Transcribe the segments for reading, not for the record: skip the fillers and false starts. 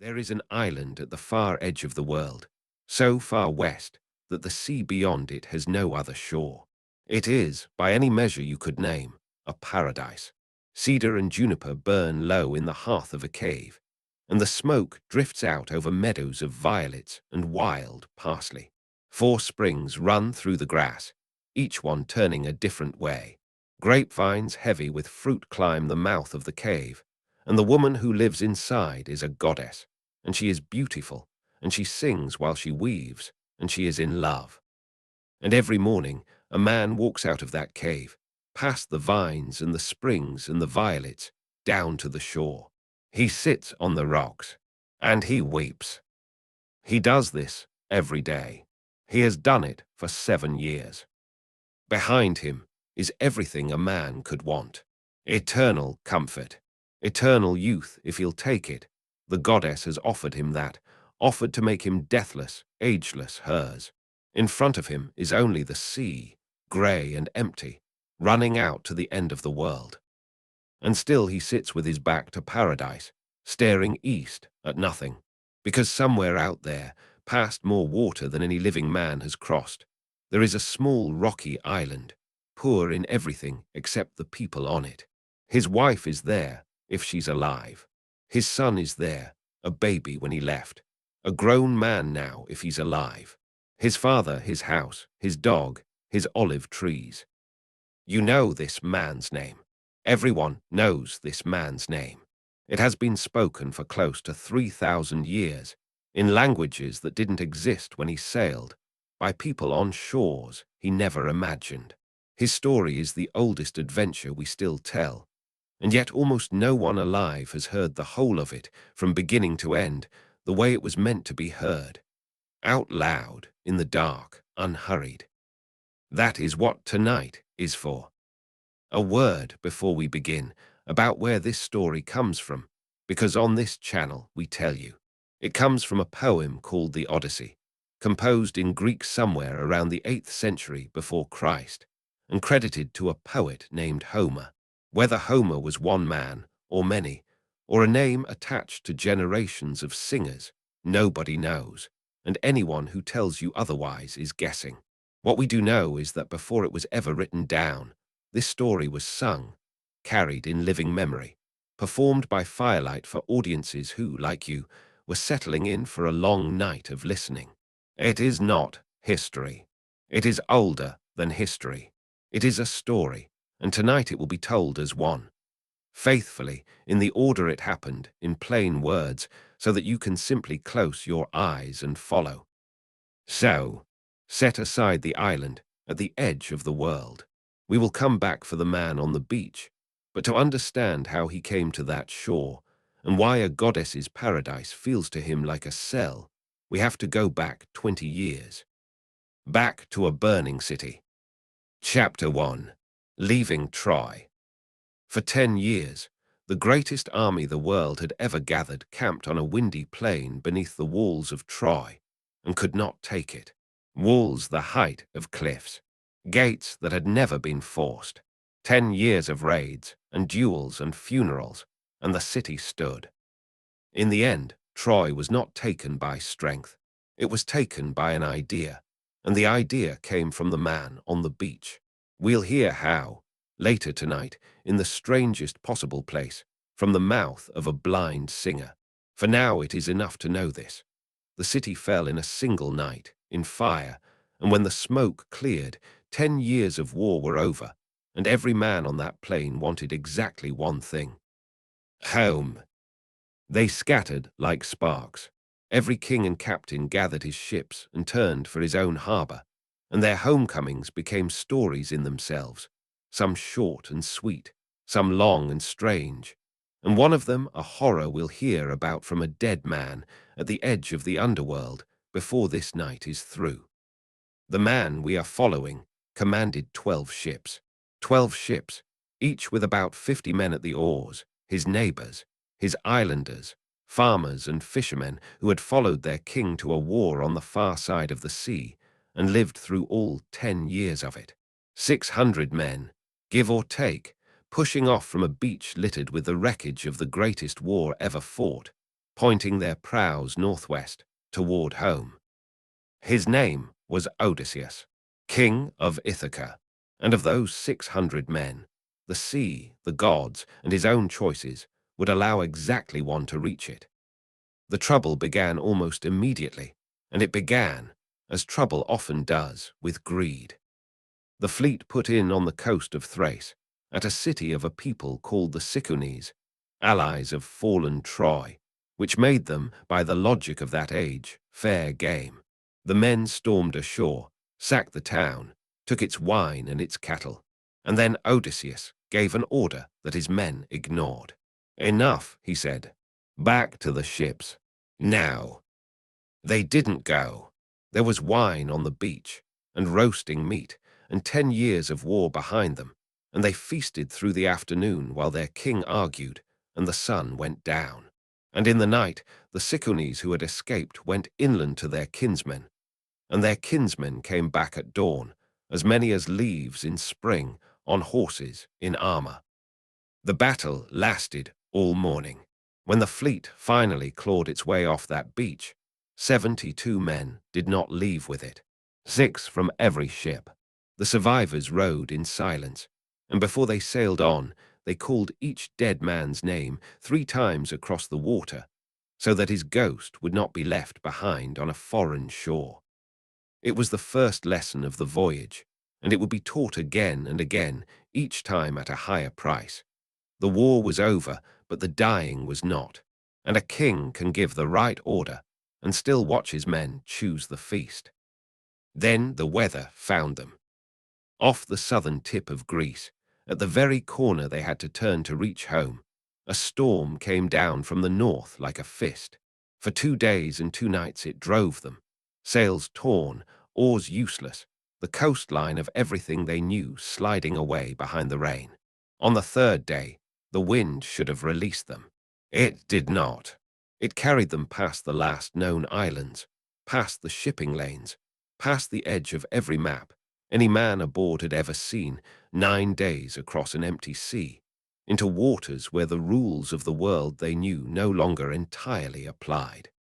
There is an island at the far edge of the world, so far west that the sea beyond it has no other shore. It is, by any measure you could name, a paradise. Cedar and juniper burn low in the hearth of a cave, and the smoke drifts out over meadows of violets and wild parsley. 4 springs run through the grass, each one turning a different way. Grapevines heavy with fruit climb the mouth of the cave, and the woman who lives inside is a goddess, and she is beautiful, and she sings while she weaves, and she is in love. And every morning a man walks out of that cave, past the vines and the springs and the violets, down to the shore. He sits on the rocks, and he weeps. He does this every day. He has done it for 7 years. Behind him is everything a man could want. Eternal comfort, eternal youth if he'll take it. The goddess has offered him that, offered to make him deathless, ageless, hers. In front of him is only the sea, grey and empty, running out to the end of the world. And still he sits with his back to paradise, staring east at nothing, because somewhere out there, past more water than any living man has crossed, there is a small rocky island, poor in everything except the people on it. His wife is there, if she's alive. His son is there, a baby when he left, a grown man now if he's alive. His father, his house, his dog, his olive trees. You know this man's name. Everyone knows this man's name. It has been spoken for close to 3,000 years, in languages that didn't exist when he sailed, by people on shores he never imagined. His story is the oldest adventure we still tell, and yet almost no one alive has heard the whole of it from beginning to end, the way it was meant to be heard. Out loud, in the dark, unhurried. That is what tonight is for. A word before we begin about where this story comes from, because on this channel we tell you. It comes from a poem called the Odyssey, composed in Greek somewhere around the 8th century before Christ, and credited to a poet named Homer. Whether Homer was one man, or many, or a name attached to generations of singers, nobody knows, and anyone who tells you otherwise is guessing. What we do know is that before it was ever written down, this story was sung, carried in living memory, performed by firelight for audiences who, like you, were settling in for a long night of listening. It is not history. It is older than history. It is a story, and tonight it will be told as one. Faithfully, in the order it happened, in plain words, so that you can simply close your eyes and follow. So, set aside the island at the edge of the world. We will come back for the man on the beach, but to understand how he came to that shore, and why a goddess's paradise feels to him like a cell, we have to go back 20 years. Back to a burning city. Chapter 1. Leaving Troy. For 10 years, the greatest army the world had ever gathered camped on a windy plain beneath the walls of Troy, and could not take it. Walls the height of cliffs. Gates that had never been forced. 10 years of raids, and duels and funerals, and the city stood. In the end, Troy was not taken by strength. It was taken by an idea, and the idea came from the man on the beach. We'll hear how, later tonight, in the strangest possible place, from the mouth of a blind singer. For now it is enough to know this. The city fell in a single night, in fire, and when the smoke cleared, 10 years of war were over, and every man on that plain wanted exactly one thing: home. They scattered like sparks. Every king and captain gathered his ships and turned for his own harbor, and their homecomings became stories in themselves, some short and sweet, some long and strange, and one of them a horror we'll hear about from a dead man at the edge of the underworld before this night is through. The man we are following commanded 12 ships. 12 ships, each with about 50 men at the oars, his neighbors, his islanders, farmers and fishermen who had followed their king to a war on the far side of the sea and lived through all 10 years of it. 600 men, give or take, pushing off from a beach littered with the wreckage of the greatest war ever fought, pointing their prows northwest toward home. His name was Odysseus, king of Ithaca, and of those 600 men, the sea, the gods, and his own choices would allow exactly one to reach it. The trouble began almost immediately, and it began, as trouble often does, with greed. The fleet put in on the coast of Thrace, at a city of a people called the Cyclones, allies of fallen Troy, which made them, by the logic of that age, fair game. The men stormed ashore, sacked the town, took its wine and its cattle, and then Odysseus gave an order that his men ignored. "Enough," he said. "Back to the ships. Now." They didn't go. There was wine on the beach, and roasting meat, and 10 years of war behind them, and they feasted through the afternoon while their king argued, and the sun went down. And in the night, the Cyclones who had escaped went inland to their kinsmen, and their kinsmen came back at dawn, as many as leaves in spring, on horses, in armor. The battle lasted all morning. When the fleet finally clawed its way off that beach, 72 men did not leave with it, 6 from every ship. The survivors rowed in silence, and before they sailed on, they called each dead man's name 3 times across the water, so that his ghost would not be left behind on a foreign shore. It was the first lesson of the voyage, and it would be taught again and again, each time at a higher price. The war was over, but the dying was not, and a king can give the right order and still watch his men choose the feast. Then the weather found them. Off the southern tip of Greece, at the very corner they had to turn to reach home, a storm came down from the north like a fist. For 2 days and 2 nights it drove them, sails torn, oars useless, the coastline of everything they knew sliding away behind the rain. On the 3rd day, the wind should have released them. It did not. It carried them past the last known islands, past the shipping lanes, past the edge of every map any man aboard had ever seen, 9 days across an empty sea, into waters where the rules of the world they knew no longer entirely applied.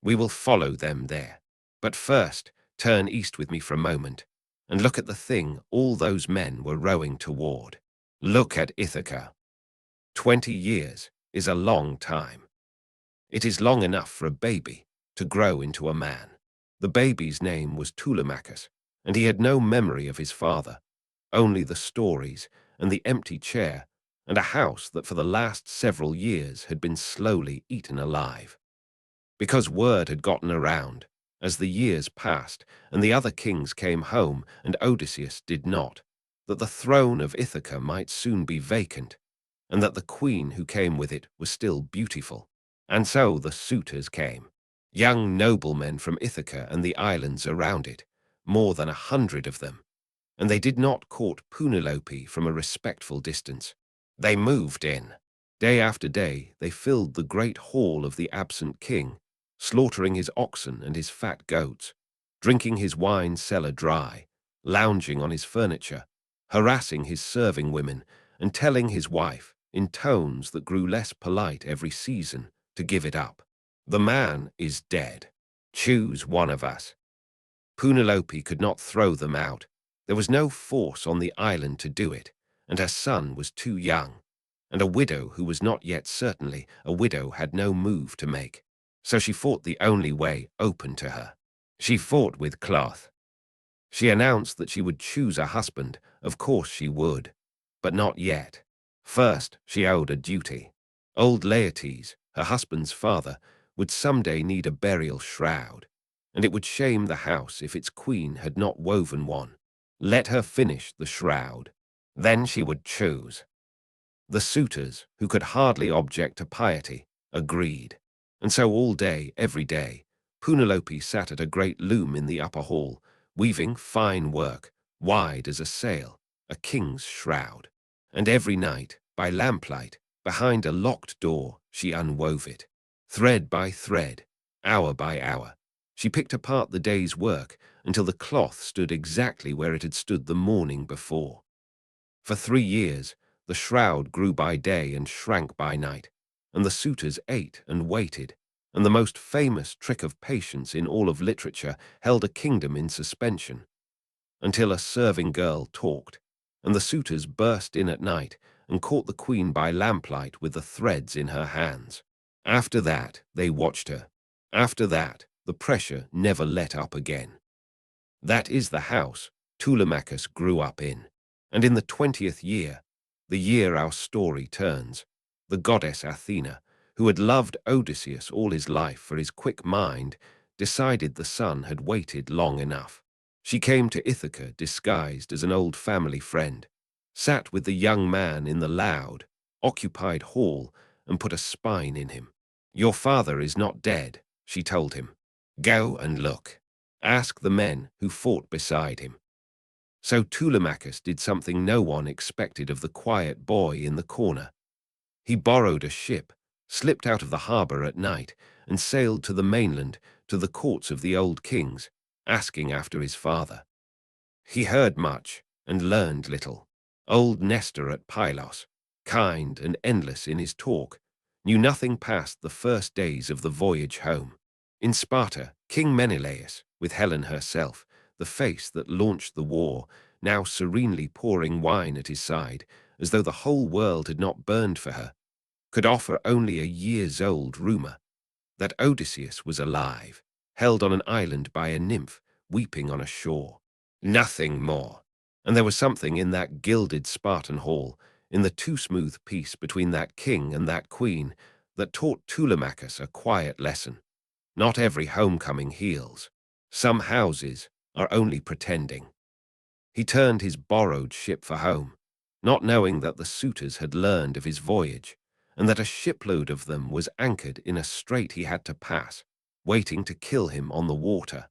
We will follow them there, but first turn east with me for a moment and look at the thing all those men were rowing toward. Look at Ithaca. 20 years is a long time. It is long enough for a baby to grow into a man. The baby's name was Telemachus, and he had no memory of his father, only the stories and the empty chair and a house that for the last several years had been slowly eaten alive. Because word had gotten around, as the years passed and the other kings came home and Odysseus did not, that the throne of Ithaca might soon be vacant, and that the queen who came with it was still beautiful. And so the suitors came, young noblemen from Ithaca and the islands around it, more than 100 of them, and they did not court Penelope from a respectful distance. They moved in. Day after day they filled the great hall of the absent king, slaughtering his oxen and his fat goats, drinking his wine cellar dry, lounging on his furniture, harassing his serving women, and telling his wife, in tones that grew less polite every season, to give it up. The man is dead. Choose one of us. Penelope could not throw them out. There was no force on the island to do it, and her son was too young, and a widow who was not yet certainly a widow had no move to make. So she fought the only way open to her. She fought with cloth. She announced that she would choose a husband. Of course she would, but not yet. First, she owed a duty. Old Laertes, her husband's father, would someday need a burial shroud, and it would shame the house if its queen had not woven one. Let her finish the shroud. Then she would choose. The suitors, who could hardly object to piety, agreed. And so all day, every day, Penelope sat at a great loom in the upper hall, weaving fine work, wide as a sail, a king's shroud. And every night, by lamplight, behind a locked door, she unwove it. Thread by thread, hour by hour, she picked apart the day's work until the cloth stood exactly where it had stood the morning before. For 3 years, the shroud grew by day and shrank by night, and the suitors ate and waited, and the most famous trick of patience in all of literature held a kingdom in suspension, until a serving girl talked, and the suitors burst in at night and caught the queen by lamplight with the threads in her hands. After that, they watched her. After that, the pressure never let up again. That is the house Telemachus grew up in. And in the 20th year, the year our story turns, the goddess Athena, who had loved Odysseus all his life for his quick mind, decided the son had waited long enough. She came to Ithaca disguised as an old family friend, sat with the young man in the loud, occupied hall, and put a spine in him. "Your father is not dead," she told him. "Go and look. Ask the men who fought beside him." So Telemachus did something no one expected of the quiet boy in the corner. He borrowed a ship, slipped out of the harbor at night, and sailed to the mainland, to the courts of the old kings, asking after his father. He heard much and learned little. Old Nestor at Pylos, kind and endless in his talk, knew nothing past the first days of the voyage home. In Sparta, King Menelaus, with Helen herself, the face that launched the war, now serenely pouring wine at his side, as though the whole world had not burned for her, could offer only a years-old rumor that Odysseus was alive, held on an island by a nymph, weeping on a shore. Nothing more. And there was something in that gilded Spartan hall, in the too-smooth peace between that king and that queen, that taught Telemachus a quiet lesson. Not every homecoming heals. Some houses are only pretending. He turned his borrowed ship for home, not knowing that the suitors had learned of his voyage, and that a shipload of them was anchored in a strait he had to pass, waiting to kill him on the water.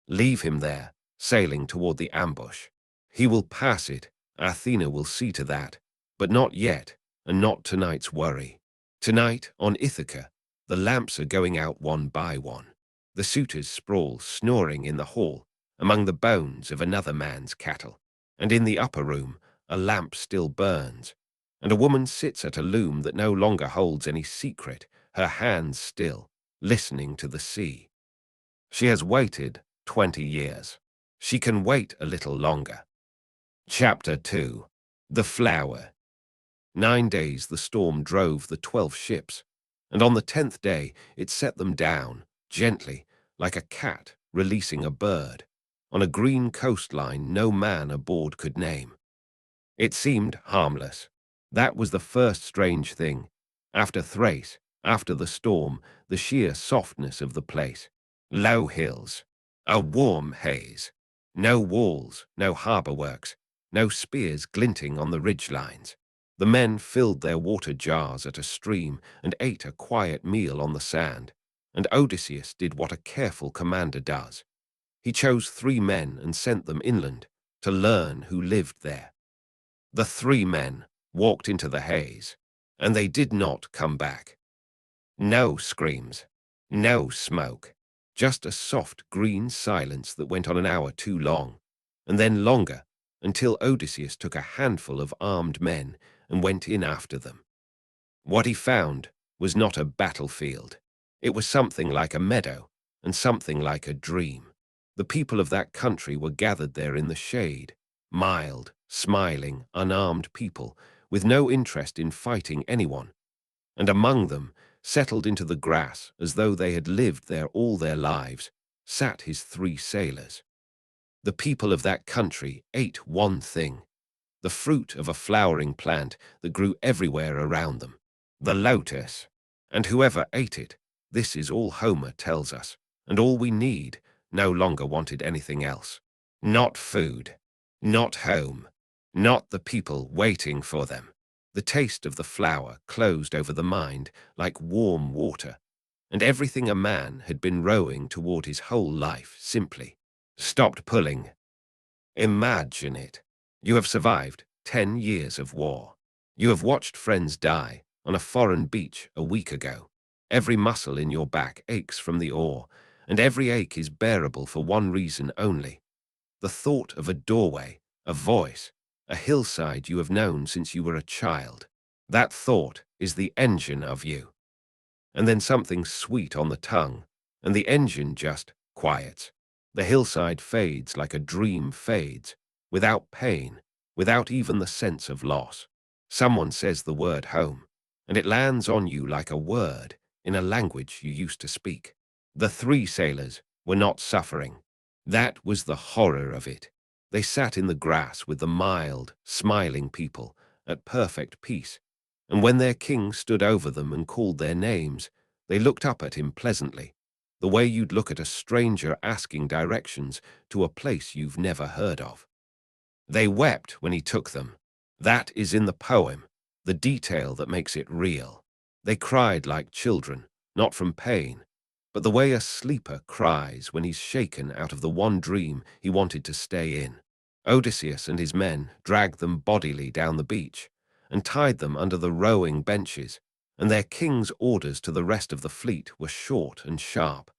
Leave him there, sailing toward the ambush. He will pass it, Athena will see to that, but not yet, and not tonight's worry. Tonight, on Ithaca, the lamps are going out one by one. The suitors sprawl, snoring in the hall, among the bones of another man's cattle, and in the upper room, a lamp still burns, and a woman sits at a loom that no longer holds any secret, her hands still, listening to the sea. She has waited 20 years. She can wait a little longer. Chapter 2. The Flower. 9 days the storm drove the 12 ships, and on the 10th day it set them down, gently, like a cat releasing a bird, on a green coastline no man aboard could name. It seemed harmless. That was the first strange thing. After Thrace, after the storm, the sheer softness of the place. Low hills, a warm haze, no walls, no harbor works, no spears glinting on the ridgelines. The men filled their water jars at a stream and ate a quiet meal on the sand, and Odysseus did what a careful commander does. He chose 3 men and sent them inland to learn who lived there. The 3 men walked into the haze, and they did not come back. No screams, no smoke, just a soft green silence that went on an hour too long, and then longer, until Odysseus took a handful of armed men and went in after them. What he found was not a battlefield. It was something like a meadow and something like a dream. The people of that country were gathered there in the shade, mild, smiling, unarmed people with no interest in fighting anyone, and among them, settled into the grass as though they had lived there all their lives, sat his 3 sailors. The people of that country ate one thing, the fruit of a flowering plant that grew everywhere around them, the lotus. And whoever ate it, this is all Homer tells us, and all we need, no longer wanted anything else. Not food, not home, not the people waiting for them. The taste of the flower closed over the mind like warm water, and everything a man had been rowing toward his whole life simply stopped pulling. Imagine it. You have survived 10 years of war. You have watched friends die on a foreign beach a week ago. Every muscle in your back aches from the oar, and every ache is bearable for one reason only: the thought of a doorway, a voice, a hillside you have known since you were a child. That thought is the engine of you. And then something sweet on the tongue, and the engine just quiets. The hillside fades like a dream fades, without pain, without even the sense of loss. Someone says the word home, and it lands on you like a word in a language you used to speak. The three sailors were not suffering. That was the horror of it. They sat in the grass with the mild, smiling people, at perfect peace, and when their king stood over them and called their names, they looked up at him pleasantly, the way you'd look at a stranger asking directions to a place you've never heard of. They wept when he took them. That is in the poem, the detail that makes it real. They cried like children, not from pain, but the way a sleeper cries when he's shaken out of the one dream he wanted to stay in. Odysseus and his men dragged them bodily down the beach and tied them under the rowing benches, and their king's orders to the rest of the fleet were short and sharp.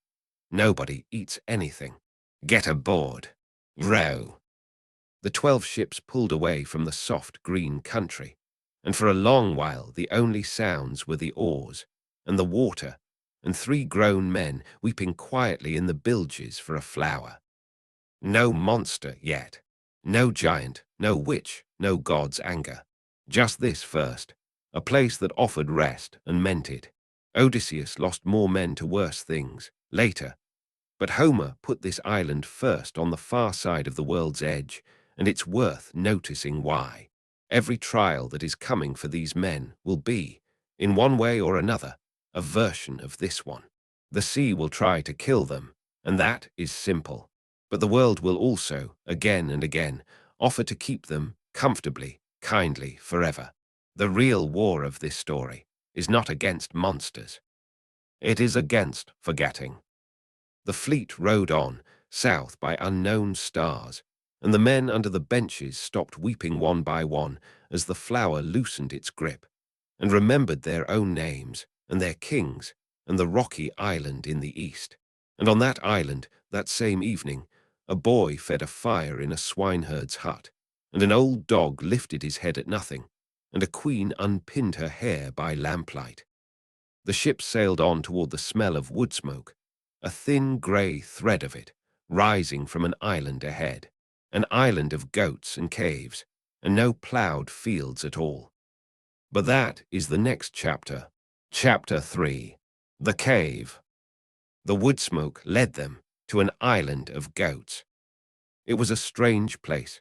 Nobody eats anything. Get aboard. Row. The 12 ships pulled away from the soft green country, and for a long while the only sounds were the oars and the water and 3 grown men weeping quietly in the bilges for a flower. No monster yet. No giant, no witch, no god's anger. Just this first, a place that offered rest and meant it. Odysseus lost more men to worse things, later, but Homer put this island first on the far side of the world's edge, and it's worth noticing why. Every trial that is coming for these men will be, in one way or another, a version of this one. The sea will try to kill them, and that is simple. But the world will also, again and again, offer to keep them comfortably, kindly, forever. The real war of this story is not against monsters. It is against forgetting. The fleet rowed on, south by unknown stars, and the men under the benches stopped weeping one by one as the flower loosened its grip, and remembered their own names and their kings and the rocky island in the east. And on that island, that same evening, a boy fed a fire in a swineherd's hut, and an old dog lifted his head at nothing, and a queen unpinned her hair by lamplight. The ship sailed on toward the smell of wood smoke, a thin grey thread of it, rising from an island ahead, an island of goats and caves, and no ploughed fields at all. But that is the next chapter. Chapter 3. The Cave. The wood smoke led them to an island of goats. It was a strange place.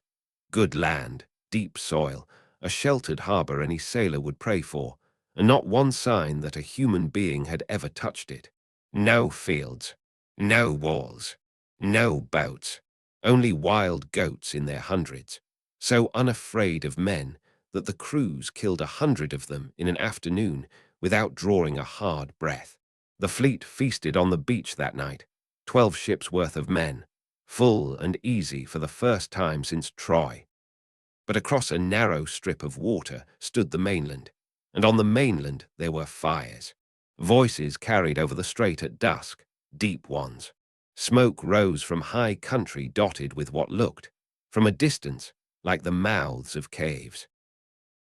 Good land, deep soil, a sheltered harbor any sailor would pray for, and not one sign that a human being had ever touched it. No fields, no walls, no boats, only wild goats in their hundreds, so unafraid of men that the crews killed 100 of them in an afternoon without drawing a hard breath. The fleet feasted on the beach that night, 12 ships' worth of men, full and easy for the first time since Troy. But across a narrow strip of water stood the mainland, and on the mainland there were fires. Voices carried over the strait at dusk, deep ones. Smoke rose from high country dotted with what looked, from a distance, like the mouths of caves.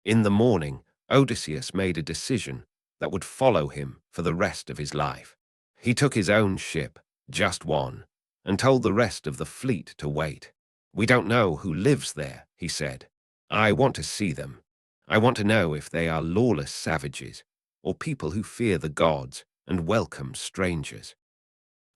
In the morning, Odysseus made a decision that would follow him for the rest of his life. He took his own ship, just one, and told the rest of the fleet to wait. "We don't know who lives there," he said. "I want to see them. I want to know if they are lawless savages or people who fear the gods and welcome strangers."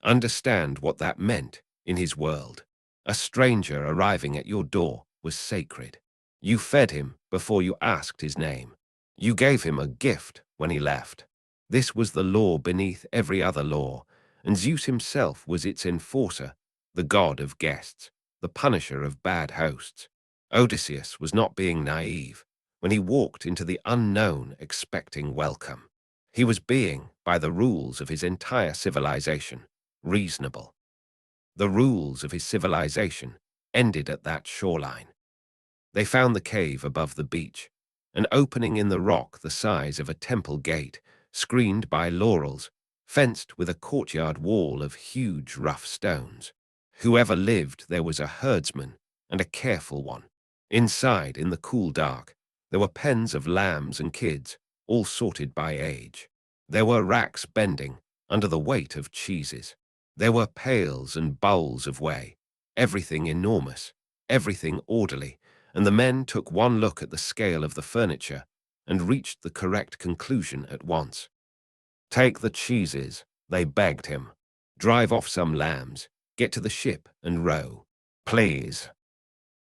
Understand what that meant in his world. A stranger arriving at your door was sacred. You fed him before you asked his name. You gave him a gift when he left. This was the law beneath every other law, and Zeus himself was its enforcer, the god of guests, the punisher of bad hosts. Odysseus was not being naive when he walked into the unknown expecting welcome. He was being, by the rules of his entire civilization, reasonable. The rules of his civilization ended at that shoreline. They found the cave above the beach, an opening in the rock the size of a temple gate, screened by laurels, fenced with a courtyard wall of huge rough stones. Whoever lived there was a herdsman, and a careful one. Inside, in the cool dark, There were pens of lambs and kids, all sorted by age. There were racks bending under the weight of cheeses. There were pails and bowls of whey, everything enormous, everything orderly, and the men took one look at the scale of the furniture and reached the correct conclusion at once. "Take the cheeses," they begged him. "Drive off some lambs, get to the ship and row. Please."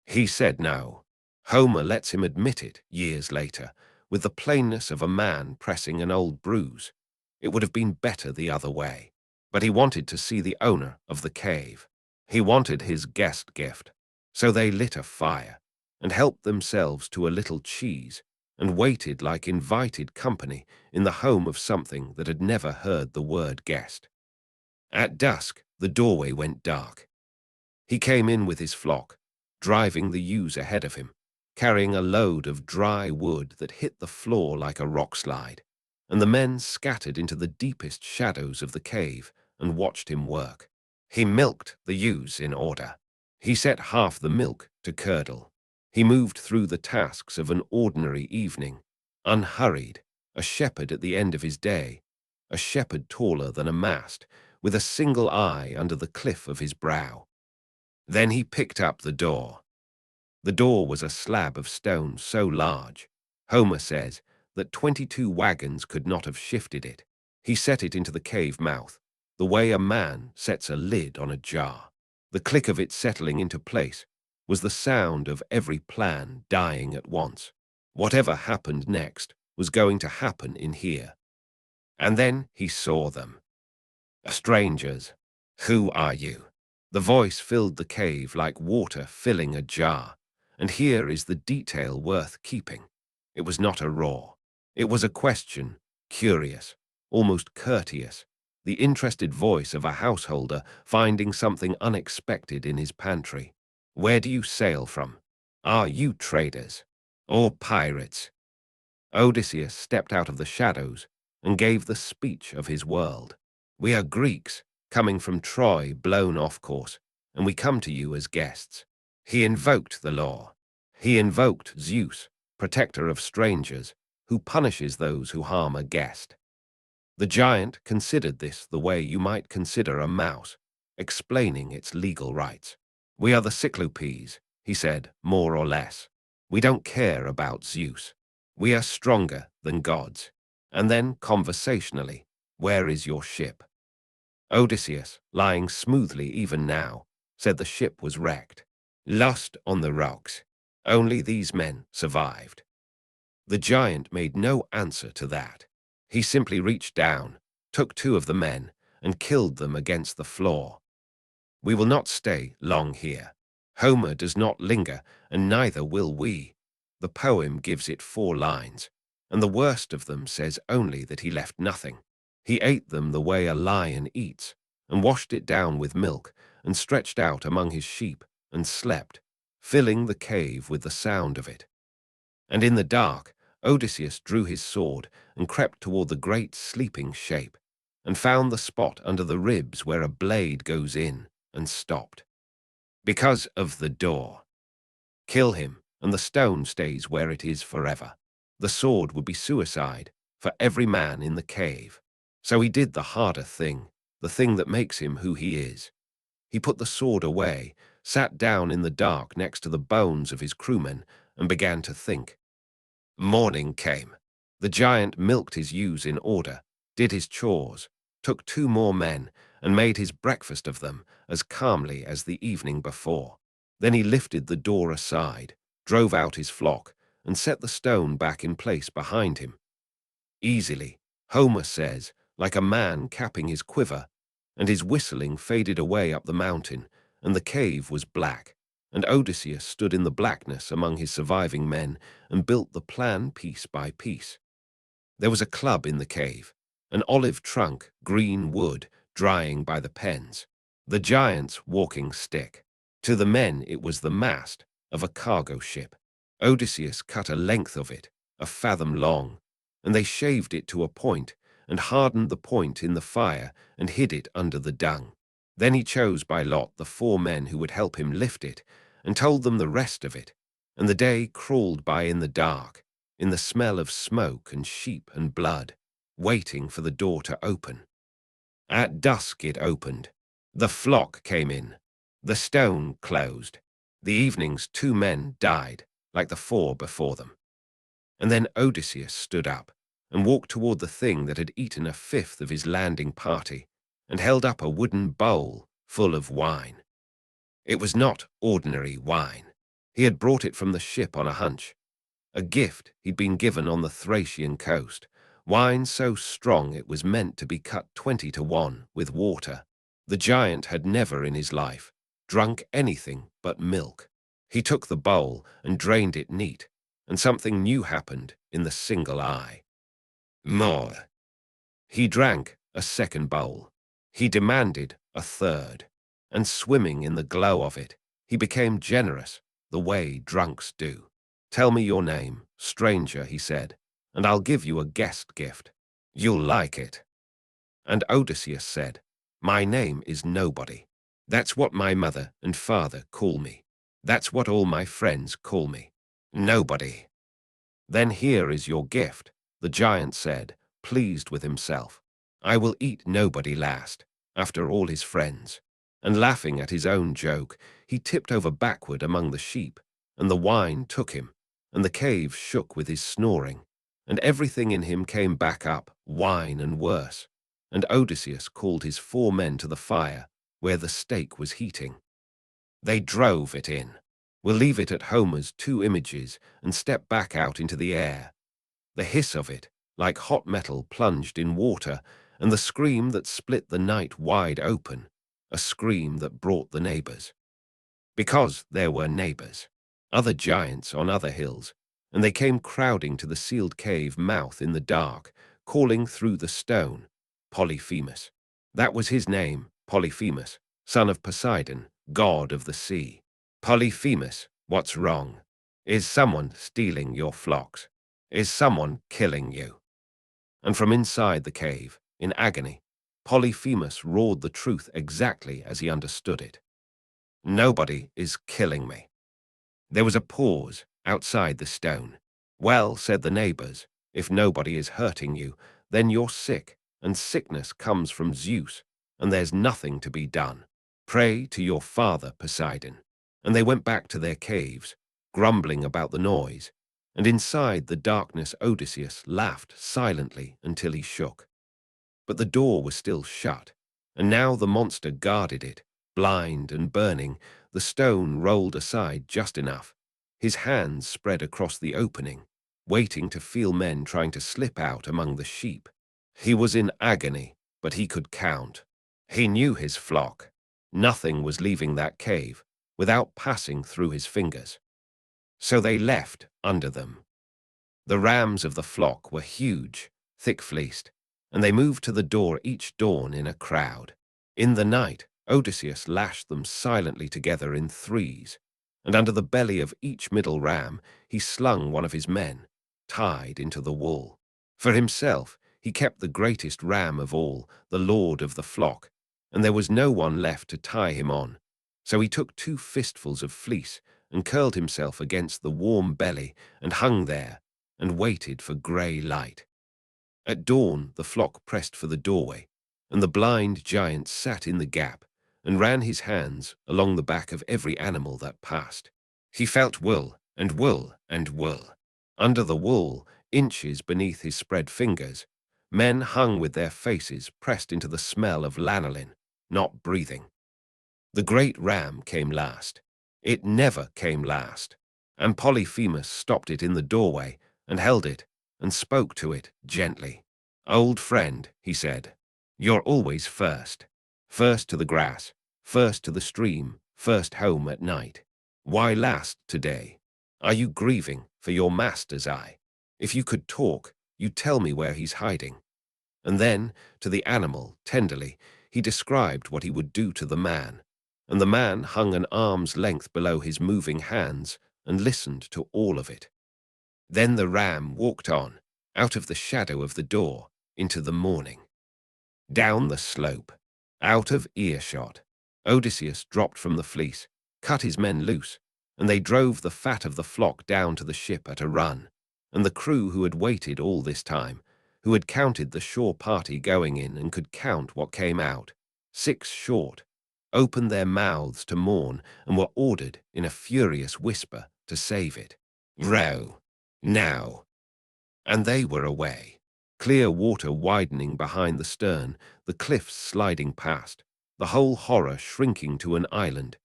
He said no. Homer lets him admit it years later, with the plainness of a man pressing an old bruise. It would have been better the other way. But he wanted to see the owner of the cave. He wanted his guest gift. So they lit a fire and helped themselves to a little cheese and waited like invited company in the home of something that had never heard the word guest. At dusk, the doorway went dark. He came in with his flock, driving the ewes ahead of him, carrying a load of dry wood that hit the floor like a rock slide, and the men scattered into the deepest shadows of the cave and watched him work. He milked the ewes in order. He set half the milk to curdle. He moved through the tasks of an ordinary evening, unhurried, a shepherd at the end of his day, a shepherd taller than a mast, with a single eye under the cliff of his brow. Then he picked up the door. The door was a slab of stone so large, Homer says, that 22 wagons could not have shifted it. He set it into the cave mouth, the way a man sets a lid on a jar. The click of it settling into place was the sound of every plan dying at once. Whatever happened next was going to happen in here. And then he saw them. "Strangers, who are you?" The voice filled the cave like water filling a jar. And here is the detail worth keeping. It was not a roar. It was a question, curious, almost courteous, the interested voice of a householder finding something unexpected in his pantry. "Where do you sail from? Are you traders? Or pirates?" Odysseus stepped out of the shadows and gave the speech of his world. "We are Greeks, coming from Troy, blown off course, and we come to you as guests." He invoked the law. He invoked Zeus, protector of strangers, who punishes those who harm a guest. The giant considered this the way you might consider a mouse, explaining its legal rights. "We are the Cyclopes," he said, more or less. "We don't care about Zeus. We are stronger than gods." And then, conversationally, "Where is your ship?" Odysseus, lying smoothly even now, said the ship was wrecked. Lost on the rocks. Only these men survived. The giant made no answer to that. He simply reached down, took 2 of the men, and killed them against the floor. "We will not stay long here. Homer does not linger, and neither will we." The poem gives it 4 lines, and the worst of them says only that he left nothing. He ate them the way a lion eats, and washed it down with milk, and stretched out among his sheep, and slept, filling the cave with the sound of it. And in the dark, Odysseus drew his sword and crept toward the great sleeping shape, and found the spot under the ribs where a blade goes in, and stopped. Because of the door. Kill him, and the stone stays where it is forever. The sword would be suicide for every man in the cave. So he did the harder thing, the thing that makes him who he is. He put the sword away, sat down in the dark next to the bones of his crewmen, and began to think. Morning came. The giant milked his ewes in order, did his chores, took 2 more men, and made his breakfast of them as calmly as the evening before. Then he lifted the door aside, drove out his flock, and set the stone back in place behind him. Easily, Homer says, like a man capping his quiver, and his whistling faded away up the mountain, and the cave was black, and Odysseus stood in the blackness among his surviving men and built the plan piece by piece. There was a club in the cave, an olive trunk, green wood, drying by the pens, the giant's walking stick. To the men it was the mast of a cargo ship. Odysseus cut a length of it, a fathom long, and they shaved it to a point, and hardened the point in the fire and hid it under the dung. Then he chose by lot the 4 men who would help him lift it, and told them the rest of it, and the day crawled by in the dark, in the smell of smoke and sheep and blood, waiting for the door to open. At dusk it opened. The flock came in. The stone closed. The evening's 2 men died, like the 4 before them. And then Odysseus stood up and walked toward the thing that had eaten a 5th of his landing party and held up a wooden bowl full of wine. It was not ordinary wine. He had brought it from the ship on a hunch, a gift he'd been given on the Thracian coast, wine so strong it was meant to be cut 20 to 1 with water. The giant had never in his life drunk anything but milk. He took the bowl and drained it neat, and something new happened in the single eye. More. He drank a second bowl. He demanded a third, and swimming in the glow of it, he became generous, the way drunks do. "Tell me your name, stranger," he said, "and I'll give you a guest gift. You'll like it." And Odysseus said, "My name is Nobody. That's what my mother and father call me. That's what all my friends call me. Nobody." "Then here is your gift," the giant said, pleased with himself. "I will eat Nobody last, after all his friends." And laughing at his own joke, he tipped over backward among the sheep, and the wine took him, and the cave shook with his snoring, and everything in him came back up, wine and worse. And Odysseus called his 4 men to the fire, where the stake was heating. They drove it in. We'll leave it at Homer's 2 images and step back out into the air. The hiss of it, like hot metal plunged in water, and the scream that split the night wide open, a scream that brought the neighbors. Because there were neighbors, other giants on other hills, and they came crowding to the sealed cave mouth in the dark, calling through the stone, Polyphemus. That was his name, Polyphemus, son of Poseidon, god of the sea. "Polyphemus, what's wrong? Is someone stealing your flocks? Is someone killing you?" And from inside the cave, in agony, Polyphemus roared the truth exactly as he understood it. "Nobody is killing me." There was a pause outside the stone. "Well," said the neighbors, "if nobody is hurting you, then you're sick, and sickness comes from Zeus, and there's nothing to be done. Pray to your father Poseidon." And they went back to their caves, grumbling about the noise, and inside the darkness Odysseus laughed silently until he shook. But the door was still shut, and now the monster guarded it, blind and burning. The stone rolled aside just enough. His hands spread across the opening, waiting to feel men trying to slip out among the sheep. He was in agony, but he could count. He knew his flock. Nothing was leaving that cave without passing through his fingers. So they left under them. The rams of the flock were huge, thick-fleeced, and they moved to the door each dawn in a crowd. In the night, Odysseus lashed them silently together in threes, and under the belly of each middle ram he slung one of his men, tied into the wool. For himself, he kept the greatest ram of all, the lord of the flock, and there was no one left to tie him on. So he took 2 fistfuls of fleece and curled himself against the warm belly and hung there and waited for grey light. At dawn, the flock pressed for the doorway, and the blind giant sat in the gap and ran his hands along the back of every animal that passed. He felt wool and wool and wool. Under the wool, inches beneath his spread fingers, men hung with their faces pressed into the smell of lanolin, not breathing. The great ram came last. It never came last, and Polyphemus stopped it in the doorway and held it and spoke to it gently. "Old friend," he said, "you're always first. First to the grass, first to the stream, first home at night. Why last today? Are you grieving for your master's eye? If you could talk, you'd tell me where he's hiding." And then, to the animal, tenderly, he described what he would do to the man, and the man hung an arm's length below his moving hands and listened to all of it. Then the ram walked on, out of the shadow of the door, into the morning. Down the slope, out of earshot, Odysseus dropped from the fleece, cut his men loose, and they drove the fat of the flock down to the ship at a run, and the crew who had waited all this time, who had counted the shore party going in and could count what came out, 6 short, opened their mouths to mourn and were ordered in a furious whisper to save it. Row, now. And they were away. Clear water widening behind the stern, the cliffs sliding past, the whole horror shrinking to an island.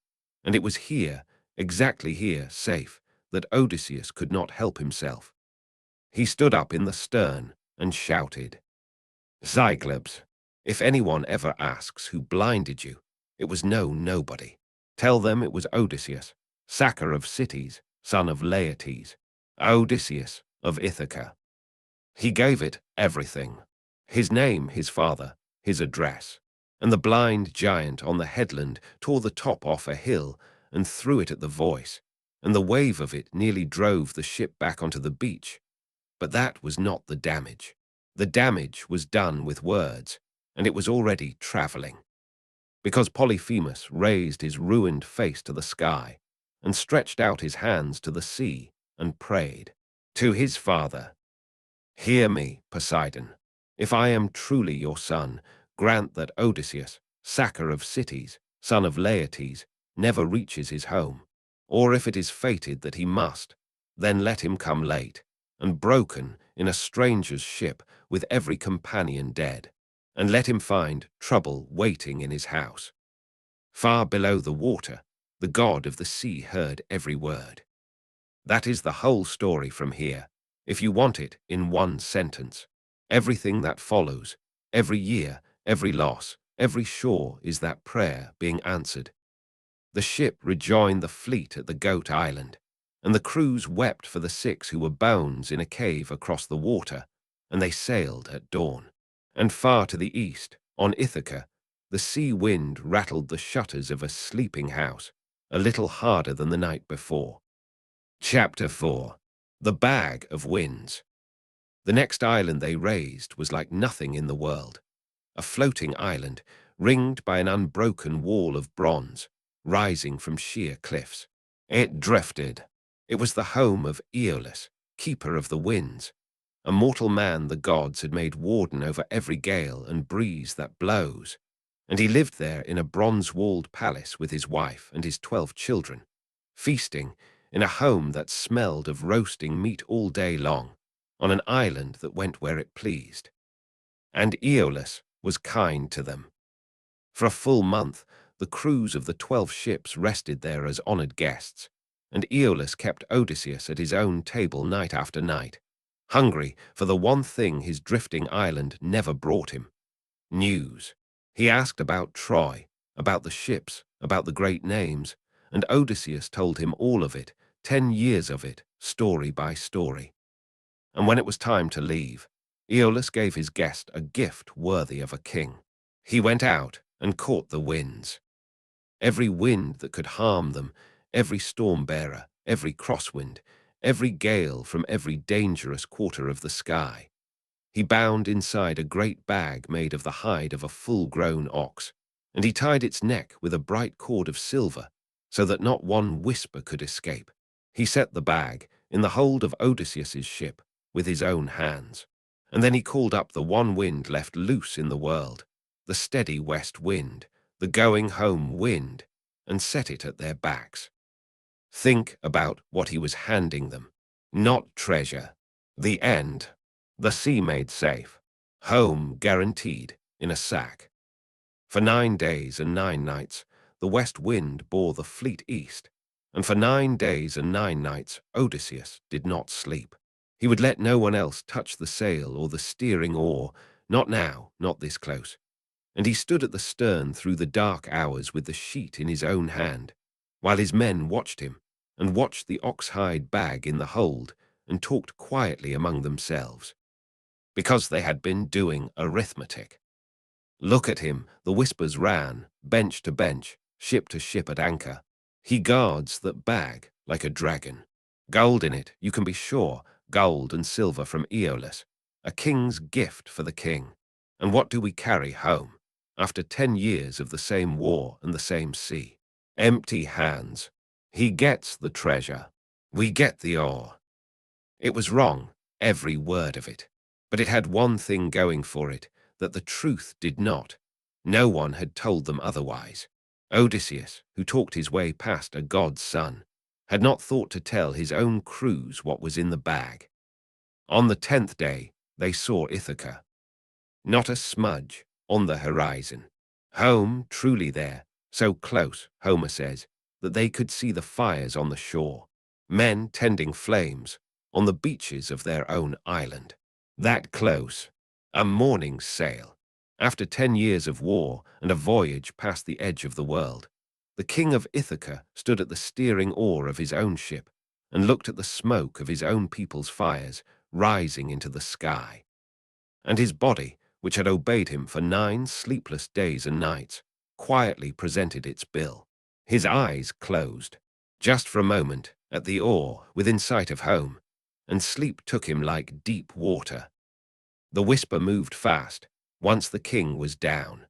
And it was here, exactly here, safe, that Odysseus could not help himself. He stood up in the stern and shouted, Cyclops, if anyone ever asks who blinded you, it was no nobody. Tell them it was Odysseus, sacker of cities, son of Laertes, Odysseus of Ithaca. He gave it everything. His name, his father, his address. And the blind giant on the headland tore the top off a hill and threw it at the voice, and the wave of it nearly drove the ship back onto the beach. But that was not the damage. The damage was done with words, and it was already travelling. Because Polyphemus raised his ruined face to the sky and stretched out his hands to the sea and prayed to his father, Hear me, Poseidon. If I am truly your son, grant that Odysseus, sacker of cities, son of Laertes, never reaches his home. Or if it is fated that he must, then let him come late, and broken in a stranger's ship with every companion dead, and let him find trouble waiting in his house. Far below the water, the god of the sea heard every word. That is the whole story from here, if you want it in one sentence. Everything that follows, every year, every loss, every shore is that prayer being answered. The ship rejoined the fleet at the Goat Island, and the crews wept for the 6 who were bones in a cave across the water, and they sailed at dawn. And far to the east, on Ithaca, the sea wind rattled the shutters of a sleeping house, a little harder than the night before. Chapter 4. The Bag of Winds. The next island they raised was like nothing in the world, a floating island ringed by an unbroken wall of bronze, rising from sheer cliffs. It drifted. It was the home of Aeolus, keeper of the winds, a mortal man the gods had made warden over every gale and breeze that blows, and he lived there in a bronze-walled palace with his wife and his 12 children, feasting in a home that smelled of roasting meat all day long, on an island that went where it pleased. And Aeolus was kind to them. For a full month, the crews of the 12 ships rested there as honored guests, and Aeolus kept Odysseus at his own table night after night, hungry for the one thing his drifting island never brought him: news. He asked about Troy, about the ships, about the great names, and Odysseus told him all of it, 10 years of it, story by story. And when it was time to leave, Aeolus gave his guest a gift worthy of a king. He went out and caught the winds. Every wind that could harm them, every storm-bearer, every crosswind, every gale from every dangerous quarter of the sky. He bound inside a great bag made of the hide of a full-grown ox, and he tied its neck with a bright cord of silver, so that not one whisper could escape. He set the bag in the hold of Odysseus's ship with his own hands, and then he called up the one wind left loose in the world, the steady west wind, the going-home wind, and set it at their backs. Think about what he was handing them. Not treasure. The end. The sea made safe. Home guaranteed in a sack. For 9 days and 9 nights, the west wind bore the fleet east, and for 9 days and 9 nights Odysseus did not sleep. He would let no one else touch the sail or the steering oar, not now, not this close. And he stood at the stern through the dark hours with the sheet in his own hand, while his men watched him, and watched the ox-hide bag in the hold, and talked quietly among themselves, because they had been doing arithmetic. Look at him, the whispers ran, bench to bench, ship to ship at anchor. He guards that bag like a dragon. Gold in it, you can be sure, gold and silver from Aeolus, a king's gift for the king. And what do we carry home, after 10 years of the same war and the same sea? Empty hands. He gets the treasure. We get the ore. It was wrong, every word of it. But it had one thing going for it that the truth did not. No one had told them otherwise. Odysseus, who talked his way past a god's son, had not thought to tell his own crews what was in the bag. On the 10th day, they saw Ithaca. Not a smudge on the horizon. Home truly there, so close, Homer says, that they could see the fires on the shore, men tending flames on the beaches of their own island. That close, a morning's sail. After 10 years of war and a voyage past the edge of the world, the king of Ithaca stood at the steering oar of his own ship and looked at the smoke of his own people's fires rising into the sky. And his body, which had obeyed him for 9 sleepless days and nights, quietly presented its bill. His eyes closed, just for a moment, at the oar within sight of home, and sleep took him like deep water. The whisper moved fast, once the king was down.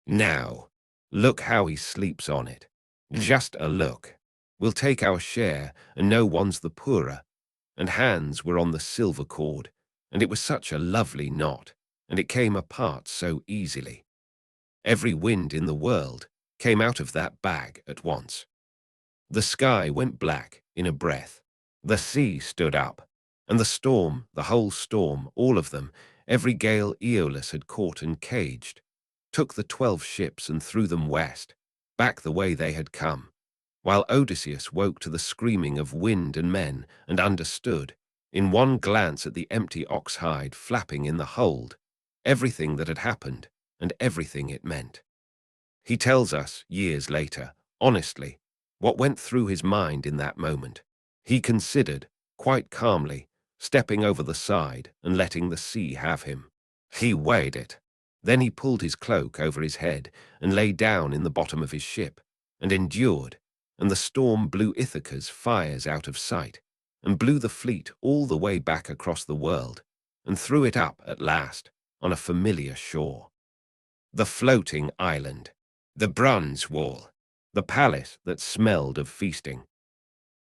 Now, look how he sleeps on it. Just a look. We'll take our share, and no one's the poorer. And hands were on the silver cord, and it was such a lovely knot, and it came apart so easily. Every wind in the world came out of that bag at once. The sky went black in a breath. The sea stood up, and the storm, the whole storm, all of them, every gale Aeolus had caught and caged, took the 12 ships and threw them west, back the way they had come, while Odysseus woke to the screaming of wind and men and understood, in one glance at the empty ox-hide flapping in the hold, everything that had happened and everything it meant. He tells us, years later, honestly, what went through his mind in that moment. He considered, quite calmly, stepping over the side and letting the sea have him. He weighed it. Then he pulled his cloak over his head and lay down in the bottom of his ship, and endured, and the storm blew Ithaca's fires out of sight, and blew the fleet all the way back across the world, and threw it up at last on a familiar shore. The floating island, the bronze wall, the palace that smelled of feasting.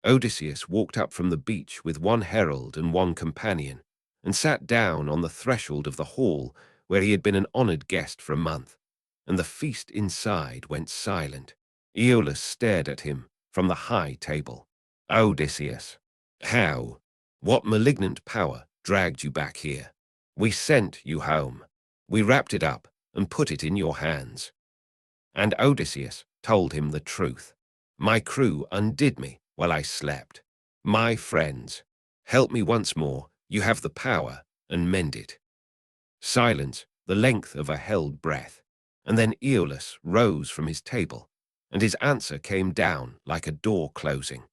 Odysseus walked up from the beach with one herald and one companion, and sat down on the threshold of the hall where he had been an honored guest for a month, and the feast inside went silent. Aeolus stared at him from the high table. Odysseus, how, what malignant power dragged you back here? We sent you home. We wrapped it up and put it in your hands. And Odysseus told him the truth. My crew undid me while I slept. My friends, help me once more, you have the power, and mend it. Silence, the length of a held breath, and then Aeolus rose from his table, and his answer came down like a door closing.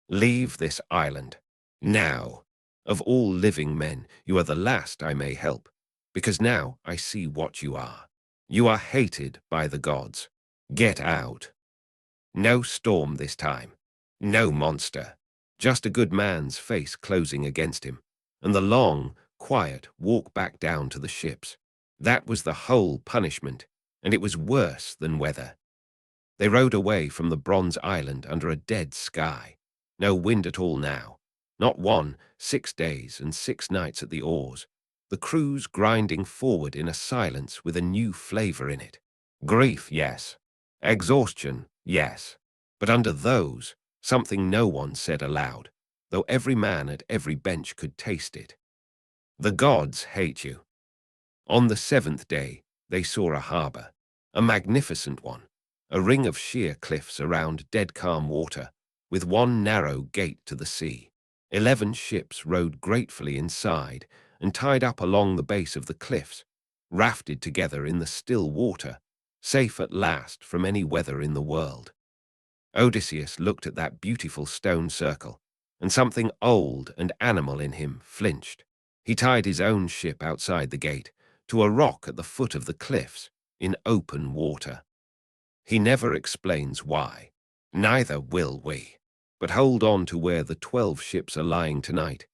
Leave this island, now. Of all living men, you are the last I may help, because now I see what you are. You are hated by the gods. Get out. No storm this time. No monster. Just a good man's face closing against him, and the long, quiet walk back down to the ships. That was the whole punishment, and it was worse than weather. They rowed away from the bronze island under a dead sky. No wind at all now. Not one, 6 days and 6 nights at the oars. The crews grinding forward in a silence with a new flavor in it. Grief, yes. Exhaustion, yes. But under those, something no one said aloud, though every man at every bench could taste it. The gods hate you. On the 7th day, they saw a harbor, a magnificent one, a ring of sheer cliffs around dead calm water, with one narrow gate to the sea. 11 ships rowed gratefully inside and tied up along the base of the cliffs, rafted together in the still water, safe at last from any weather in the world. Odysseus looked at that beautiful stone circle, and something old and animal in him flinched. He tied his own ship outside the gate, to a rock at the foot of the cliffs, in open water. He never explains why. Neither will we. But hold on to where the 12 ships are lying tonight,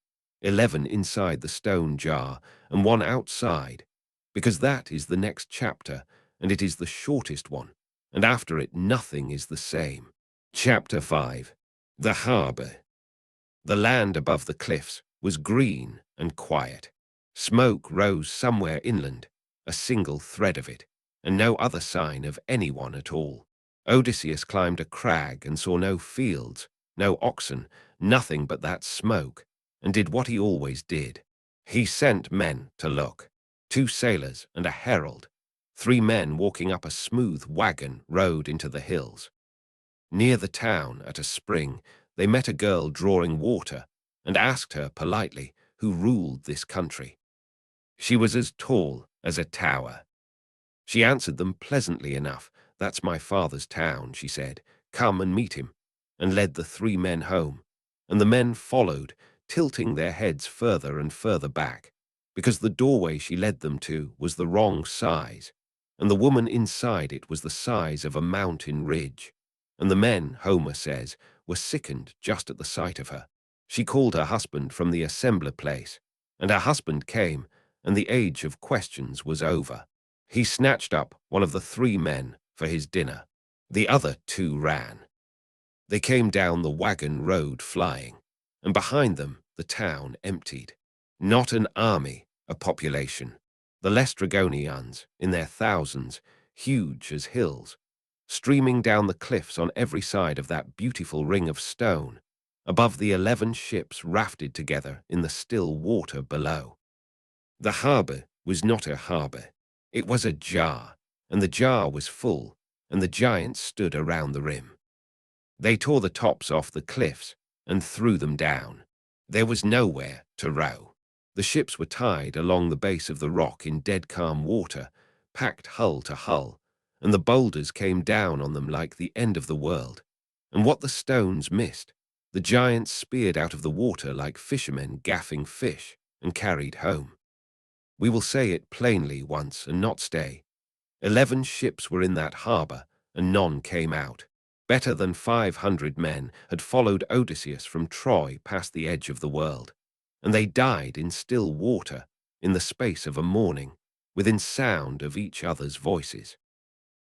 11 inside the stone jar and 1 outside, because that is the next chapter, and it is the shortest one, and after it nothing is the same. Chapter 5. The Harbor. The land above the cliffs was green and quiet. Smoke rose somewhere inland, a single thread of it, and no other sign of anyone at all. Odysseus climbed a crag and saw no fields, no oxen, nothing but that smoke, and did what he always did. He sent men to look. 2 sailors and a herald. 3 men walking up a smooth wagon road into the hills. Near the town, at a spring, they met a girl drawing water and asked her politely who ruled this country. She was as tall as a tower. She answered them pleasantly enough. "That's my father's town," she said. "Come and meet him," and led the 3 men home. And the men followed, tilting their heads further and further back, because the doorway she led them to was the wrong size, and the woman inside it was the size of a mountain ridge. And the men, Homer says, were sickened just at the sight of her. She called her husband from the assembly place, and her husband came, and the age of questions was over. He snatched up one of the 3 men for his dinner. The other 2 ran. They came down the wagon road flying, and behind them the town emptied. Not an army, a population. The Laestrygonians, in their thousands, huge as hills, streaming down the cliffs on every side of that beautiful ring of stone, above the 11 ships rafted together in the still water below. The harbour was not a harbour. It was a jar, and the jar was full, and the giants stood around the rim. They tore the tops off the cliffs and threw them down. There was nowhere to row. The ships were tied along the base of the rock in dead calm water, packed hull to hull, and the boulders came down on them like the end of the world. And what the stones missed, the giants speared out of the water like fishermen gaffing fish and carried home. We will say it plainly once and not stay. 11 ships were in that harbour, and none came out. Better than 500 men had followed Odysseus from Troy past the edge of the world, and they died in still water in the space of a morning, within sound of each other's voices.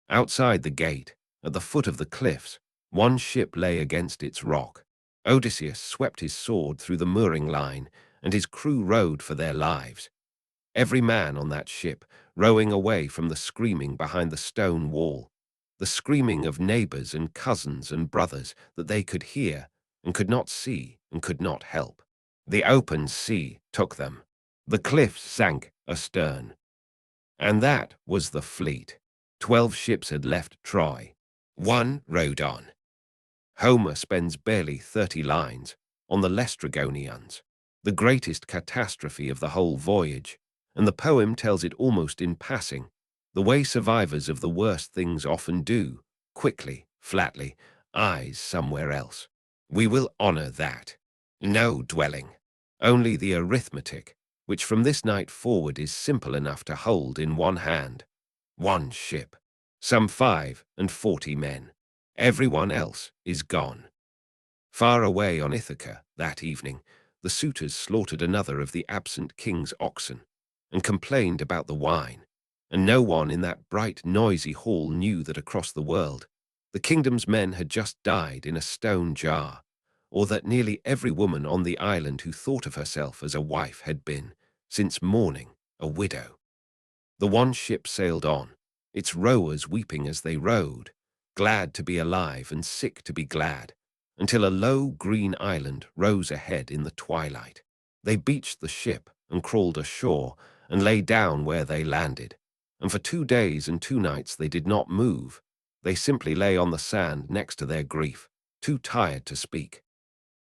Outside the gate, at the foot of the cliffs, one ship lay against its rock. Odysseus swept his sword through the mooring line, and his crew rowed for their lives. Every man on that ship rowing away from the screaming behind the stone wall, the screaming of neighbors and cousins and brothers that they could hear and could not see and could not help. The open sea took them. The cliffs sank astern. And that was the fleet. 12 ships had left Troy. 1 rowed on. Homer spends barely 30 lines on the Laestrygonians, the greatest catastrophe of the whole voyage, and the poem tells it almost in passing, the way survivors of the worst things often do, quickly, flatly, eyes somewhere else. We will honor that. No dwelling. Only the arithmetic, which from this night forward is simple enough to hold in one hand. 1 ship. Some 45 men. Everyone else is gone. Far away on Ithaca, that evening, the suitors slaughtered another of the absent king's oxen, and complained about the wine, and no one in that bright, noisy hall knew that across the world the kingdom's men had just died in a stone jar, or that nearly every woman on the island who thought of herself as a wife had been, since morning, a widow. The one ship sailed on, its rowers weeping as they rowed, glad to be alive and sick to be glad, until a low green island rose ahead in the twilight. They beached the ship and crawled ashore and lay down where they landed, and for 2 days and 2 nights they did not move. They simply lay on the sand next to their grief, too tired to speak.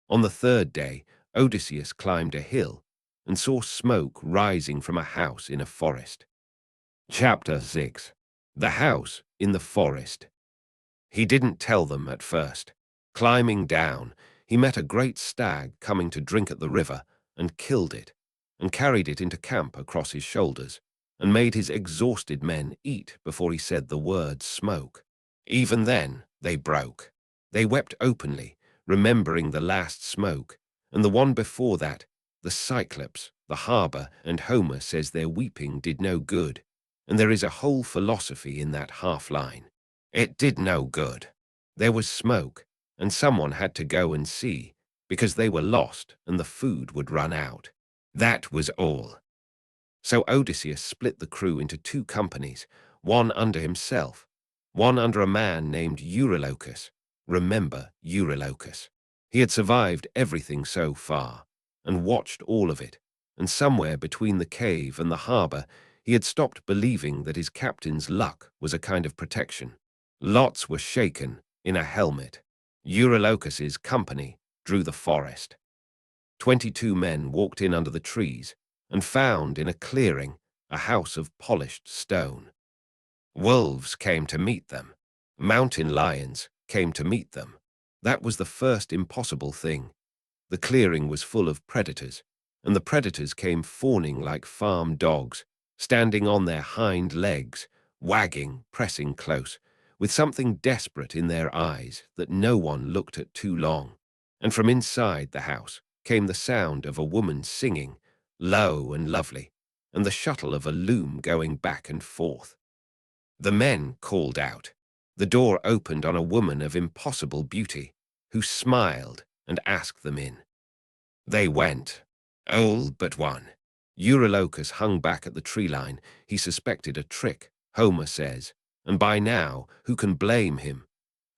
On the 3rd day, Odysseus climbed a hill and saw smoke rising from a house in a forest. Chapter 6. The House in the Forest. He didn't tell them at first. Climbing down, he met a great stag coming to drink at the river and killed it, and carried it into camp across his shoulders, and made his exhausted men eat before he said the word smoke. Even then, they broke. They wept openly, remembering the last smoke, and the one before that, the Cyclops, the harbour, and Homer says their weeping did no good, and there is a whole philosophy in that half-line. It did no good. There was smoke, and someone had to go and see, because they were lost and the food would run out. That was all. So Odysseus split the crew into two companies, one under himself, one under a man named Eurylochus. Remember Eurylochus. He had survived everything so far, and watched all of it, and somewhere between the cave and the harbor, he had stopped believing that his captain's luck was a kind of protection. Lots were shaken in a helmet. Eurylochus's company drew the forest. 22 men walked in under the trees and found in a clearing a house of polished stone. Wolves came to meet them. Mountain lions came to meet them. That was the first impossible thing. The clearing was full of predators, and the predators came fawning like farm dogs, standing on their hind legs, wagging, pressing close, with something desperate in their eyes that no one looked at too long. And from inside the house came the sound of a woman singing, low and lovely, and the shuttle of a loom going back and forth. The men called out. The door opened on a woman of impossible beauty, who smiled and asked them in. They went, all but one. Eurylochus hung back at the tree line. He suspected a trick, Homer says, and by now, who can blame him?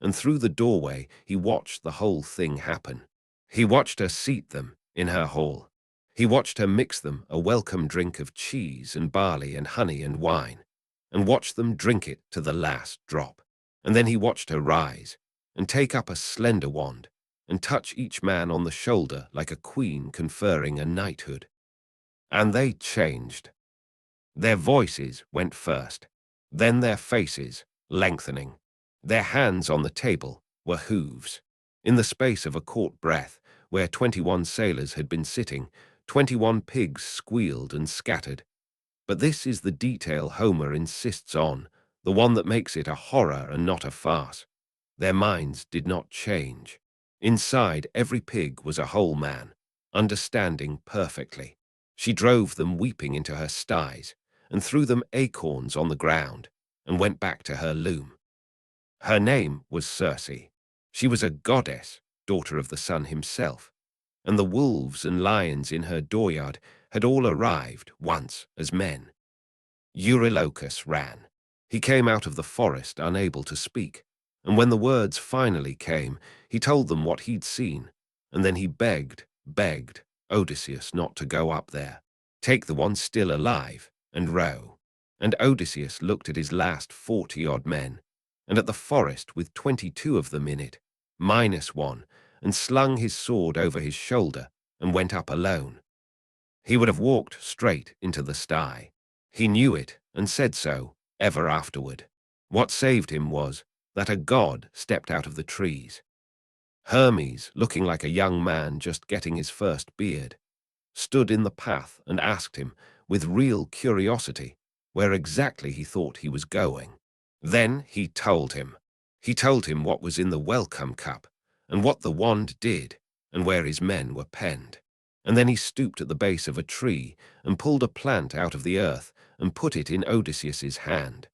And through the doorway, he watched the whole thing happen. He watched her seat them in her hall. He watched her mix them a welcome drink of cheese and barley and honey and wine, and watched them drink it to the last drop. And then he watched her rise and take up a slender wand and touch each man on the shoulder like a queen conferring a knighthood. And they changed. Their voices went first, then their faces, lengthening. Their hands on the table were hooves. In the space of a caught breath, where 21 sailors had been sitting, 21 pigs squealed and scattered. But this is the detail Homer insists on, the one that makes it a horror and not a farce. Their minds did not change. Inside every pig was a whole man, understanding perfectly. She drove them weeping into her sties, and threw them acorns on the ground, and went back to her loom. Her name was Circe. She was a goddess, daughter of the sun himself, and the wolves and lions in her dooryard had all arrived once as men. Eurylochus ran. He came out of the forest unable to speak, and when the words finally came, he told them what he'd seen, and then he begged Odysseus not to go up there. Take the one still alive and row. And Odysseus looked at his last 40-odd men, and at the forest with 22 of them in it, minus one, and slung his sword over his shoulder and went up alone. He would have walked straight into the sty. He knew it and said so ever afterward. What saved him was that a god stepped out of the trees. Hermes, looking like a young man just getting his first beard, stood in the path and asked him, with real curiosity, where exactly he thought he was going. Then he told him. He told him what was in the welcome cup, and what the wand did, and where his men were penned. And then he stooped at the base of a tree and pulled a plant out of the earth and put it in Odysseus's hand.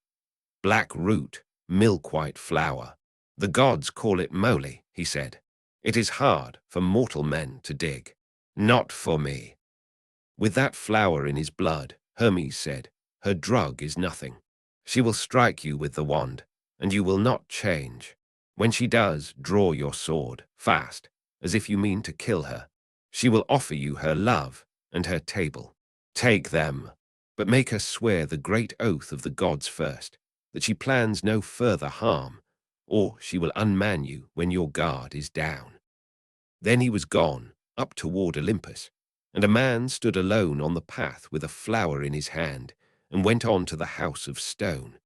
Black root, milk-white flower. The gods call it moly, he said. It is hard for mortal men to dig. Not for me. With that flower in his blood, Hermes said, her drug is nothing. She will strike you with the wand, and you will not change. When she does, draw your sword, fast, as if you mean to kill her. She will offer you her love and her table. Take them, but make her swear the great oath of the gods first, that she plans no further harm, or she will unman you when your guard is down. Then he was gone, up toward Olympus, and a man stood alone on the path with a flower in his hand, and went on to the house of stone.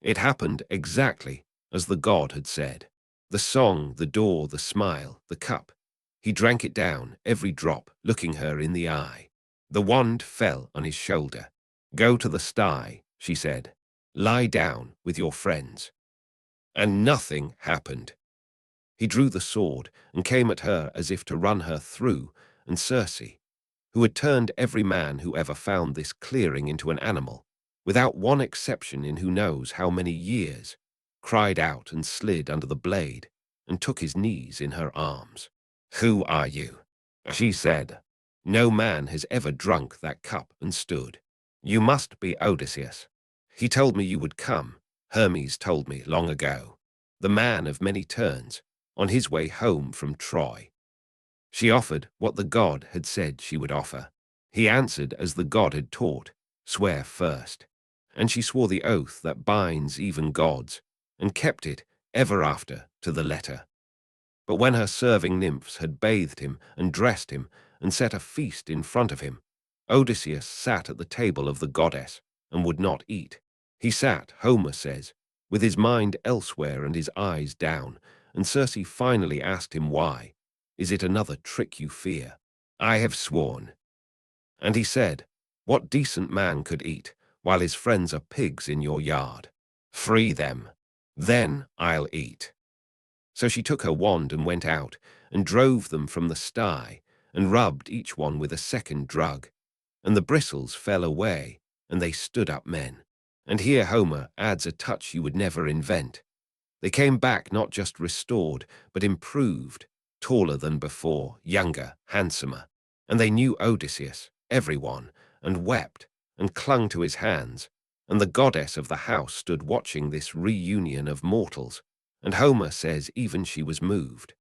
It happened exactly as the god had said. The song, the door, the smile, the cup. He drank it down, every drop, looking her in the eye. The wand fell on his shoulder. Go to the sty, she said. Lie down with your friends. And nothing happened. He drew the sword and came at her as if to run her through, and Circe, who had turned every man who ever found this clearing into an animal, without one exception in who knows how many years, cried out and slid under the blade and took his knees in her arms. Who are you? She said, no man has ever drunk that cup and stood. You must be Odysseus. He told me you would come. Hermes told me long ago. The man of many turns, on his way home from Troy. She offered what the god had said she would offer. He answered as the god had taught, swear first. And she swore the oath that binds even gods, and kept it ever after to the letter. But when her serving nymphs had bathed him and dressed him and set a feast in front of him, Odysseus sat at the table of the goddess and would not eat. He sat, Homer says, with his mind elsewhere and his eyes down, and Circe finally asked him why. Is it another trick you fear? I have sworn. And he said, what decent man could eat while his friends are pigs in your yard? Free them. Then I'll eat. So she took her wand and went out, and drove them from the sty, and rubbed each one with a second drug. And the bristles fell away, and they stood up men. And here Homer adds a touch you would never invent. They came back not just restored, but improved, taller than before, younger, handsomer. And they knew Odysseus, everyone, and wept, and clung to his hands. And the goddess of the house stood watching this reunion of mortals, and Homer says even she was moved.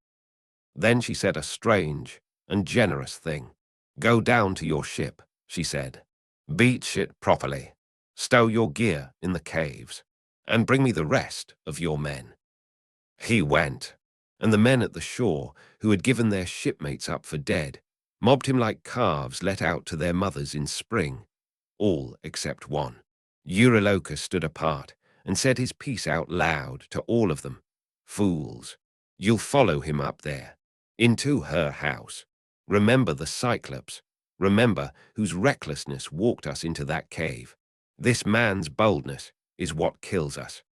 Then she said a strange and generous thing. Go down to your ship, she said. Beach it properly. Stow your gear in the caves, and bring me the rest of your men. He went, and the men at the shore, who had given their shipmates up for dead, mobbed him like calves let out to their mothers in spring, all except one. Eurylochus stood apart and said his piece out loud to all of them. Fools, you'll follow him up there, into her house. Remember the Cyclops, remember whose recklessness walked us into that cave. This man's boldness is what kills us.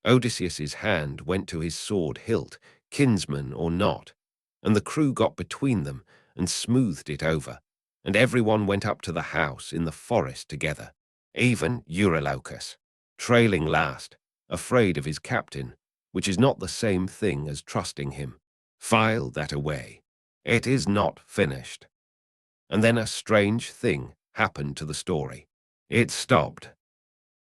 Odysseus's hand went to his sword hilt, kinsman or not, and the crew got between them and smoothed it over, and everyone went up to the house in the forest together, even Eurylochus, trailing last, afraid of his captain, which is not the same thing as trusting him. File that away. It is not finished. And then a strange thing happened to the story. It stopped.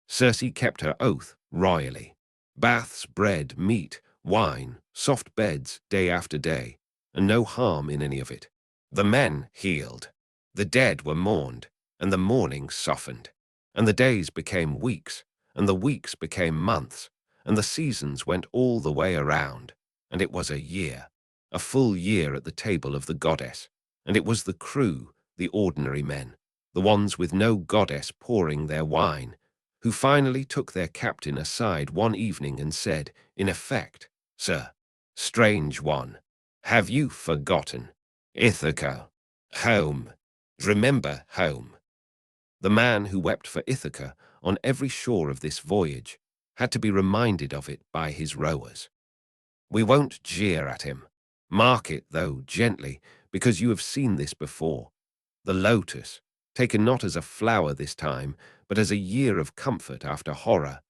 Circe kept her oath royally. Baths, bread, meat, wine, soft beds day after day, and no harm in any of it. The men healed. The dead were mourned, and the mourning softened. And the days became weeks, and the weeks became months, and the seasons went all the way around, and it was a year, a full year at the table of the goddess, and it was the crew, the ordinary men, the ones with no goddess pouring their wine, who finally took their captain aside one evening and said, in effect, Sir, strange one, have you forgotten? Ithaca, home, remember home. The man who wept for Ithaca on every shore of this voyage had to be reminded of it by his rowers. We won't jeer at him. Mark it, though, gently, because you have seen this before. The lotus, taken not as a flower this time, but as a year of comfort after horror.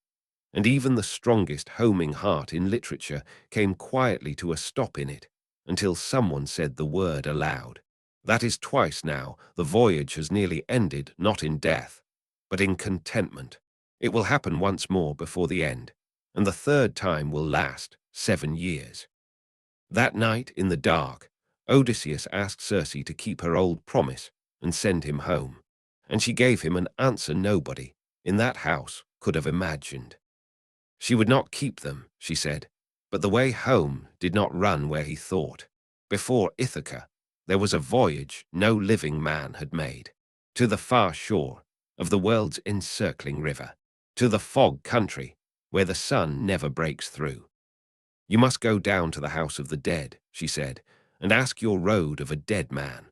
And even the strongest homing heart in literature came quietly to a stop in it, until someone said the word aloud. That is twice now the voyage has nearly ended, not in death, but in contentment. It will happen once more before the end, and the third time will last 7 years. That night, in the dark, Odysseus asked Circe to keep her old promise and send him home, and she gave him an answer nobody in that house could have imagined. She would not keep them, she said, but the way home did not run where he thought. Before Ithaca, there was a voyage no living man had made, to the far shore of the world's encircling river, to the fog country where the sun never breaks through. You must go down to the house of the dead, she said, and ask your road of a dead man,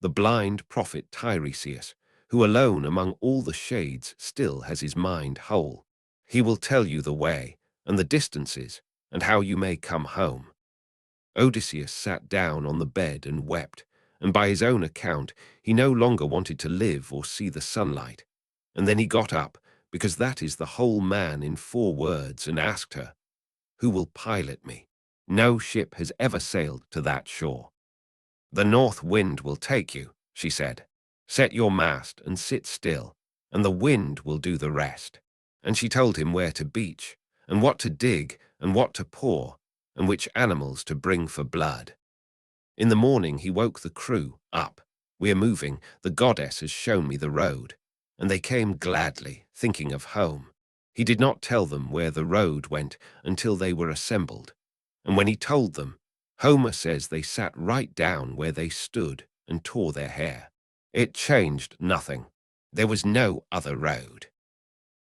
the blind prophet Tiresias, who alone among all the shades still has his mind whole. He will tell you the way and the distances and how you may come home. Odysseus sat down on the bed and wept, and by his own account he no longer wanted to live or see the sunlight. And then he got up, because that is the whole man in 4 words, and asked her, who will pilot me? No ship has ever sailed to that shore. "The north wind will take you," she said. "Set your mast and sit still, and the wind will do the rest." And she told him where to beach, and what to dig, and what to pour, and which animals to bring for blood. In the morning he woke the crew up. "We are moving, the goddess has shown me the road." And they came gladly, thinking of home. He did not tell them where the road went until they were assembled. And when he told them, Homer says they sat right down where they stood and tore their hair. It changed nothing. There was no other road.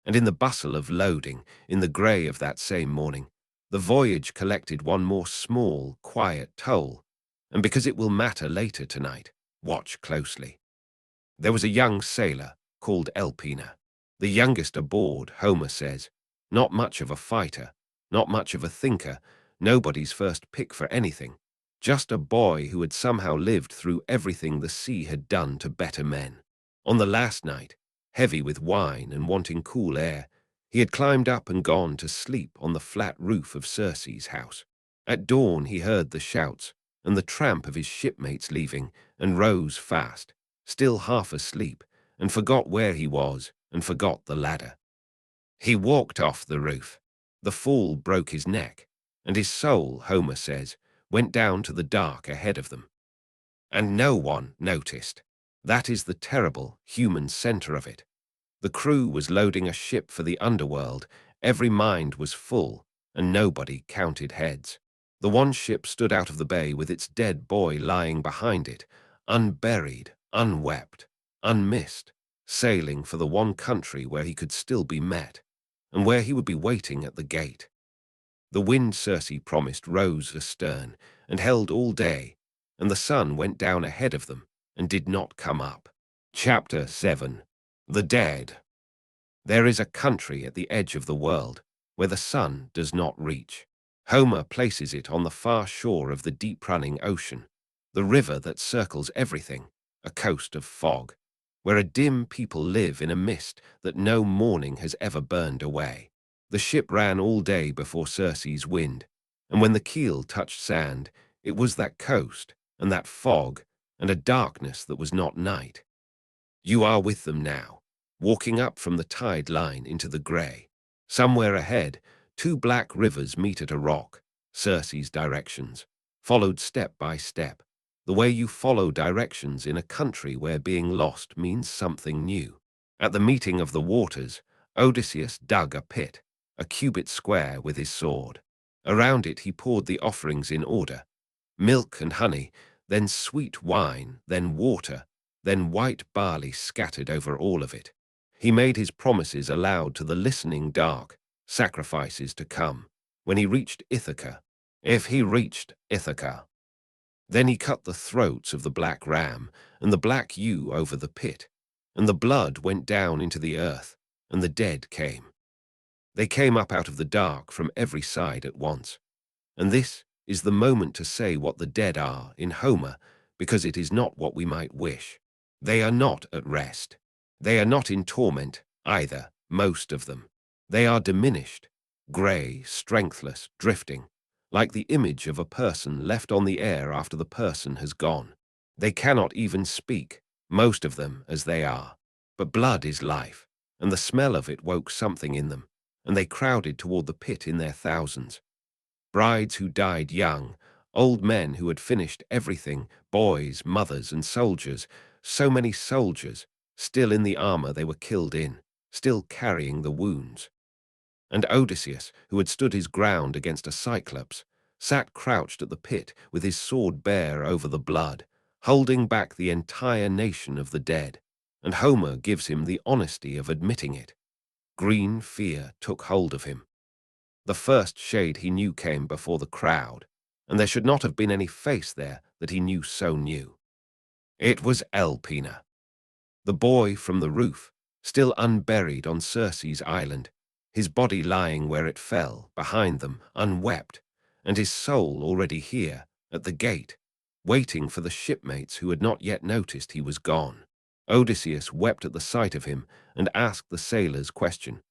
And in the bustle of loading, in the grey of that same morning, the voyage collected one more small, quiet toll. And because it will matter later tonight, watch closely. There was a young sailor called Elpina, the youngest aboard, Homer says. Not much of a fighter, not much of a thinker, nobody's first pick for anything. Just a boy who had somehow lived through everything the sea had done to better men. On the last night, heavy with wine and wanting cool air, he had climbed up and gone to sleep on the flat roof of Circe's house. At dawn he heard the shouts and the tramp of his shipmates leaving, and rose fast, still half asleep, and forgot where he was, and forgot the ladder. He walked off the roof. The fall broke his neck, and his soul, Homer says, went down to the dark ahead of them. And no one noticed. That is the terrible human center of it. The crew was loading a ship for the underworld, every mind was full, and nobody counted heads. The one ship stood out of the bay with its dead boy lying behind it, unburied, unwept, unmissed, sailing for the one country where he could still be met, and where he would be waiting at the gate. The wind Circe promised rose astern, and held all day, and the sun went down ahead of them, and did not come up. Chapter 7. The Dead. There is a country at the edge of the world, where the sun does not reach. Homer places it on the far shore of the deep-running ocean, the river that circles everything, a coast of fog, where a dim people live in a mist that no morning has ever burned away. The ship ran all day before Circe's wind, and when the keel touched sand, it was that coast, and that fog, and a darkness that was not night. You are with them now, walking up from the tide line into the grey. Somewhere ahead, two black rivers meet at a rock, Circe's directions, followed step by step, the way you follow directions in a country where being lost means something new. At the meeting of the waters, Odysseus dug a pit, a cubit square with his sword. Around it he poured the offerings in order, milk and honey, then sweet wine, then water, then white barley scattered over all of it. He made his promises aloud to the listening dark, sacrifices to come, when he reached Ithaca, if he reached Ithaca. Then he cut the throats of the black ram and the black ewe over the pit, and the blood went down into the earth, and the dead came. They came up out of the dark from every side at once. And this is the moment to say what the dead are in Homer, because it is not what we might wish. They are not at rest. They are not in torment, either, most of them. They are diminished, grey, strengthless, drifting, like the image of a person left on the air after the person has gone. They cannot even speak, most of them as they are. But blood is life, and the smell of it woke something in them, and they crowded toward the pit in their thousands. Brides who died young, old men who had finished everything, boys, mothers, and soldiers, so many soldiers, still in the armor they were killed in, still carrying the wounds. And Odysseus, who had stood his ground against a Cyclops, sat crouched at the pit with his sword bare over the blood, holding back the entire nation of the dead, and Homer gives him the honesty of admitting it. Green fear took hold of him. The first shade he knew came before the crowd, and there should not have been any face there that he knew so new. It was Elpina, the boy from the roof, still unburied on Circe's island, his body lying where it fell, behind them, unwept, and his soul already here, at the gate, waiting for the shipmates who had not yet noticed he was gone. Odysseus wept at the sight of him and asked the sailor's question,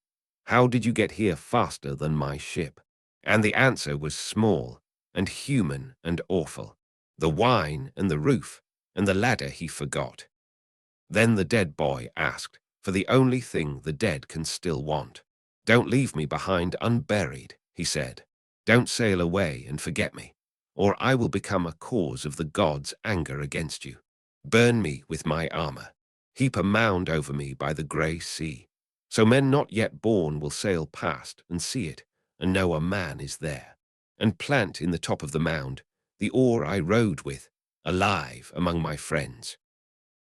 "How did you get here faster than my ship?" And the answer was small and human and awful. the wine and the roof, and the ladder he forgot. Then the dead boy asked for the only thing the dead can still want. "Don't leave me behind unburied," he said. "Don't sail away and forget me, or I will become a cause of the gods' anger against you. Burn me with my armor. Heap a mound over me by the grey sea, so men not yet born will sail past and see it, and know a man is there. And plant in the top of the mound the oar I rowed with, alive among my friends."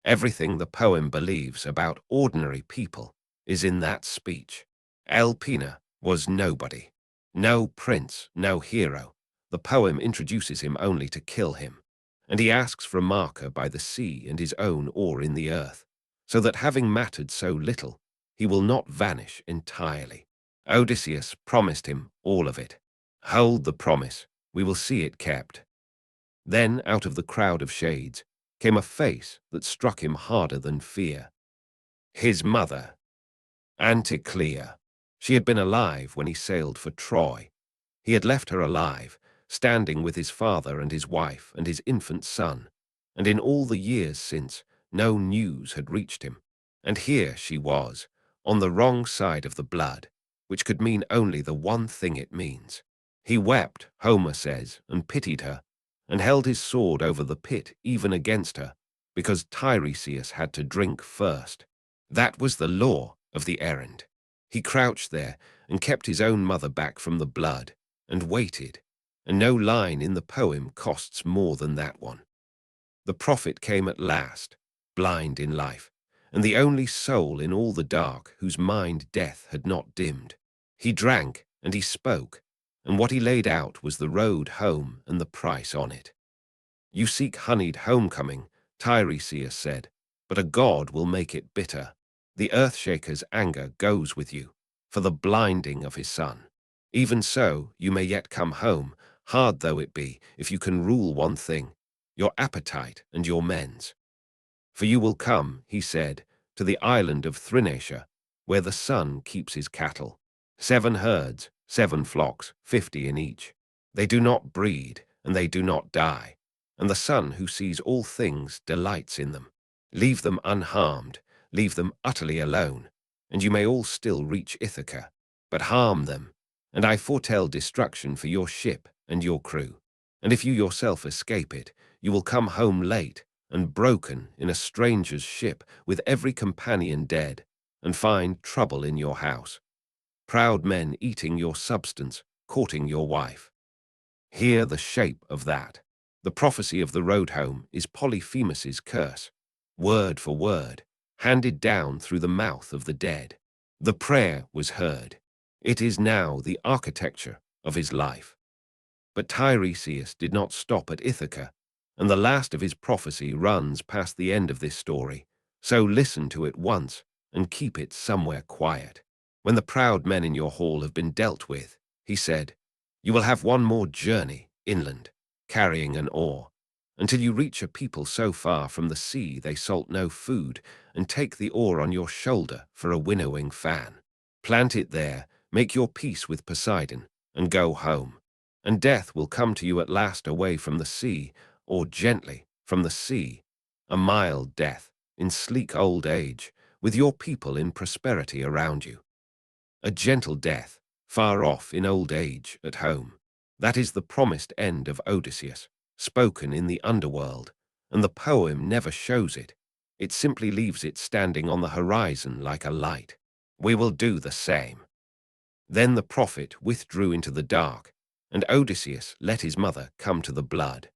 Everything the poem believes about ordinary people is in that speech. Elpina was nobody. No prince, no hero. The poem introduces him only to kill him, and he asks for a marker by the sea and his own oar in the earth, so that having mattered so little, he will not vanish entirely. Odysseus promised him all of it. Hold the promise, we will see it kept. Then, out of the crowd of shades, came a face that struck him harder than fear. His mother, Anticlea. She had been alive when he sailed for Troy. He had left her alive, standing with his father and his wife and his infant son, and in all the years since, no news had reached him. And here she was, on the wrong side of the blood, which could mean only the one thing it means. He wept, Homer says, and pitied her, and held his sword over the pit even against her, because Tiresias had to drink first. That was the law of the errand. He crouched there and kept his own mother back from the blood, and waited, and no line in the poem costs more than that one. The prophet came at last, blind in life, and the only soul in all the dark whose mind death had not dimmed. He drank and he spoke, and what he laid out was the road home and the price on it. "You seek honeyed homecoming," Tiresias said, "but a god will make it bitter. The earthshaker's anger goes with you, for the blinding of his son. Even so, you may yet come home, hard though it be, if you can rule one thing, your appetite and your men's. For you will come," he said, "to the island of Thrinacia, where the sun keeps his cattle. 7 herds, 7 flocks, 50 in each. They do not breed, and they do not die, and the sun who sees all things delights in them. Leave them unharmed, leave them utterly alone, and you may all still reach Ithaca, but harm them, and I foretell destruction for your ship and your crew. And if you yourself escape it, you will come home late and broken in a stranger's ship with every companion dead, and find trouble in your house. Proud men eating your substance, courting your wife. Hear the shape of that. The prophecy of the road home is Polyphemus's curse, word for word, handed down through the mouth of the dead. The prayer was heard. It is now the architecture of his life. But Tiresias did not stop at Ithaca, and the last of his prophecy runs past the end of this story, so listen to it once and keep it somewhere quiet. When the proud men in your hall have been dealt with, he said, you will have one more journey inland, carrying an oar, until you reach a people so far from the sea they salt no food, and take the oar on your shoulder for a winnowing fan. Plant it there, make your peace with Poseidon, and go home. And death will come to you at last away from the sea, or gently from the sea, a mild death, in sleek old age, with your people in prosperity around you. A gentle death, far off in old age at home. That is the promised end of Odysseus, spoken in the underworld, and the poem never shows it. It simply leaves it standing on the horizon like a light. We will do the same. Then the prophet withdrew into the dark, and Odysseus let his mother come to the blood.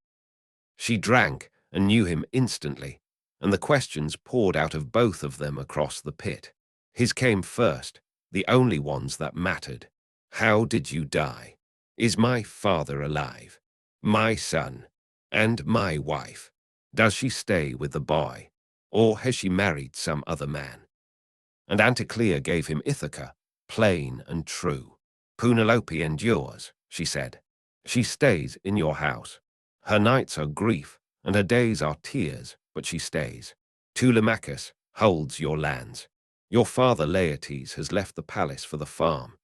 She drank and knew him instantly, and the questions poured out of both of them across the pit. His came first, the only ones that mattered. How did you die? Is my father alive? My son? And my wife? Does she stay with the boy? Or has she married some other man? And Anticlea gave him Ithaca, plain and true. Penelope endures, she said. She stays in your house. Her nights are grief, and her days are tears, but she stays. Telemachus holds your lands. Your father Laertes has left the palace for the farm.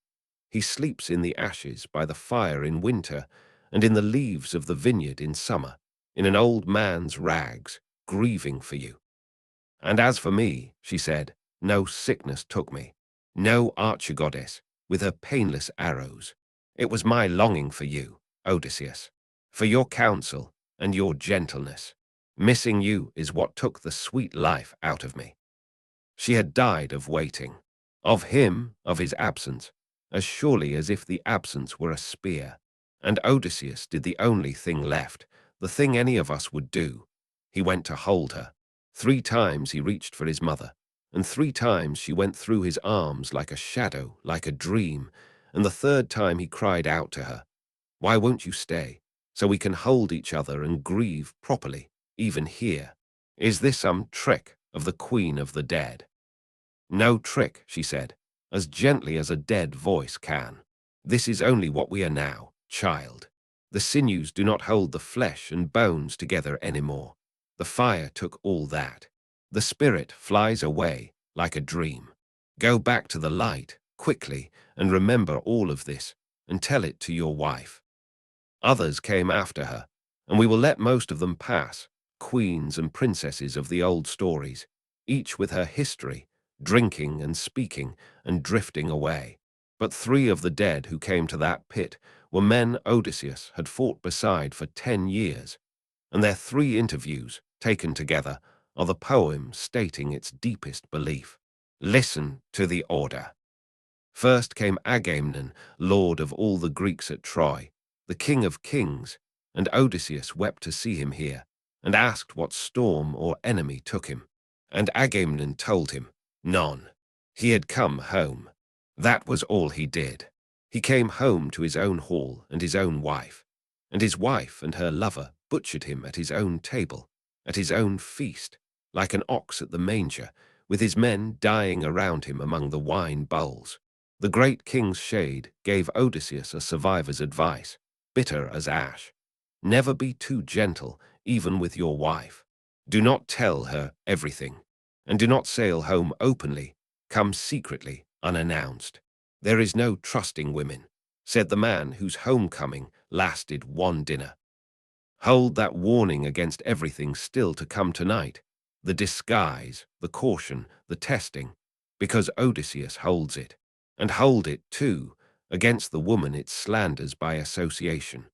He sleeps in the ashes by the fire in winter, and in the leaves of the vineyard in summer. in an old man's rags, grieving for you. And as for me, she said, no sickness took me, no archer goddess with her painless arrows. It was my longing for you, Odysseus, for your counsel and your gentleness. Missing you is what took the sweet life out of me. She had died of waiting, of him, of his absence, as surely as if the absence were a spear. And Odysseus did the only thing left, the thing any of us would do. He went to hold her. 3 times he reached for his mother, and 3 times she went through his arms like a shadow, like a dream, and the 3rd time he cried out to her, "Why won't you stay, so we can hold each other and grieve properly, even here? Is this some trick of the Queen of the Dead?" "No trick," she said, as gently as a dead voice can. "This is only what we are now, child. The sinews do not hold the flesh and bones together anymore. The fire took all that. The spirit flies away like a dream. Go back to the light, quickly, and remember all of this, and tell it to your wife." Others came after her, and we will let most of them pass, queens and princesses of the old stories, each with her history, drinking and speaking and drifting away. But 3 of the dead who came to that pit were men Odysseus had fought beside for 10 years, and their 3 interviews, taken together, are the poem stating its deepest belief. Listen to the order. First came Agamemnon, lord of all the Greeks at Troy, the king of kings, and Odysseus wept to see him here, and asked what storm or enemy took him. And Agamemnon told him, none. He had come home. That was all he did. He came home to his own hall and his own wife, and his wife and her lover butchered him at his own table, at his own feast, like an ox at the manger, with his men dying around him among the wine bowls. The great king's shade gave Odysseus a survivor's advice, bitter as ash. Never be too gentle, even with your wife. Do not tell her everything, and do not sail home openly. Come secretly, unannounced. There is no trusting women, said the man whose homecoming lasted 1 dinner. Hold that warning against everything still to come tonight, the disguise, the caution, the testing, because Odysseus holds it, and hold it, too, against the woman it slanders by association.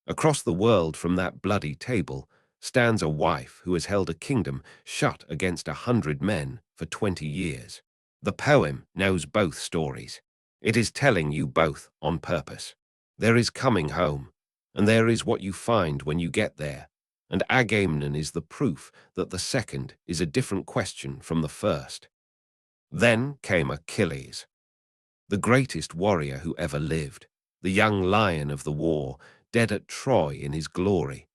Across the world from that bloody table stands a wife who has held a kingdom shut against 100 men for 20 years. The poem knows both stories. It is telling you both on purpose. There is coming home, and there is what you find when you get there, and Agamemnon is the proof that the second is a different question from the first. Then came Achilles, the greatest warrior who ever lived, the young lion of the war, dead at Troy in his glory.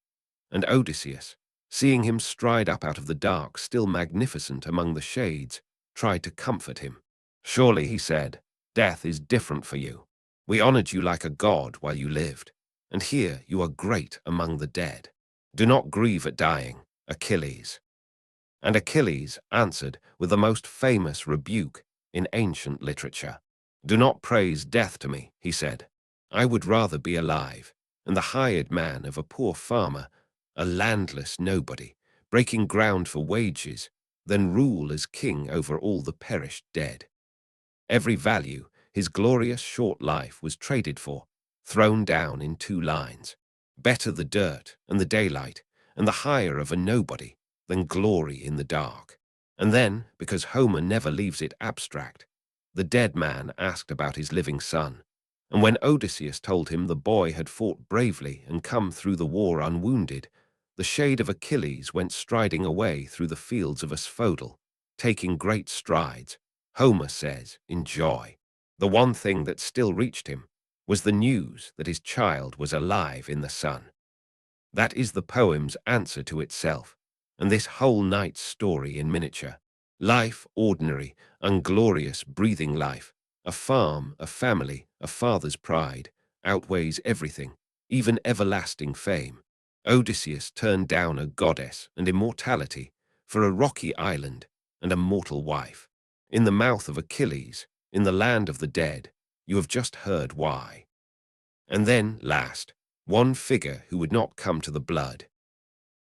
And Odysseus, seeing him stride up out of the dark, still magnificent among the shades, tried to comfort him. Surely, he said, death is different for you. We honored you like a god while you lived, and here you are great among the dead. Do not grieve at dying, Achilles. And Achilles answered with the most famous rebuke in ancient literature. Do not praise death to me, he said. I would rather be alive, and the hired man of a poor farmer, a landless nobody, breaking ground for wages, than rule as king over all the perished dead. Every value his glorious short life was traded for, thrown down in 2 lines. Better the dirt and the daylight and the hire of a nobody than glory in the dark. And then, because Homer never leaves it abstract, the dead man asked about his living son. And when Odysseus told him the boy had fought bravely and come through the war unwounded, the shade of Achilles went striding away through the fields of asphodel, taking great strides, Homer says, in joy. The one thing that still reached him was the news that his child was alive in the sun. That is the poem's answer to itself, and this whole night's story in miniature. Life, ordinary, unglorious, breathing life, a farm, a family, a father's pride, outweighs everything, even everlasting fame. Odysseus turned down a goddess and immortality for a rocky island and a mortal wife. In the mouth of Achilles, in the land of the dead, you have just heard why. And then, last, one figure who would not come to the blood.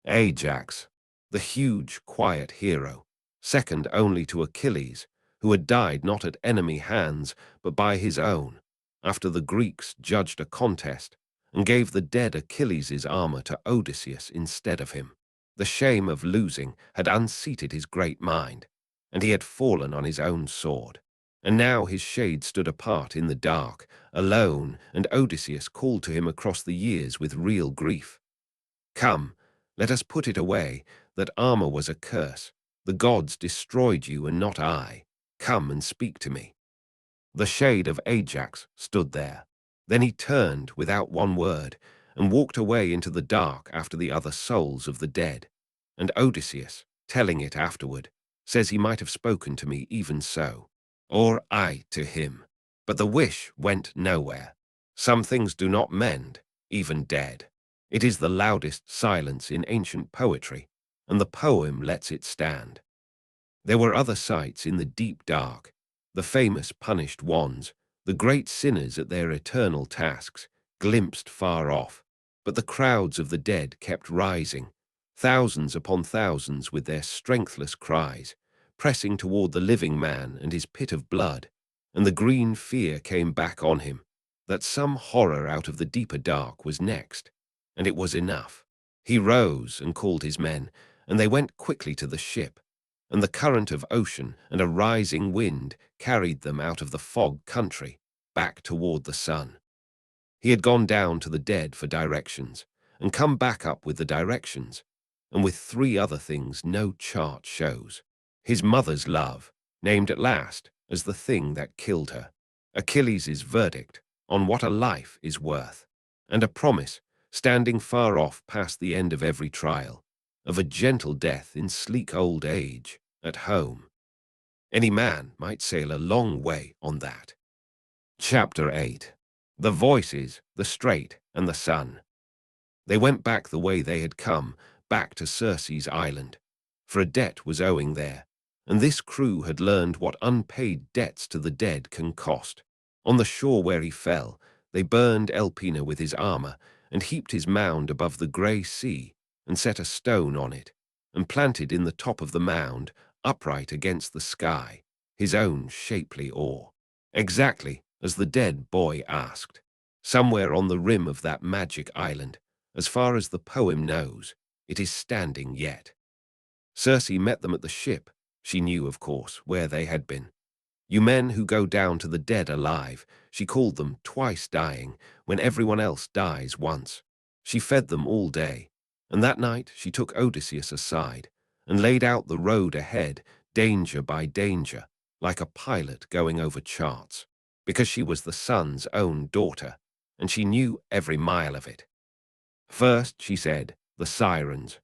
Ajax, the huge, quiet hero, second only to Achilles, who had died not at enemy hands, but by his own, after the Greeks judged a contest, and gave the dead Achilles' armor to Odysseus instead of him. The shame of losing had unseated his great mind, and he had fallen on his own sword. And now his shade stood apart in the dark, alone, and Odysseus called to him across the years with real grief. Come, let us put it away, that armor was a curse. The gods destroyed you and not I. Come and speak to me. The shade of Ajax stood there. Then he turned without one word and walked away into the dark after the other souls of the dead. And Odysseus, telling it afterward, says he might have spoken to me even so, or I to him. But the wish went nowhere. Some things do not mend, even dead. It is the loudest silence in ancient poetry, and the poem lets it stand. There were other sights in the deep dark, the famous punished ones, the great sinners at their eternal tasks, glimpsed far off, but the crowds of the dead kept rising, thousands upon thousands with their strengthless cries, pressing toward the living man and his pit of blood, and the green fear came back on him, that some horror out of the deeper dark was next, and it was enough. He rose and called his men, and they went quickly to the ship, and the current of ocean and a rising wind carried them out of the fog country, back toward the sun. He had gone down to the dead for directions, and come back up with the directions, and with three other things no chart shows. His mother's love, named at last as the thing that killed her, Achilles' verdict on what a life is worth, and a promise, standing far off past the end of every trial, of a gentle death in sleek old age, at home. Any man might sail a long way on that. Chapter 8. The Voices, the Strait, and the Sun. They went back the way they had come, back to Circe's island, for a debt was owing there, and this crew had learned what unpaid debts to the dead can cost. On the shore where he fell, they burned Elpina with his armor, and heaped his mound above the grey sea, and set a stone on it, and planted in the top of the mound, upright against the sky, his own shapely oar, exactly as the dead boy asked. Somewhere on the rim of that magic island, as far as the poem knows, it is standing yet. Circe met them at the ship. She knew, of course, where they had been. You men who go down to the dead alive, she called them, twice dying, when everyone else dies once. She fed them all day, and that night she took Odysseus aside, and laid out the road ahead, danger by danger, like a pilot going over charts, because she was the sun's own daughter, and she knew every mile of it. First, she said, the Sirens.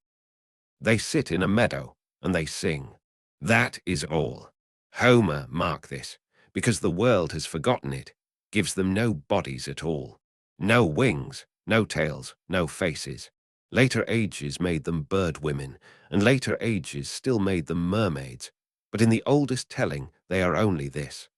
They sit in a meadow, and they sing. That is all. Homer, mark this, because the world has forgotten it, gives them no bodies at all. No wings, no tails, no faces. Later ages made them bird women, and later ages still made them mermaids, but in the oldest telling they are only this: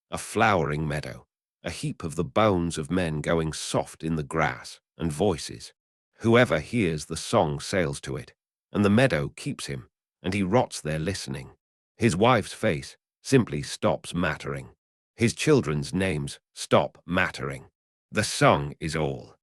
a flowering meadow, a heap of the bones of men going soft in the grass, and voices. Whoever hears the song sails to it, and the meadow keeps him, and he rots there listening. His wife's face simply stops mattering. His children's names stop mattering. The song is all.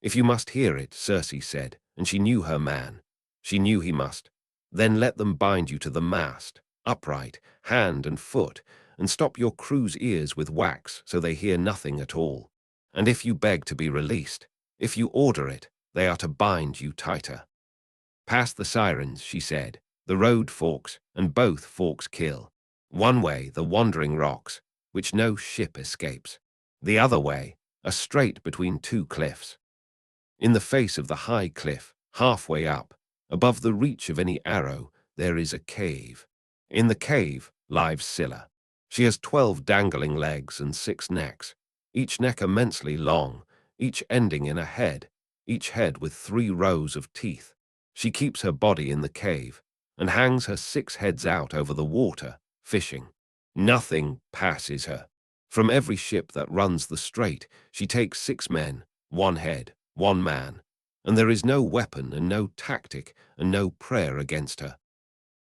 If you must hear it, Circe said, and she knew her man. She knew he must. Then let them bind you to the mast, upright, hand and foot, and stop your crew's ears with wax so they hear nothing at all. And if you beg to be released, if you order it, they are to bind you tighter. Past the Sirens, she said, the road forks, and both forks kill. One way, the wandering rocks, which no ship escapes. The other way, a strait between two cliffs. In the face of the high cliff, halfway up, above the reach of any arrow, there is a cave. In the cave lies Scylla. She has 12 dangling legs and 6 necks, each neck immensely long, each ending in a head, each head with 3 rows of teeth. She keeps her body in the cave, and hangs her 6 heads out over the water, fishing. Nothing passes her. From every ship that runs the strait, she takes 6 men, 1 head, 1 man, and there is no weapon and no tactic and no prayer against her.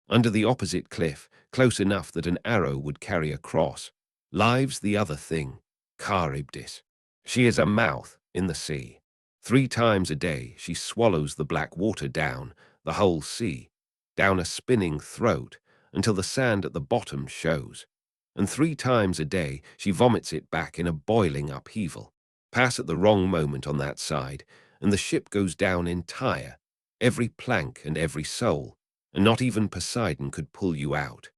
Under the opposite cliff, close enough that an arrow would carry across, lives the other thing, Charybdis. She is a mouth in the sea. 3 times a day she swallows the black water down, the whole sea, down a spinning throat, until the sand at the bottom shows. And 3 times a day she vomits it back in a boiling upheaval. Pass at the wrong moment on that side, and the ship goes down entire, every plank and every soul, and not even Poseidon could pull you out.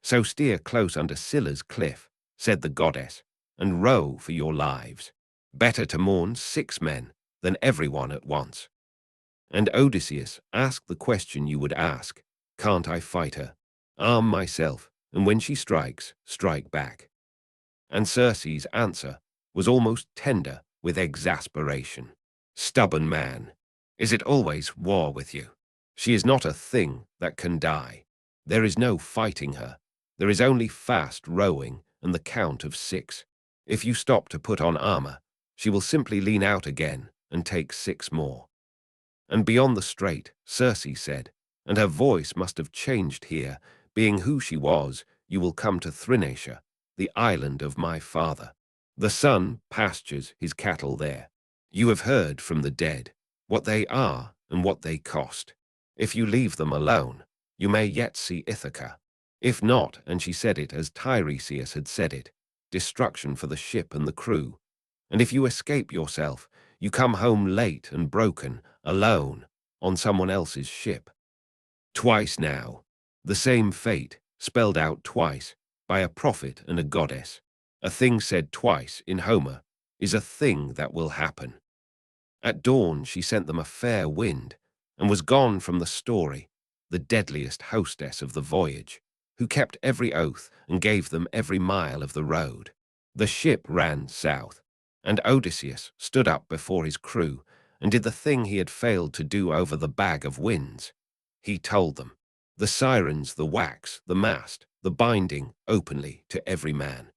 So steer close under Scylla's cliff, said the goddess, and row for your lives. Better to mourn 6 men than everyone at once. And Odysseus asked the question you would ask, can't I fight her? Arm myself, and when she strikes, strike back. And Circe's answer was almost tender with exasperation. Stubborn man, is it always war with you? She is not a thing that can die. There is no fighting her. There is only fast rowing and the count of 6. If you stop to put on armor, she will simply lean out again and take 6 more. And beyond the strait, Circe said, and her voice must have changed here, being who she was, you will come to Thrinacia, the island of my father. The sun pastures his cattle there. You have heard from the dead what they are and what they cost. If you leave them alone, you may yet see Ithaca. If not, and she said it as Tiresias had said it, destruction for the ship and the crew. And if you escape yourself, you come home late and broken, alone, on someone else's ship. Twice now, the same fate, spelled out twice, by a prophet and a goddess. A thing said twice in Homer is a thing that will happen. At dawn she sent them a fair wind, and was gone from the story, the deadliest hostess of the voyage, who kept every oath and gave them every mile of the road. The ship ran south, and Odysseus stood up before his crew and did the thing he had failed to do over the bag of winds. He told them, the Sirens, the wax, the mast, the binding, openly to every man.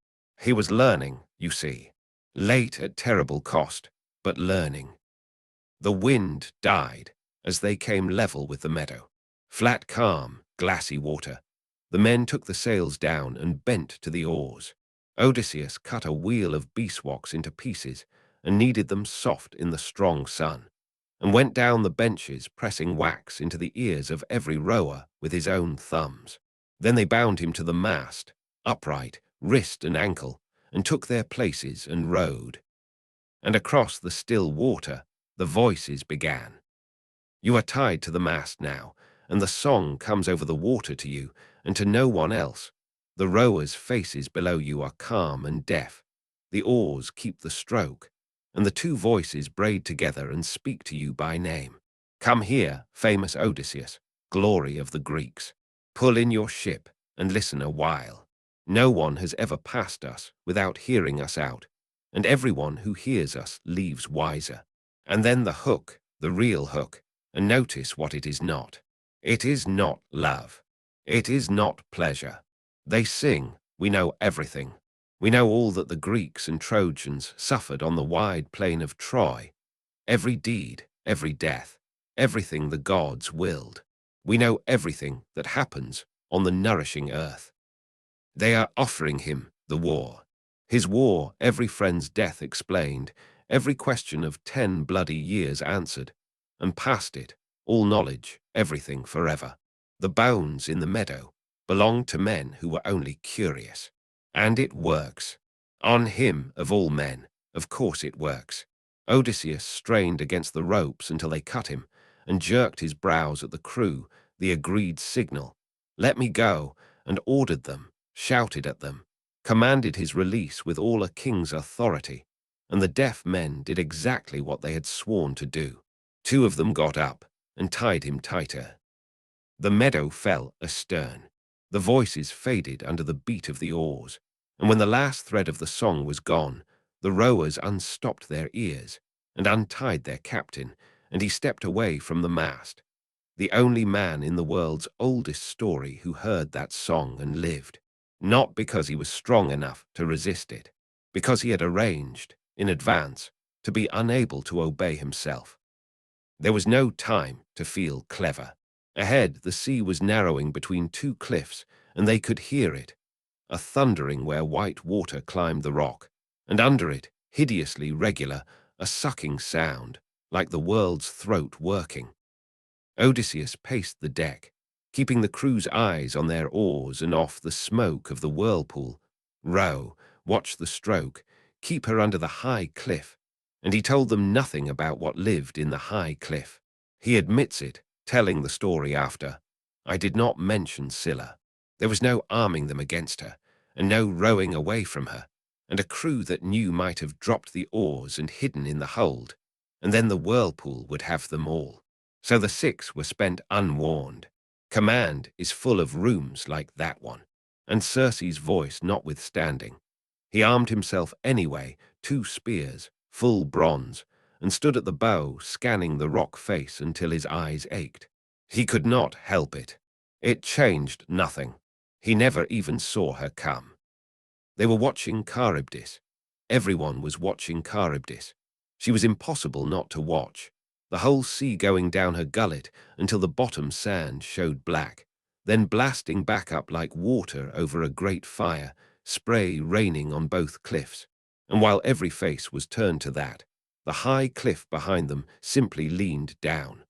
He was learning, you see, late at terrible cost, but learning. The wind died as they came level with the meadow. Flat calm, glassy water. The men took the sails down and bent to the oars. Odysseus cut a wheel of beeswax into pieces and kneaded them soft in the strong sun, and went down the benches pressing wax into the ears of every rower with his own thumbs. Then they bound him to the mast, upright, wrist and ankle, and took their places and rowed. And across the still water the voices began. You are tied to the mast now, and the song comes over the water to you and to no one else. The rowers' faces below you are calm and deaf. The oars keep the stroke, and the 2 voices braid together and speak to you by name. Come here, famous Odysseus, glory of the Greeks. Pull in your ship and listen a while. No one has ever passed us without hearing us out, and everyone who hears us leaves wiser. And then the hook, the real hook, and notice what it is not. It is not love. It is not pleasure. They sing, we know everything. We know all that the Greeks and Trojans suffered on the wide plain of Troy. Every deed, every death, everything the gods willed. We know everything that happens on the nourishing earth. They are offering him the war. His war, every friend's death explained, every question of 10 bloody years answered, and past it, all knowledge, everything forever. The bones in the meadow belonged to men who were only curious. And it works. On him, of all men, of course it works. Odysseus strained against the ropes until they cut him, and jerked his brows at the crew, the agreed signal. Let me go, and ordered them, shouted at them, commanded his release with all a king's authority, and the deaf men did exactly what they had sworn to do. 2 of them got up and tied him tighter. The meadow fell astern. The voices faded under the beat of the oars, and when the last thread of the song was gone, the rowers unstopped their ears and untied their captain, and he stepped away from the mast, the only man in the world's oldest story who heard that song and lived, not because he was strong enough to resist it, because he had arranged, in advance, to be unable to obey himself. There was no time to feel clever. Ahead, the sea was narrowing between two cliffs, and they could hear it, a thundering where white water climbed the rock, and under it, hideously regular, a sucking sound, like the world's throat working. Odysseus paced the deck, keeping the crew's eyes on their oars and off the smoke of the whirlpool. Row, watch the stroke, keep her under the high cliff, and he told them nothing about what lived in the high cliff. He admits it, telling the story after. I did not mention Scylla. There was no arming them against her, and no rowing away from her, and a crew that knew might have dropped the oars and hidden in the hold, and then the whirlpool would have them all. So the 6 were spent unwarned. Command is full of rooms like that one, and Circe's voice notwithstanding. He armed himself anyway, 2 spears, full bronze, and stood at the bow, scanning the rock face until his eyes ached. He could not help it. It changed nothing. He never even saw her come. They were watching Charybdis. Everyone was watching Charybdis. She was impossible not to watch. The whole sea going down her gullet until the bottom sand showed black, then blasting back up like water over a great fire, spray raining on both cliffs. And while every face was turned to that, the high cliff behind them simply leaned down.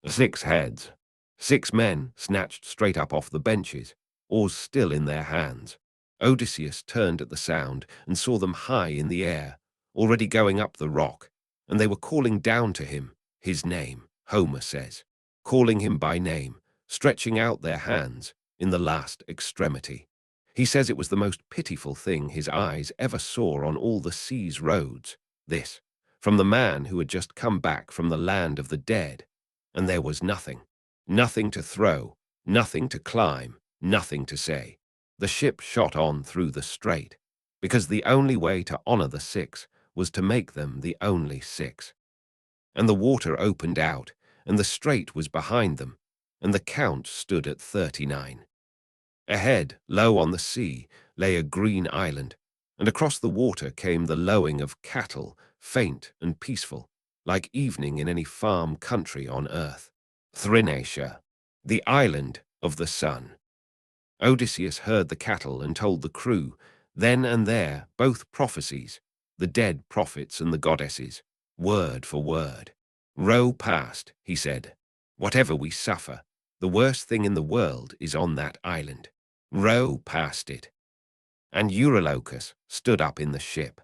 6 heads. 6 men snatched straight up off the benches, oars still in their hands. Odysseus turned at the sound and saw them high in the air, already going up the rock, and they were calling down to him, his name, Homer says, calling him by name, stretching out their hands in the last extremity. He says it was the most pitiful thing his eyes ever saw on all the sea's roads, this, from the man who had just come back from the land of the dead, and there was nothing, nothing to throw, nothing to climb, nothing to say. The ship shot on through the strait, because the only way to honor the 6 was to make them the only 6. And the water opened out, and the strait was behind them, and the count stood at 39. Ahead, low on the sea, lay a green island, and across the water came the lowing of cattle, faint and peaceful, like evening in any farm country on earth. Thrinacia, the island of the sun. Odysseus heard the cattle and told the crew, then and there, both prophecies, the dead prophets and the goddesses, word for word. Row past, he said. Whatever we suffer, the worst thing in the world is on that island. Row past it. And Eurylochus stood up in the ship.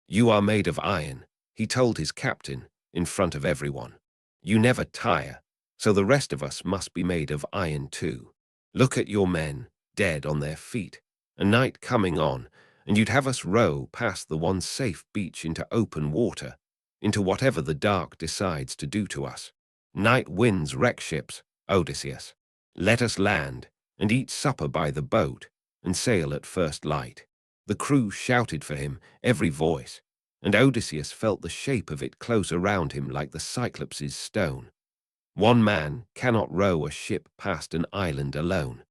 You are made of iron, he told his captain, in front of everyone. You never tire, so the rest of us must be made of iron too. Look at your men, dead on their feet, a night coming on, and you'd have us row past the one safe beach into open water, into whatever the dark decides to do to us. Night winds wreck ships, Odysseus. Let us land, and eat supper by the boat, and sail at first light. The crew shouted for him, every voice, and Odysseus felt the shape of it close around him like the Cyclops' stone. One man cannot row a ship past an island alone.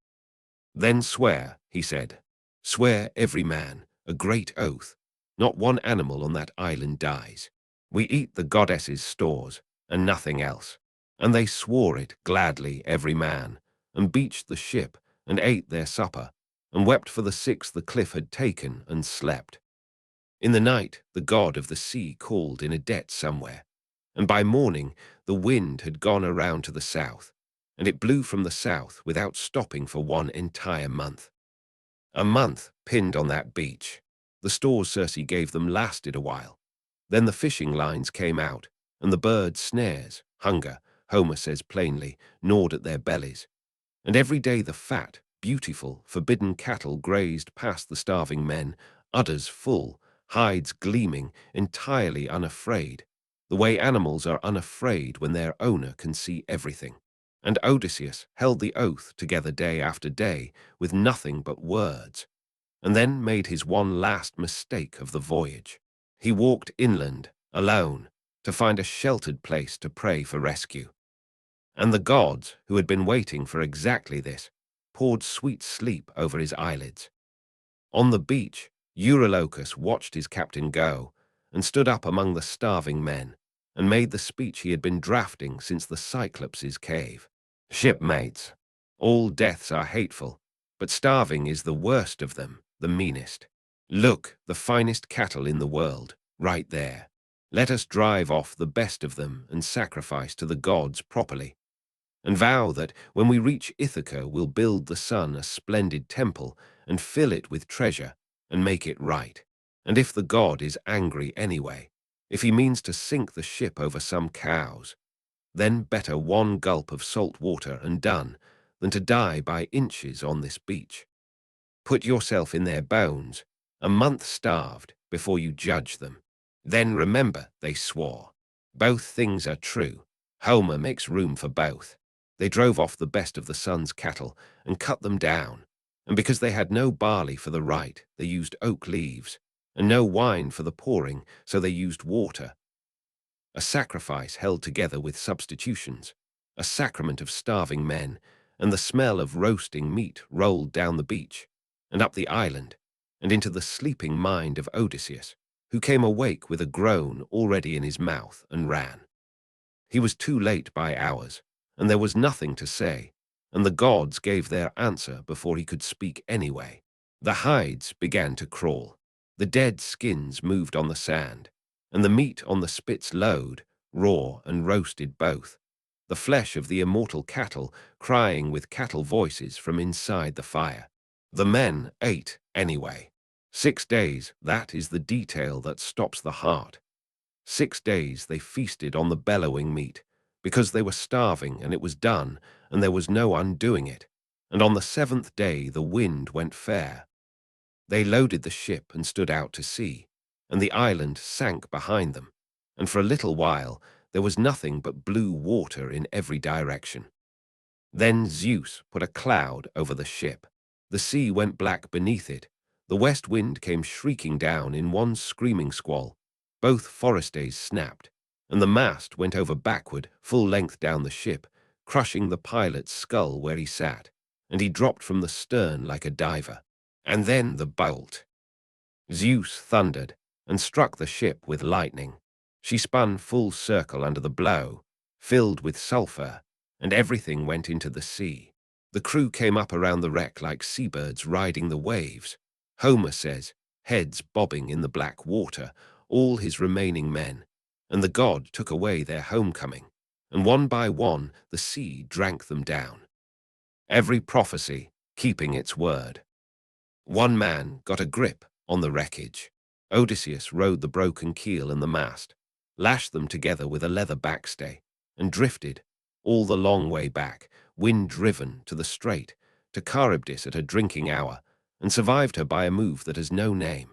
Then swear, he said. Swear every man, a great oath. Not one animal on that island dies. We eat the goddess's stores, and nothing else. And they swore it gladly, every man, and beached the ship, and ate their supper, and wept for the 6 the cliff had taken, and slept. In the night, the god of the sea called in a debt somewhere, and by morning the wind had gone around to the south, and it blew from the south without stopping for one entire month. A month pinned on that beach. The stores Circe gave them lasted a while. Then the fishing lines came out, and the birds' snares, hunger, Homer says plainly, gnawed at their bellies. And every day the fat, beautiful, forbidden cattle grazed past the starving men, udders full, hides gleaming, entirely unafraid, the way animals are unafraid when their owner can see everything. And Odysseus held the oath together day after day with nothing but words, and then made his one last mistake of the voyage. He walked inland, alone, to find a sheltered place to pray for rescue. And the gods, who had been waiting for exactly this, poured sweet sleep over his eyelids. On the beach, Eurylochus watched his captain go, and stood up among the starving men, and made the speech he had been drafting since the Cyclops' cave. Shipmates, all deaths are hateful, but starving is the worst of them, the meanest. Look, the finest cattle in the world, right there. Let us drive off the best of them and sacrifice to the gods properly, and vow that when we reach Ithaca we'll build the sun a splendid temple and fill it with treasure and make it right. And if the god is angry anyway, if he means to sink the ship over some cows, then better one gulp of salt water and done than to die by inches on this beach. Put yourself in their bones, a month starved, before you judge them. Then remember, they swore. Both things are true. Homer makes room for both. They drove off the best of the sun's cattle and cut them down, and because they had no barley for the rite, they used oak leaves, and no wine for the pouring, so they used water. A sacrifice held together with substitutions, a sacrament of starving men, and the smell of roasting meat rolled down the beach, and up the island, and into the sleeping mind of Odysseus, who came awake with a groan already in his mouth and ran. He was too late by hours, and there was nothing to say, and the gods gave their answer before he could speak anyway. The hides began to crawl, the dead skins moved on the sand, and the meat on the spit's load, raw and roasted both, the flesh of the immortal cattle crying with cattle voices from inside the fire. The men ate anyway. 6 days, that is the detail that stops the heart. 6 days they feasted on the bellowing meat, because they were starving and it was done, and there was no undoing it. And on the 7th day the wind went fair. They loaded the ship and stood out to sea, and the island sank behind them, and for a little while there was nothing but blue water in every direction. Then Zeus put a cloud over the ship. The sea went black beneath it. The west wind came shrieking down in one screaming squall. Both forestays snapped, and the mast went over backward, full length down the ship, crushing the pilot's skull where he sat, and he dropped from the stern like a diver. And then the bolt. Zeus thundered and struck the ship with lightning. She spun full circle under the blow, filled with sulfur, and everything went into the sea. The crew came up around the wreck like seabirds riding the waves. Homer says, heads bobbing in the black water, all his remaining men, and the god took away their homecoming, and one by one the sea drank them down. Every prophecy keeping its word. One man got a grip on the wreckage. Odysseus rode the broken keel and the mast, lashed them together with a leather backstay, and drifted all the long way back, wind-driven to the Strait, to Charybdis at a drinking hour, and survived her by a move that has no name.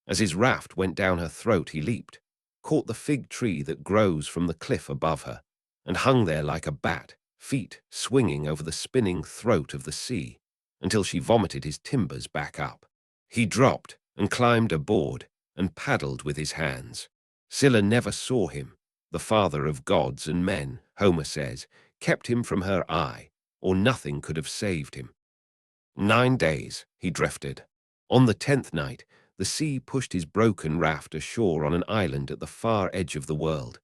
As his raft went down her throat he leaped, caught the fig tree that grows from the cliff above her, and hung there like a bat, feet swinging over the spinning throat of the sea, until she vomited his timbers back up. He dropped and climbed aboard and paddled with his hands. Scylla never saw him. The father of gods and men, Homer says, kept him from her eye, or nothing could have saved him. 9 days he drifted. On the 10th night, the sea pushed his broken raft ashore on an island at the far edge of the world,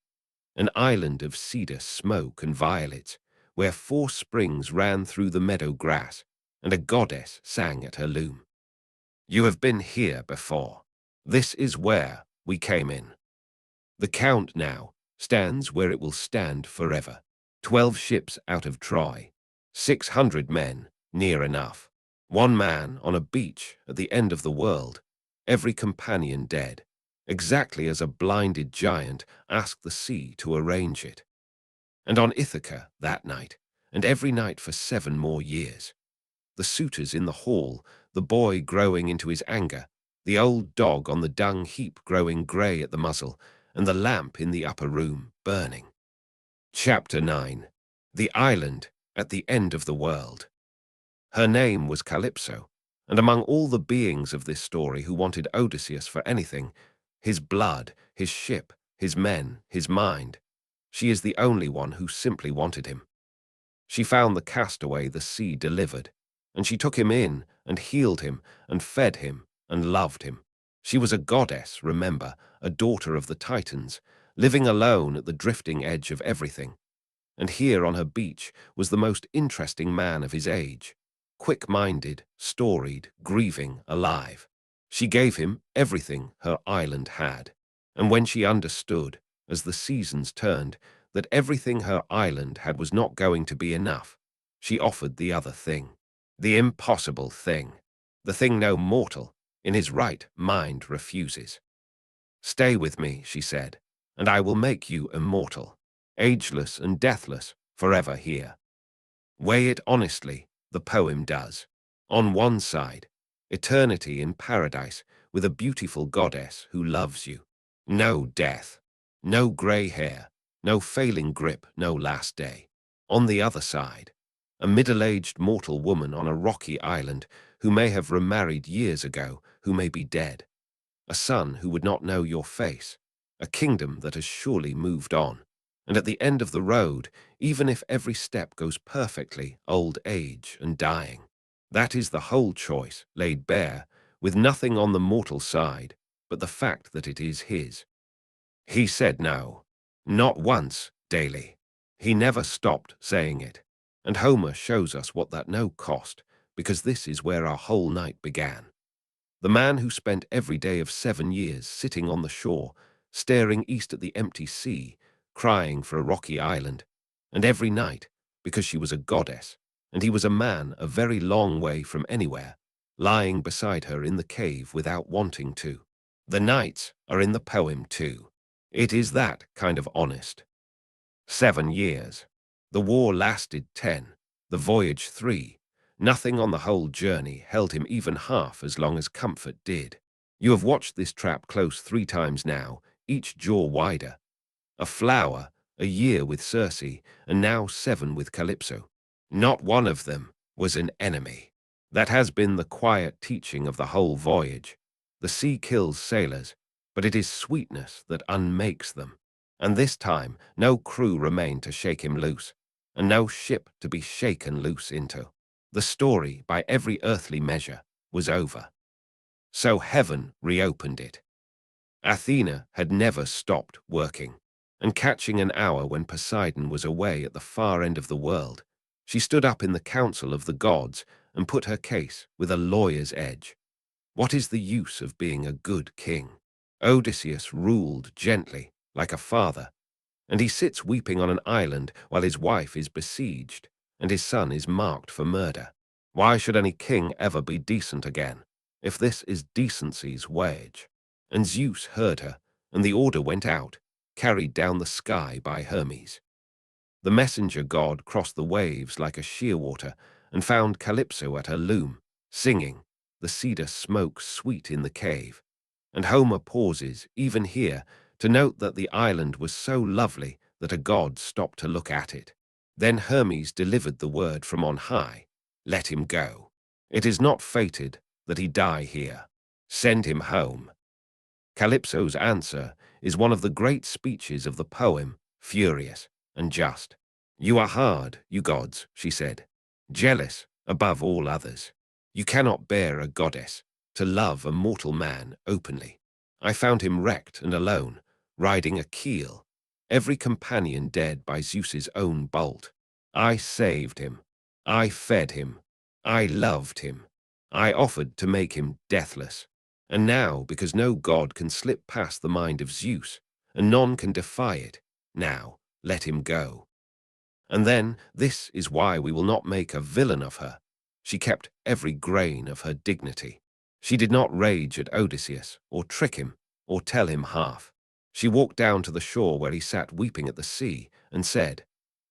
an island of cedar smoke and violets, where 4 springs ran through the meadow grass, and a goddess sang at her loom. You have been here before. This is where we came in. The count now stands where it will stand forever. 12 ships out of Troy, 600 men, near enough. 1 man on a beach at the end of the world, every companion dead, exactly as a blinded giant asked the sea to arrange it. And on Ithaca that night, and every night for 7 more years. The suitors in the hall, the boy growing into his anger, the old dog on the dung heap growing grey at the muzzle, and the lamp in the upper room burning. Chapter 9. The Island at the End of the World. Her name was Calypso, and among all the beings of this story who wanted Odysseus for anything, his blood, his ship, his men, his mind, she is the only one who simply wanted him. She found the castaway the sea delivered, and she took him in and healed him and fed him and loved him. She was a goddess, remember, a daughter of the Titans, living alone at the drifting edge of everything. And here on her beach was the most interesting man of his age, quick-minded, storied, grieving, alive. She gave him everything her island had, and when she understood, as the seasons turned, that everything her island had was not going to be enough, she offered the other thing, the impossible thing, the thing no mortal, in his right mind, refuses. "Stay with me," she said, "and I will make you immortal, ageless and deathless, forever here." Weigh it honestly, the poem does. On one side, eternity in paradise with a beautiful goddess who loves you. No death, no grey hair, no failing grip, no last day. On the other side, a middle-aged mortal woman on a rocky island who may have remarried years ago, who may be dead. A son who would not know your face. A kingdom that has surely moved on. And at the end of the road, even if every step goes perfectly, old age and dying. That is the whole choice, laid bare, with nothing on the mortal side, but the fact that it is his. He said no. Not once, daily. He never stopped saying it. And Homer shows us what that no cost, because this is where our whole night began. The man who spent every day of 7 years sitting on the shore, staring east at the empty sea, crying for a rocky island, and every night, because she was a goddess, and he was a man a very long way from anywhere, lying beside her in the cave without wanting to. The nights are in the poem too. It is that kind of honest. 7 years. The war lasted 10, the voyage 3. Nothing on the whole journey held him even half as long as comfort did. You have watched this trap close 3 times now, each jaw wider. A flower, a year with Circe, and now 7 with Calypso. Not one of them was an enemy. That has been the quiet teaching of the whole voyage. The sea kills sailors, but it is sweetness that unmakes them. And this time no crew remained to shake him loose, and no ship to be shaken loose into. The story, by every earthly measure, was over. So heaven reopened it. Athena had never stopped working, and catching an hour when Poseidon was away at the far end of the world, she stood up in the council of the gods and put her case with a lawyer's edge. What is the use of being a good king? Odysseus ruled gently, like a father, and he sits weeping on an island while his wife is besieged, and his son is marked for murder. Why should any king ever be decent again, if this is decency's wage? And Zeus heard her, and the order went out, carried down the sky by Hermes. The messenger god crossed the waves like a shearwater and found Calypso at her loom, singing, the cedar smoke sweet in the cave. And Homer pauses, even here, to note that the island was so lovely that a god stopped to look at it. Then Hermes delivered the word from on high, "Let him go. It is not fated that he die here. Send him home." Calypso's answer is one of the great speeches of the poem, furious and just. "You are hard, you gods," she said, "jealous above all others. You cannot bear a goddess to love a mortal man openly. I found him wrecked and alone, riding a keel, every companion dead by Zeus's own bolt. I saved him. I fed him. I loved him. I offered to make him deathless. And now, because no god can slip past the mind of Zeus, and none can defy it, now let him go. And then, this is why we will not make a villain of her. She kept every grain of her dignity. She did not rage at Odysseus, or trick him, or tell him half. She walked down to the shore where he sat weeping at the sea, and said,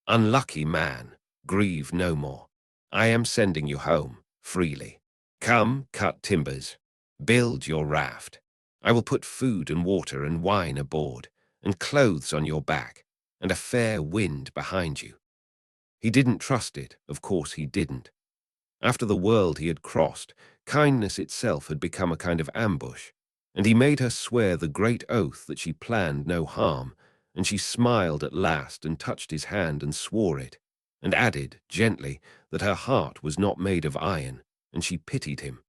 "Unlucky man, grieve no more. I am sending you home, freely. Come, cut timbers. Build your raft. I will put food and water and wine aboard, and clothes on your back, and a fair wind behind you." He didn't trust it, of course he didn't. After the world he had crossed, kindness itself had become a kind of ambush, and he made her swear the great oath that she planned no harm, and she smiled at last and touched his hand and swore it, and added, gently, that her heart was not made of iron, and she pitied him.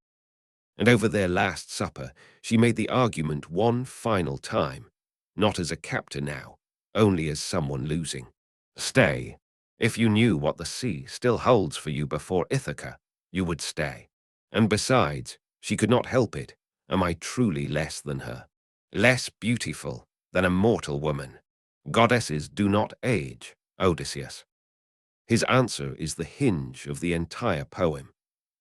And over their last supper she made the argument one final time, not as a captor now, only as someone losing. Stay. If you knew what the sea still holds for you before Ithaca, you would stay. And besides, she could not help it. Am I truly less than her? Less beautiful than a mortal woman? Goddesses do not age, Odysseus. His answer is the hinge of the entire poem,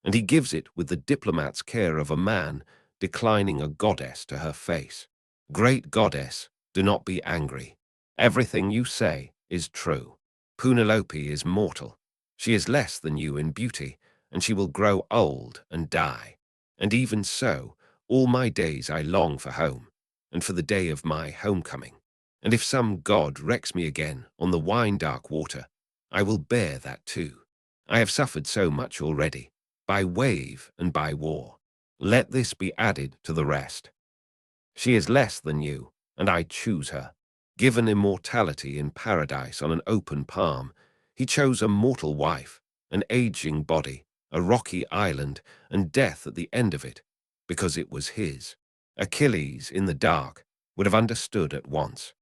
and he gives it with the diplomat's care of a man declining a goddess to her face. Great goddess, do not be angry. Everything you say is true. Penelope is mortal. She is less than you in beauty, and she will grow old and die. And even so, all my days I long for home, and for the day of my homecoming. And if some god wrecks me again on the wine-dark water, I will bear that too. I have suffered so much already, by wave and by war. Let this be added to the rest. She is less than you, and I choose her. Given immortality in paradise on an open palm, he chose a mortal wife, an aging body, a rocky island, and death at the end of it, because it was his. Achilles, in the dark, would have understood at once.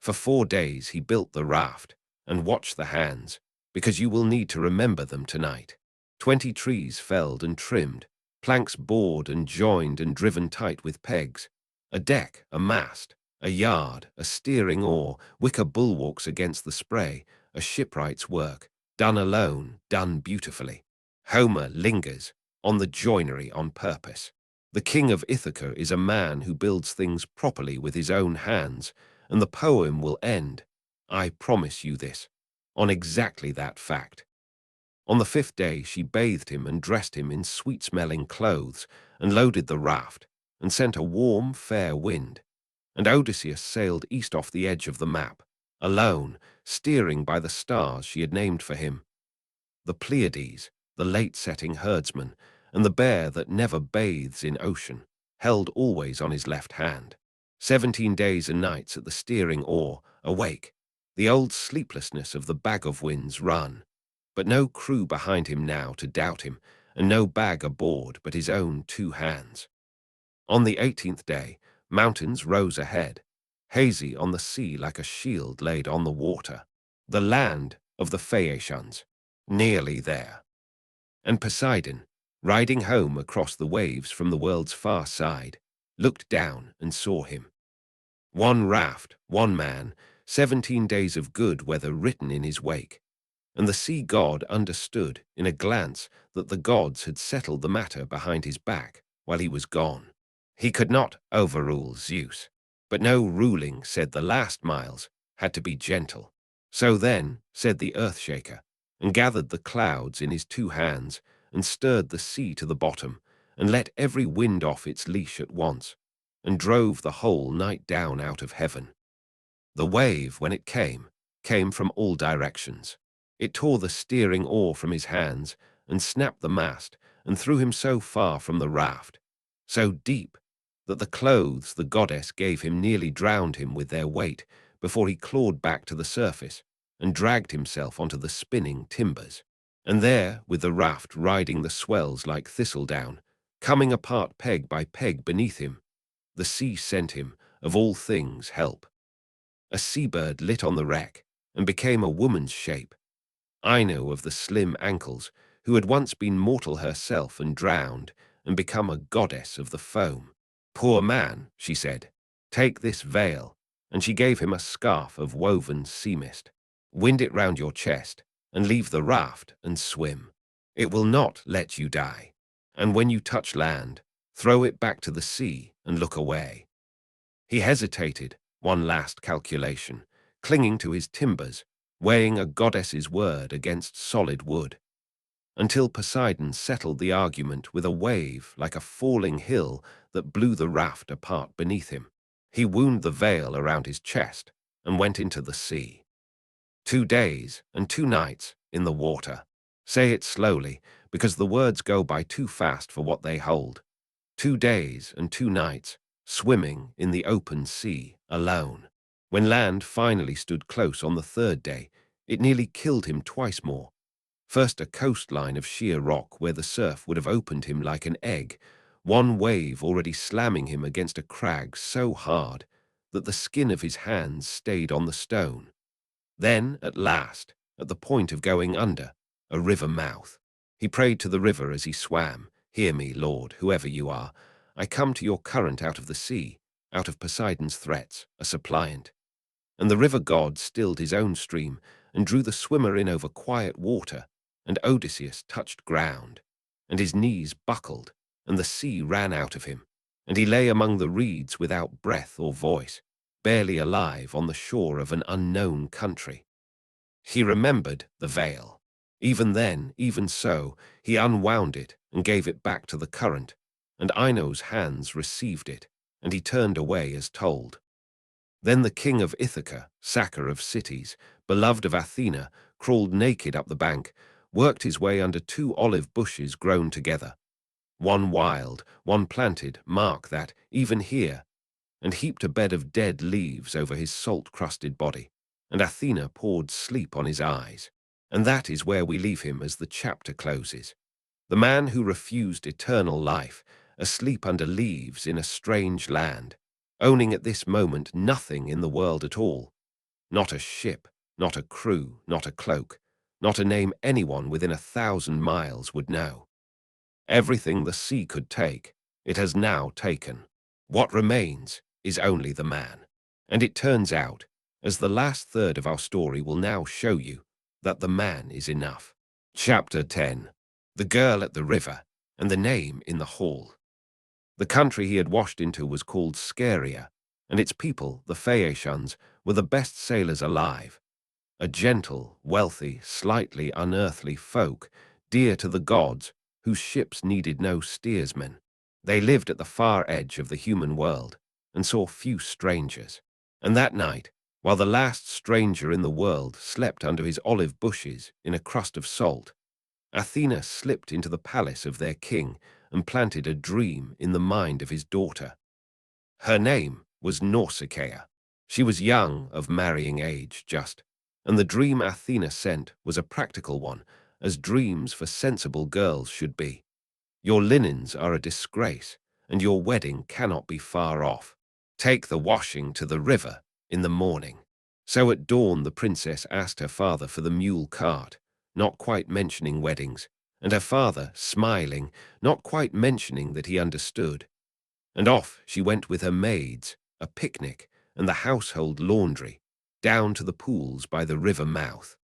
For 4 days he built the raft, and watched the hands, because you will need to remember them tonight. 20 trees felled and trimmed, planks bored and joined and driven tight with pegs, a deck, a mast, a yard, a steering oar, wicker bulwarks against the spray, a shipwright's work, done alone, done beautifully. Homer lingers on the joinery on purpose. The king of Ithaca is a man who builds things properly with his own hands, and the poem will end, I promise you this, on exactly that fact. On the 5th day she bathed him and dressed him in sweet-smelling clothes, and loaded the raft, and sent a warm, fair wind. And Odysseus sailed east off the edge of the map, alone, steering by the stars she had named for him. The Pleiades, the late-setting herdsman, and the bear that never bathes in ocean, held always on his left hand. 17 days and nights at the steering oar, awake, the old sleeplessness of the bag of winds run, but no crew behind him now to doubt him, and no bag aboard but his own 2 hands. On the 18th day, mountains rose ahead, hazy on the sea like a shield laid on the water, the land of the Phaeacians, nearly there. And Poseidon, riding home across the waves from the world's far side, looked down and saw him. 1 raft, 1 man, 17 days of good weather written in his wake. And the sea god understood in a glance that the gods had settled the matter behind his back while he was gone. He could not overrule Zeus, but no ruling, said the last miles, had to be gentle. So then, said the earth-shaker, and gathered the clouds in his 2 hands, and stirred the sea to the bottom, and let every wind off its leash at once, and drove the whole night down out of heaven. The wave, when it came from all directions. It tore the steering oar from his hands, and snapped the mast, and threw him so far from the raft, so deep, that the clothes the goddess gave him nearly drowned him with their weight before he clawed back to the surface, and dragged himself onto the spinning timbers. And there, with the raft riding the swells like thistledown, coming apart peg by peg beneath him, the sea sent him, of all things, help. A seabird lit on the wreck, and became a woman's shape. Ino of the slim ankles, who had once been mortal herself and drowned, and become a goddess of the foam. Poor man, she said, take this veil, and she gave him a scarf of woven sea mist. Wind it round your chest, and leave the raft and swim. It will not let you die. And when you touch land, throw it back to the sea and look away. He hesitated, one last calculation, clinging to his timbers, weighing a goddess's word against solid wood, until Poseidon settled the argument with a wave like a falling hill that blew the raft apart beneath him. He wound the veil around his chest and went into the sea. 2 days and 2 nights in the water. Say it slowly, because the words go by too fast for what they hold. 2 days and 2 nights, swimming in the open sea, alone. When land finally stood close on the 3rd day, it nearly killed him twice more. First a coastline of sheer rock where the surf would have opened him like an egg, one wave already slamming him against a crag so hard that the skin of his hands stayed on the stone. Then, at last, at the point of going under, a river mouth, he prayed to the river as he swam, "Hear me, Lord, whoever you are. I come to your current out of the sea, out of Poseidon's threats, a suppliant." And the river god stilled his own stream and drew the swimmer in over quiet water, and Odysseus touched ground, and his knees buckled, and the sea ran out of him, and he lay among the reeds without breath or voice, barely alive on the shore of an unknown country. He remembered the veil. Even then, even so, he unwound it and gave it back to the current, and Ino's hands received it, and he turned away as told. Then the king of Ithaca, sacker of cities, beloved of Athena, crawled naked up the bank, worked his way under 2 olive bushes grown together, one wild, one planted, mark that, even here, and heaped a bed of dead leaves over his salt-crusted body, and Athena poured sleep on his eyes. And that is where we leave him as the chapter closes. The man who refused eternal life, asleep under leaves in a strange land, owning at this moment nothing in the world at all. Not a ship, not a crew, not a cloak, not a name anyone within 1,000 miles would know. Everything the sea could take, it has now taken. What remains is only the man. And it turns out, as the last third of our story will now show you, that the man is enough. Chapter 10. The girl at the river, and the name in the hall. The country he had washed into was called Scheria, and its people, the Phaeacians, were the best sailors alive. A gentle, wealthy, slightly unearthly folk, dear to the gods, whose ships needed no steersmen. They lived at the far edge of the human world, and saw few strangers. And that night, while the last stranger in the world slept under his olive bushes in a crust of salt, Athena slipped into the palace of their king and planted a dream in the mind of his daughter. Her name was Nausicaa. She was young, of marrying age just, and the dream Athena sent was a practical one, as dreams for sensible girls should be. Your linens are a disgrace, and your wedding cannot be far off. Take the washing to the river in the morning. So at dawn the princess asked her father for the mule cart, not quite mentioning weddings, and her father, smiling, not quite mentioning that he understood. And off she went with her maids, a picnic, and the household laundry, down to the pools by the river mouth.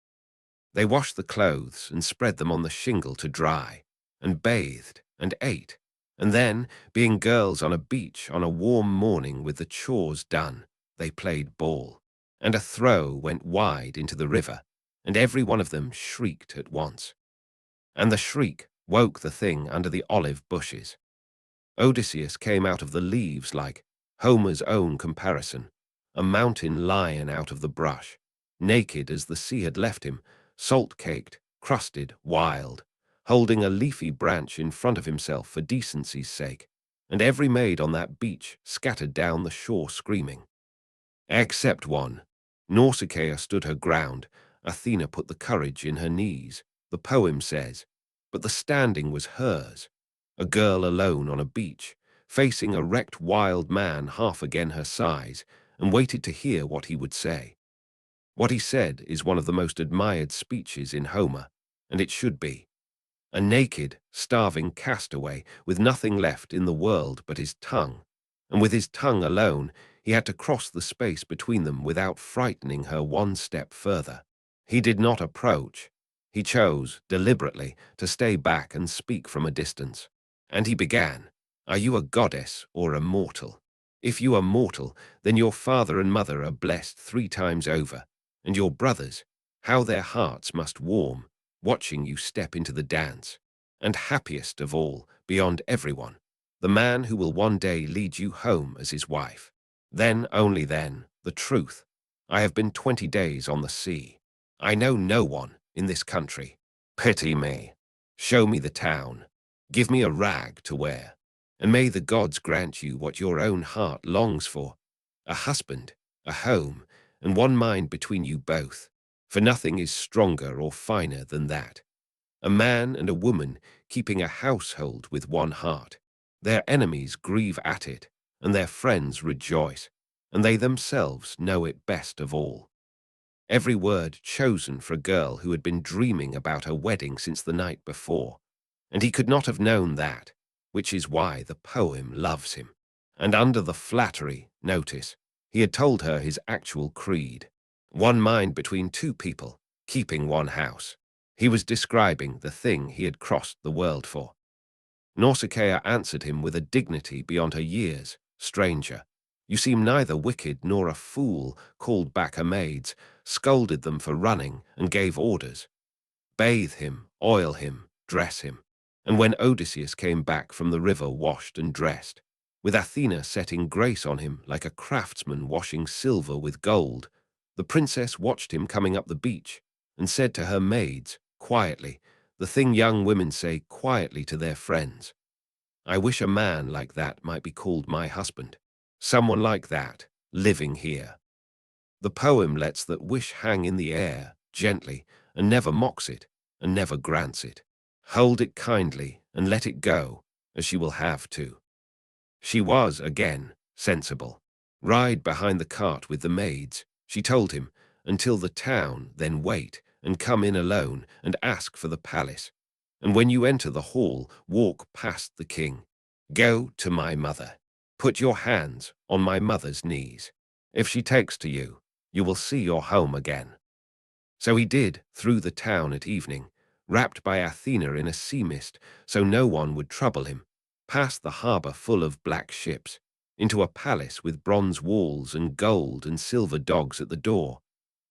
They washed the clothes and spread them on the shingle to dry, and bathed and ate, and then, being girls on a beach on a warm morning with the chores done, they played ball, and a throw went wide into the river, and every one of them shrieked at once. And the shriek woke the thing under the olive bushes. Odysseus came out of the leaves like Homer's own comparison, a mountain lion out of the brush, naked as the sea had left him, salt-caked, crusted, wild, holding a leafy branch in front of himself for decency's sake, and every maid on that beach scattered down the shore screaming. Except one. Nausicaa stood her ground. Athena put the courage in her knees, the poem says, but the standing was hers. A girl alone on a beach, facing a wrecked wild man half again her size, and waited to hear what he would say. What he said is one of the most admired speeches in Homer, and it should be. A naked, starving castaway with nothing left in the world but his tongue, and with his tongue alone he had to cross the space between them without frightening her one step further. He did not approach. He chose, deliberately, to stay back and speak from a distance. And he began, "Are you a goddess or a mortal? If you are mortal, then your father and mother are blessed 3 times over, and your brothers, how their hearts must warm, watching you step into the dance. And happiest of all, beyond everyone, the man who will one day lead you home as his wife. Then, only then, the truth. I have been 20 days on the sea. I know no one in this country. Pity me. Show me the town. Give me a rag to wear. And may the gods grant you what your own heart longs for, a husband, a home, and one mind between you both, for nothing is stronger or finer than that. A man and a woman keeping a household with one heart. Their enemies grieve at it, and their friends rejoice, and they themselves know it best of all. Every word chosen for a girl who had been dreaming about her wedding since the night before, and he could not have known that, which is why the poem loves him. And under the flattery, notice, he had told her his actual creed. One mind between two people, keeping one house. He was describing the thing he had crossed the world for. Nausicaa answered him with a dignity beyond her years. Stranger, you seem neither wicked nor a fool, called back her maids, scolded them for running, and gave orders. Bathe him, oil him, dress him. And when Odysseus came back from the river washed and dressed, with Athena setting grace on him like a craftsman washing silver with gold, the princess watched him coming up the beach, and said to her maids, quietly, the thing young women say quietly to their friends, I wish a man like that might be called my husband. Someone like that, living here. The poem lets that wish hang in the air, gently, and never mocks it, and never grants it. Hold it kindly, and let it go, as she will have to. She was, again, sensible. Ride behind the cart with the maids, she told him, until the town, then wait, and come in alone, and ask for the palace. And when you enter the hall, walk past the king. Go to my mother. Put your hands on my mother's knees. If she takes to you, you will see your home again. So he did, through the town at evening, wrapped by Athena in a sea mist, so no one would trouble him, past the harbour full of black ships, into a palace with bronze walls and gold and silver dogs at the door,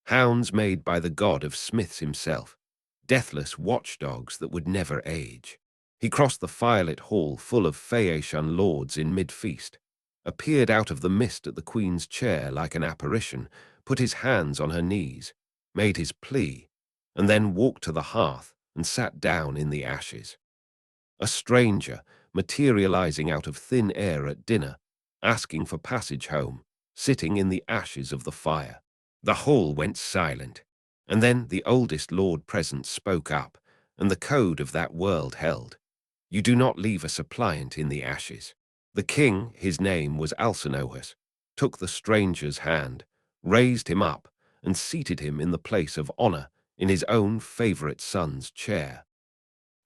hounds made by the god of smiths himself, deathless watchdogs that would never age. He crossed the firelit hall full of Phaeacian lords in mid-feast, appeared out of the mist at the queen's chair like an apparition, put his hands on her knees, made his plea, and then walked to the hearth and sat down in the ashes. A stranger, materializing out of thin air at dinner, asking for passage home, sitting in the ashes of the fire. The hall went silent, and then the oldest lord present spoke up, and the code of that world held. You do not leave a suppliant in the ashes. The king, his name was Alcinous, took the stranger's hand, raised him up, and seated him in the place of honor in his own favorite son's chair.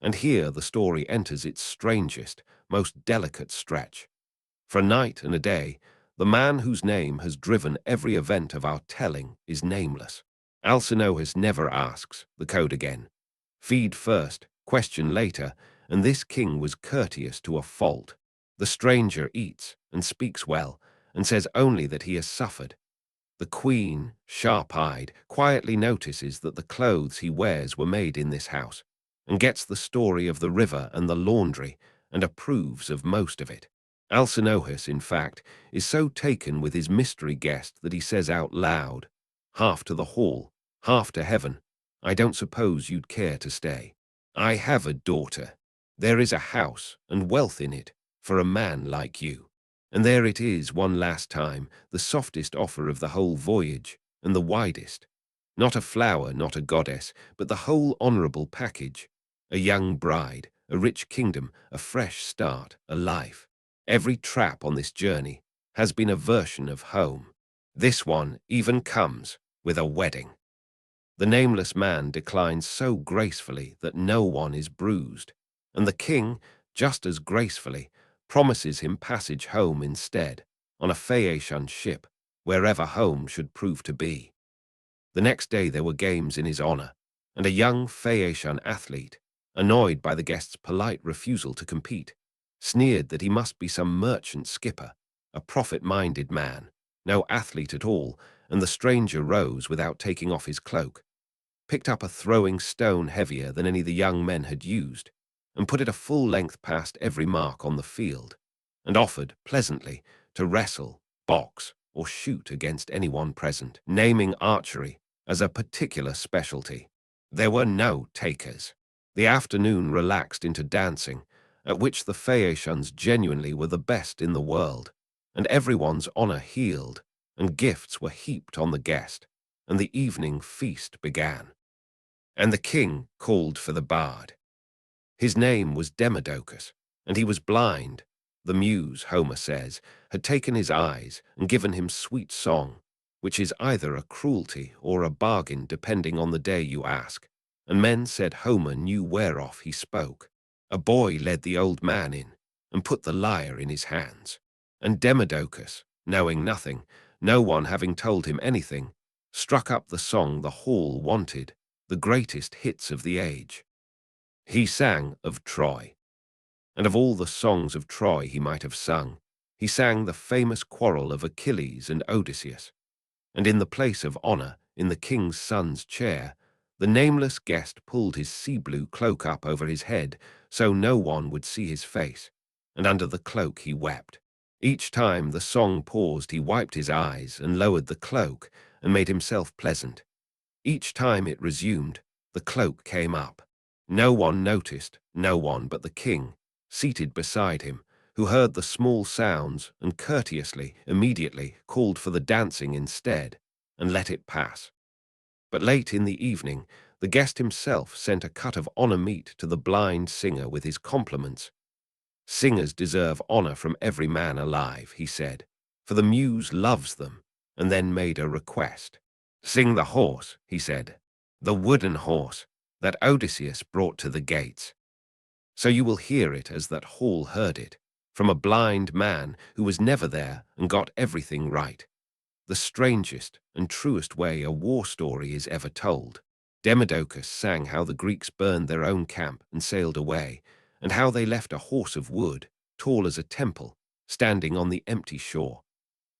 And here the story enters its strangest, most delicate stretch. For a night and a day, the man whose name has driven every event of our telling is nameless. Alcinous never asks, the code again. Feed first, question later, and this king was courteous to a fault. The stranger eats and speaks well, and says only that he has suffered. The queen, sharp-eyed, quietly notices that the clothes he wears were made in this house, and gets the story of the river and the laundry, and approves of most of it. Alcinous, in fact, is so taken with his mystery guest that he says out loud, half to the hall, half to heaven, I don't suppose you'd care to stay. I have a daughter. There is a house and wealth in it for a man like you. And there it is one last time, the softest offer of the whole voyage, and the widest. Not a flower, not a goddess, but the whole honourable package. A young bride, a rich kingdom, a fresh start, a life. Every trap on this journey has been a version of home. This one even comes with a wedding. The nameless man declines so gracefully that no one is bruised, and the king, just as gracefully, promises him passage home instead, on a Phaeacian ship, wherever home should prove to be. The next day there were games in his honor, and a young Phaeacian athlete, annoyed by the guest's polite refusal to compete, sneered that he must be some merchant skipper, a profit-minded man, no athlete at all, and the stranger rose without taking off his cloak, picked up a throwing stone heavier than any the young men had used, and put it a full length past every mark on the field, and offered, pleasantly, to wrestle, box, or shoot against anyone present, naming archery as a particular specialty. There were no takers. The afternoon relaxed into dancing, at which the Phaeacians genuinely were the best in the world, and everyone's honor healed, and gifts were heaped on the guest, and the evening feast began. And the king called for the bard. His name was Demodocus, and he was blind, The muse, Homer says, had taken his eyes and given him sweet song, which is either a cruelty or a bargain depending on the day you ask. And men said Homer knew whereof he spoke. A boy led the old man in, and put the lyre in his hands. And Demodocus, knowing nothing, no one having told him anything, struck up the song the hall wanted, the greatest hits of the age. He sang of Troy. And of all the songs of Troy he might have sung, he sang the famous quarrel of Achilles and Odysseus. And in the place of honor, in the king's son's chair, the nameless guest pulled his sea-blue cloak up over his head so no one would see his face, and under the cloak he wept. Each time the song paused he wiped his eyes and lowered the cloak and made himself pleasant. Each time it resumed, the cloak came up. No one noticed, no one but the king, seated beside him, who heard the small sounds and courteously, immediately, called for the dancing instead, and let it pass. But late in the evening, the guest himself sent a cut of honor meat to the blind singer with his compliments. Singers deserve honor from every man alive, he said, for the muse loves them, and then made a request. Sing the horse, he said, the wooden horse that Odysseus brought to the gates. So you will hear it as that hall heard it, from a blind man who was never there and got everything right. The strangest and truest way a war story is ever told. Demodocus sang how the Greeks burned their own camp and sailed away, and how they left a horse of wood, tall as a temple, standing on the empty shore.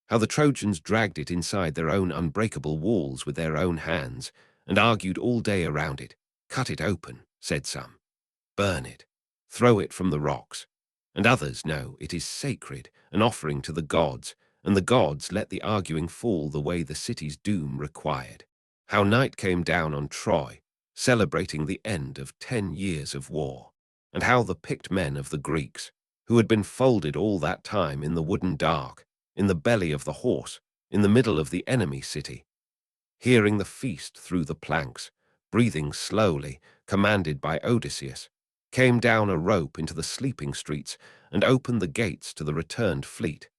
How the Trojans dragged it inside their own unbreakable walls with their own hands, and argued all day around it. Cut it open, said some. Burn it. Throw it from the rocks. And others know it is sacred, an offering to the gods, and the gods let the arguing fall the way the city's doom required. How night came down on Troy, celebrating the end of 10 years of war, and how the picked men of the Greeks, who had been folded all that time in the wooden dark, in the belly of the horse, in the middle of the enemy city, hearing the feast through the planks, breathing slowly, commanded by Odysseus, came down a rope into the sleeping streets and opened the gates to the returned fleet.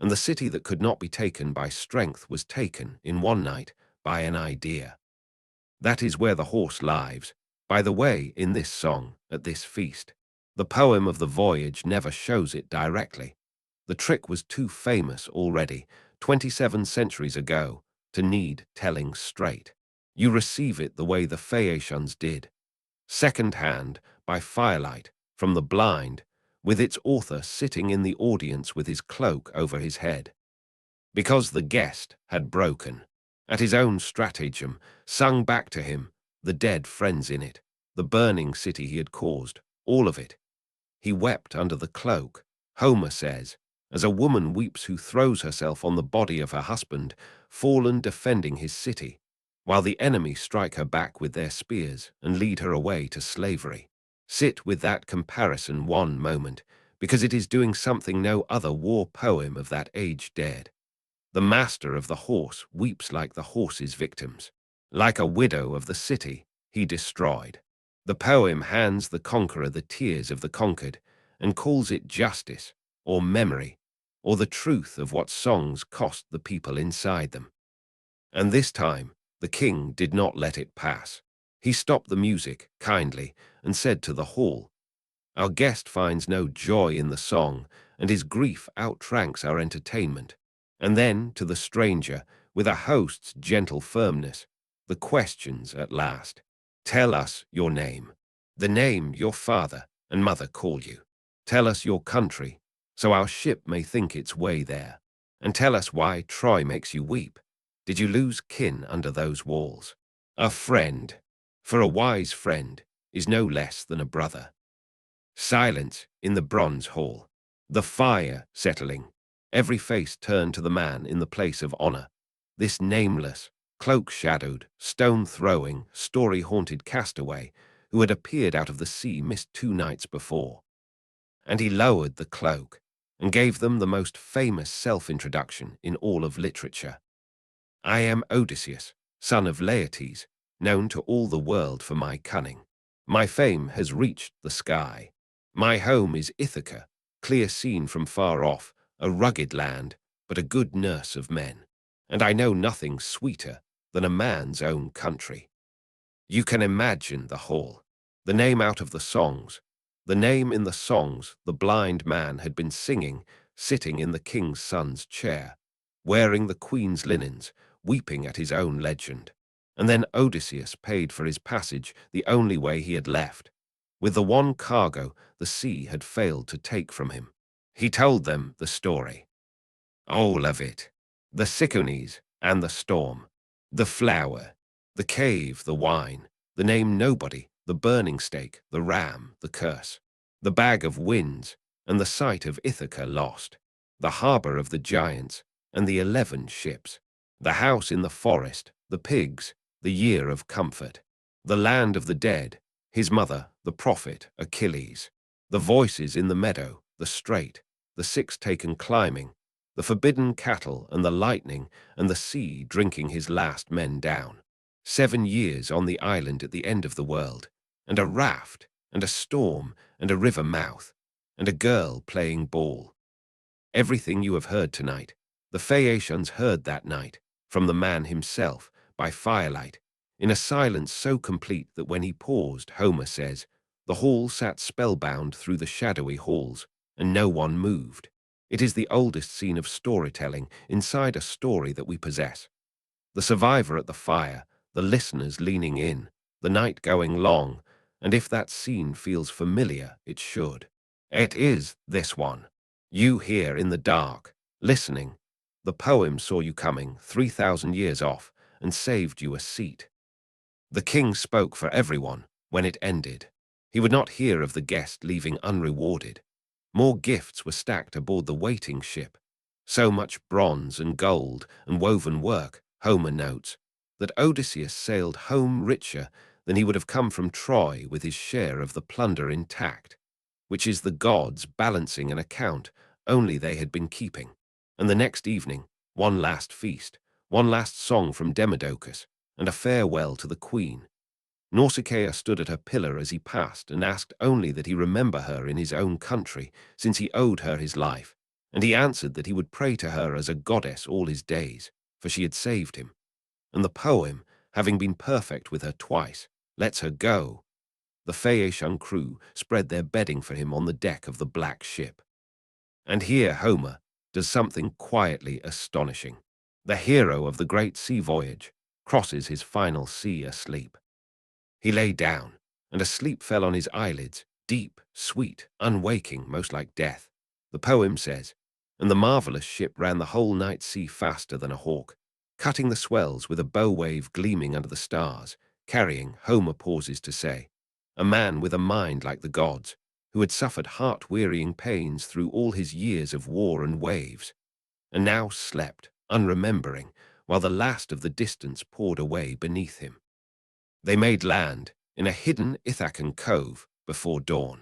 And the city that could not be taken by strength was taken, in one night, by an idea. That is where the horse lives, by the way, in this song, at this feast. The poem of the voyage never shows it directly. The trick was too famous already, 27 centuries ago, to need telling straight. You receive it the way the Phaeacians did, second hand, by firelight, from the blind, with its author sitting in the audience with his cloak over his head. Because the guest had broken, at his own stratagem, sung back to him, the dead friends in it, the burning city he had caused, all of it. He wept under the cloak, Homer says, as a woman weeps who throws herself on the body of her husband, fallen defending his city, while the enemy strike her back with their spears and lead her away to slavery. Sit with that comparison one moment, because it is doing something no other war poem of that age dared. The master of the horse weeps like the horse's victims, like a widow of the city he destroyed. The poem hands the conqueror the tears of the conquered and calls it justice, or memory, or the truth of what songs cost the people inside them. And this time, the king did not let it pass. He stopped the music, kindly, and said to the hall, "Our guest finds no joy in the song, and his grief outranks our entertainment." And then, to the stranger, with a host's gentle firmness, the questions at last. "Tell us your name, the name your father and mother call you. Tell us your country, so our ship may think its way there. And tell us why Troy makes you weep. Did you lose kin under those walls? A friend, for a wise friend, is no less than a brother." Silence in the bronze hall. The fire settling. Every face turned to the man in the place of honor. This nameless, cloak-shadowed, stone-throwing, story-haunted castaway who had appeared out of the sea mist 2 nights before. And he lowered the cloak and gave them the most famous self-introduction in all of literature. "I am Odysseus, son of Laertes, known to all the world for my cunning. My fame has reached the sky. My home is Ithaca, clear seen from far off, a rugged land, but a good nurse of men. And I know nothing sweeter than a man's own country. You can imagine the hall, the name out of the songs, the name in the songs the blind man had been singing, sitting in the king's son's chair, wearing the queen's linens, weeping at his own legend. And then Odysseus paid for his passage the only way he had left, with the one cargo the sea had failed to take from him. He told them the story. All of it. The Sycones and the storm, the flower, the cave, the wine, the name nobody, the burning stake, the ram, the curse, the bag of winds, and the site of Ithaca lost, the harbour of the giants, and the 11 ships, the house in the forest, the pigs, the year of comfort, the land of the dead, his mother, the prophet, Achilles, the voices in the meadow, the strait, the 6 taken climbing, the forbidden cattle and the lightning and the sea drinking his last men down. 7 years on the island at the end of the world, and a raft, and a storm, and a river mouth, and a girl playing ball. Everything you have heard tonight, the Phaeacians heard that night, from the man himself, by firelight, in a silence so complete that when he paused, Homer says, the hall sat spellbound through the shadowy halls, and no one moved. It is the oldest scene of storytelling inside a story that we possess. The survivor at the fire, the listeners leaning in, the night going long, and if that scene feels familiar, it should. It is this one. You here in the dark, listening. The poem saw you coming 3,000 years off and saved you a seat. The king spoke for everyone when it ended. He would not hear of the guest leaving unrewarded. More gifts were stacked aboard the waiting ship. So much bronze and gold and woven work, Homer notes, that Odysseus sailed home richer than he would have come from Troy with his share of the plunder intact, which is the gods balancing an account only they had been keeping. And the next evening, one last feast, one last song from Demodocus, and a farewell to the queen. Nausicaa stood at her pillar as he passed and asked only that he remember her in his own country, since he owed her his life, and he answered that he would pray to her as a goddess all his days, for she had saved him. And the poem, having been perfect with her twice, lets her go. The Phaeacian crew spread their bedding for him on the deck of the black ship. And here Homer does something quietly astonishing. The hero of the great sea voyage crosses his final sea asleep. He lay down, and a sleep fell on his eyelids, deep, sweet, unwaking, most like death. The poem says, and the marvelous ship ran the whole night sea faster than a hawk, cutting the swells with a bow wave gleaming under the stars, carrying, Homer pauses to say, a man with a mind like the gods, who had suffered heart-wearying pains through all his years of war and waves, and now slept, unremembering, while the last of the distance poured away beneath him. They made land in a hidden Ithacan cove before dawn,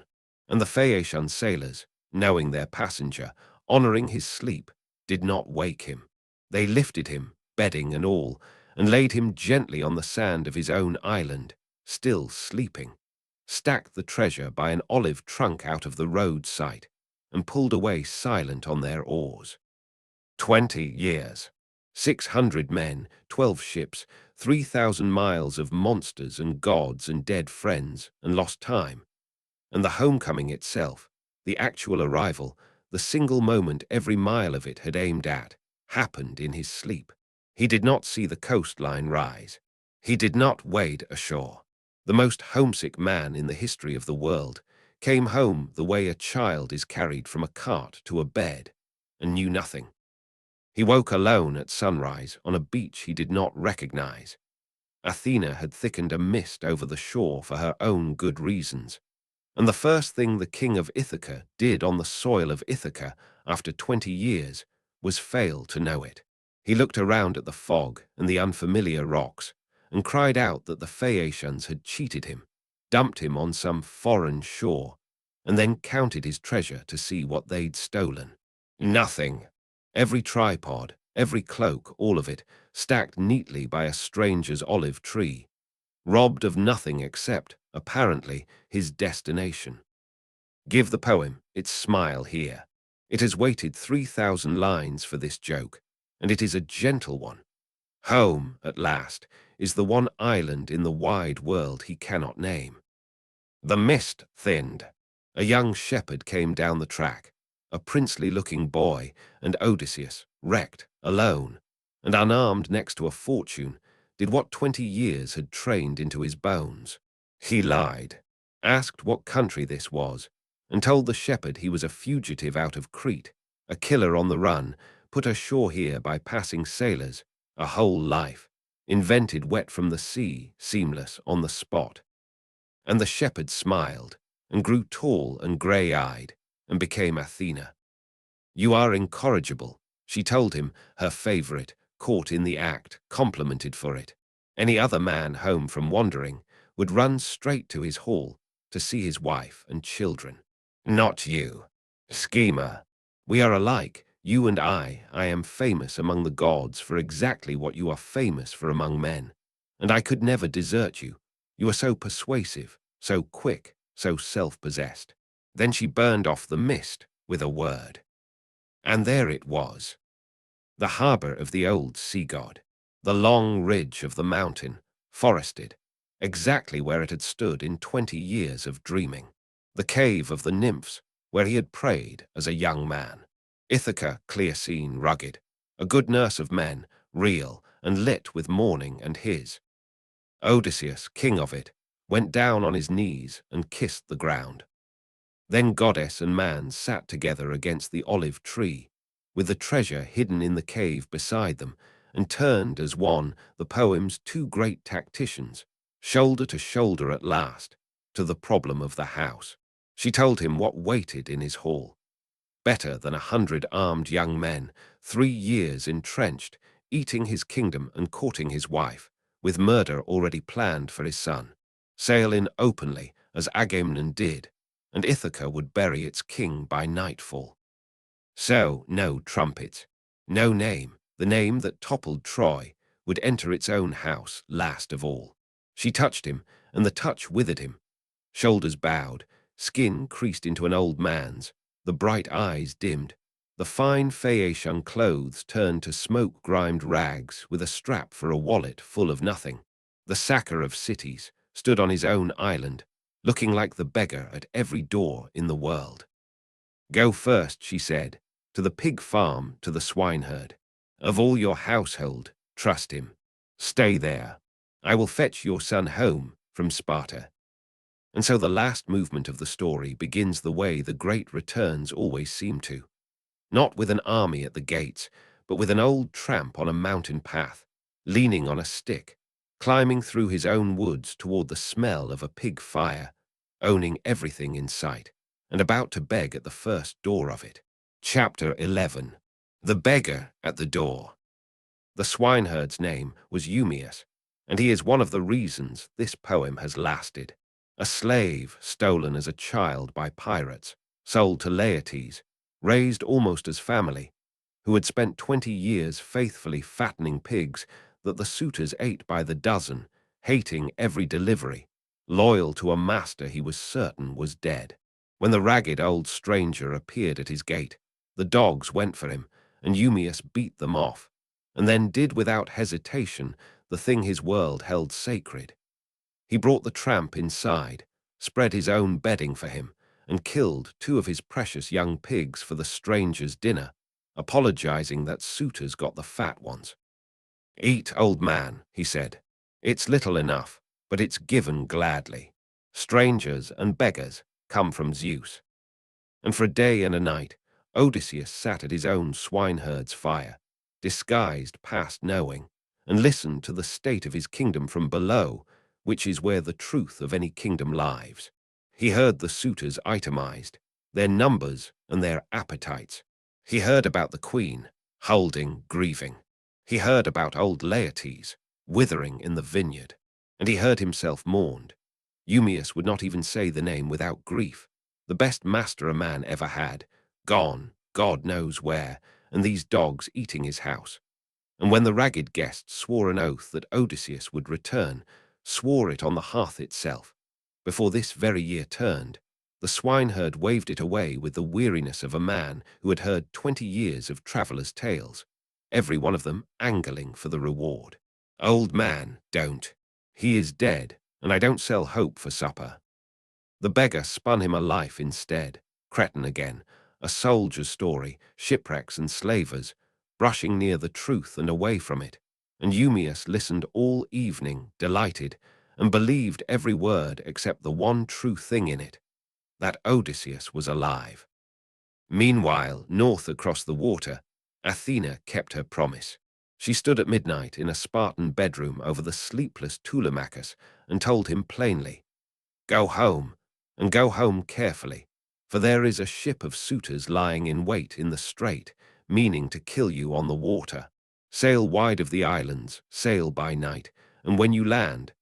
and the Phaeacian sailors, knowing their passenger, honoring his sleep, did not wake him. They lifted him, bedding and all, and laid him gently on the sand of his own island, still sleeping, stacked the treasure by an olive trunk out of the roadside, and pulled away silent on their oars. 20 years, 600 men, 12 ships, 3,000 miles of monsters and gods and dead friends and lost time. And the homecoming itself, the actual arrival, the single moment every mile of it had aimed at, happened in his sleep. He did not see the coastline rise. He did not wade ashore. The most homesick man in the history of the world came home the way a child is carried from a cart to a bed, and knew nothing. He woke alone at sunrise on a beach he did not recognize. Athena had thickened a mist over the shore for her own good reasons, and the first thing the king of Ithaca did on the soil of Ithaca after 20 years was fail to know it. He looked around at the fog and the unfamiliar rocks, and cried out that the Phaeacians had cheated him, dumped him on some foreign shore, and then counted his treasure to see what they'd stolen. Nothing. Every tripod, every cloak, all of it, stacked neatly by a stranger's olive tree, robbed of nothing except, apparently, his destination. Give the poem its smile here. It has waited 3,000 lines for this joke, and it is a gentle one. Home, at last, is the one island in the wide world he cannot name. The mist thinned. A young shepherd came down the track, a princely-looking boy, and Odysseus, wrecked, alone, and unarmed next to a fortune, did what 20 years had trained into his bones. He lied, asked what country this was, and told the shepherd he was a fugitive out of Crete, a killer on the run, put ashore here by passing sailors, a whole life, invented wet from the sea, seamless, on the spot. And the shepherd smiled, and grew tall and grey-eyed, and became Athena. You are incorrigible, she told him, her favourite, caught in the act, complimented for it. Any other man home from wandering would run straight to his hall to see his wife and children. Not you. Schemer. We are alike, you and I am famous among the gods for exactly what you are famous for among men. And I could never desert you. You are so persuasive, so quick, so self-possessed. Then she burned off the mist with a word. And there it was. The harbour of the old sea-god. The long ridge of the mountain, forested, exactly where it had stood in 20 years of dreaming. The cave of the nymphs, where he had prayed as a young man. Ithaca, clear seen, rugged, a good nurse of men, real, and lit with morning and his. Odysseus, king of it, went down on his knees and kissed the ground. Then goddess and man sat together against the olive tree, with the treasure hidden in the cave beside them, and turned as one, the poem's two great tacticians, shoulder to shoulder at last, to the problem of the house. She told him what waited in his hall. Better than 100 armed young men, 3 years entrenched, eating his kingdom and courting his wife, with murder already planned for his son. Sail in openly, as Agamemnon did, and Ithaca would bury its king by nightfall. So, no trumpets, no name, the name that toppled Troy, would enter its own house last of all. She touched him, and the touch withered him. Shoulders bowed, skin creased into an old man's, the bright eyes dimmed, the fine Phaeacian clothes turned to smoke-grimed rags with a strap for a wallet full of nothing. The sacker of cities stood on his own island, looking like the beggar at every door in the world. Go first, she said, to the pig farm, to the swineherd. Of all your household, trust him. Stay there. I will fetch your son home from Sparta. And so the last movement of the story begins the way the great returns always seem to. Not with an army at the gates, but with an old tramp on a mountain path, leaning on a stick, climbing through his own woods toward the smell of a pig fire, owning everything in sight, and about to beg at the first door of it. Chapter 11. The Beggar at the Door. The swineherd's name was Eumaeus, and he is one of the reasons this poem has lasted. A slave stolen as a child by pirates, sold to Laertes, raised almost as family, who had spent 20 years faithfully fattening pigs that the suitors ate by the dozen, hating every delivery, loyal to a master he was certain was dead. When the ragged old stranger appeared at his gate, the dogs went for him, and Eumaeus beat them off, and then did without hesitation the thing his world held sacred. He brought the tramp inside, spread his own bedding for him, and killed 2 of his precious young pigs for the stranger's dinner, apologizing that suitors got the fat ones. Eat, old man, he said. It's little enough, but it's given gladly. Strangers and beggars come from Zeus. And for a day and a night, Odysseus sat at his own swineherd's fire, disguised past knowing, and listened to the state of his kingdom from below, which is where the truth of any kingdom lies. He heard the suitors itemized, their numbers and their appetites. He heard about the queen, holding, grieving. He heard about old Laertes, withering in the vineyard, and he heard himself mourned. Eumaeus would not even say the name without grief. The best master a man ever had, gone, God knows where, and these dogs eating his house. And when the ragged guest swore an oath that Odysseus would return, swore it on the hearth itself, before this very year turned, The swineherd waved it away with the weariness of a man who had heard 20 years of travellers' tales, every one of them angling for the reward. Old man, don't. He is dead, and I don't sell hope for supper. The beggar spun him a life instead, cretin again, a soldier's story, shipwrecks and slavers, brushing near the truth and away from it. And Eumaeus listened all evening, delighted, and believed every word except the one true thing in it, that Odysseus was alive. Meanwhile, north across the water, Athena kept her promise. She stood at midnight in a Spartan bedroom over the sleepless Telemachus and told him plainly, "Go home, and go home carefully, for there is a ship of suitors lying in wait in the Strait, meaning to kill you on the water. Sail wide of the islands, sail by night, and when you land,"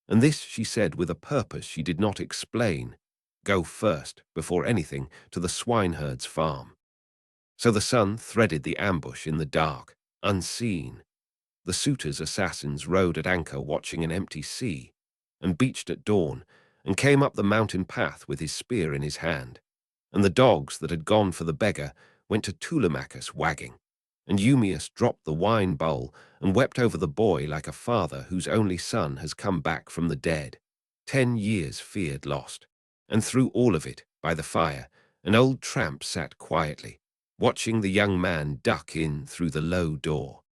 and this she said with a purpose she did not explain, "go first, before anything, to the swineherd's farm." So the sun threaded the ambush in the dark, unseen. The suitors' assassins rode at anchor watching an empty sea, and beached at dawn, and came up the mountain path with his spear in his hand. And the dogs that had gone for the beggar went to Telemachus wagging, and Eumaeus dropped the wine bowl and wept over the boy like a father whose only son has come back from the dead, 10 years feared lost. And through all of it, by the fire, an old tramp sat quietly, watching the young man duck in through the low door,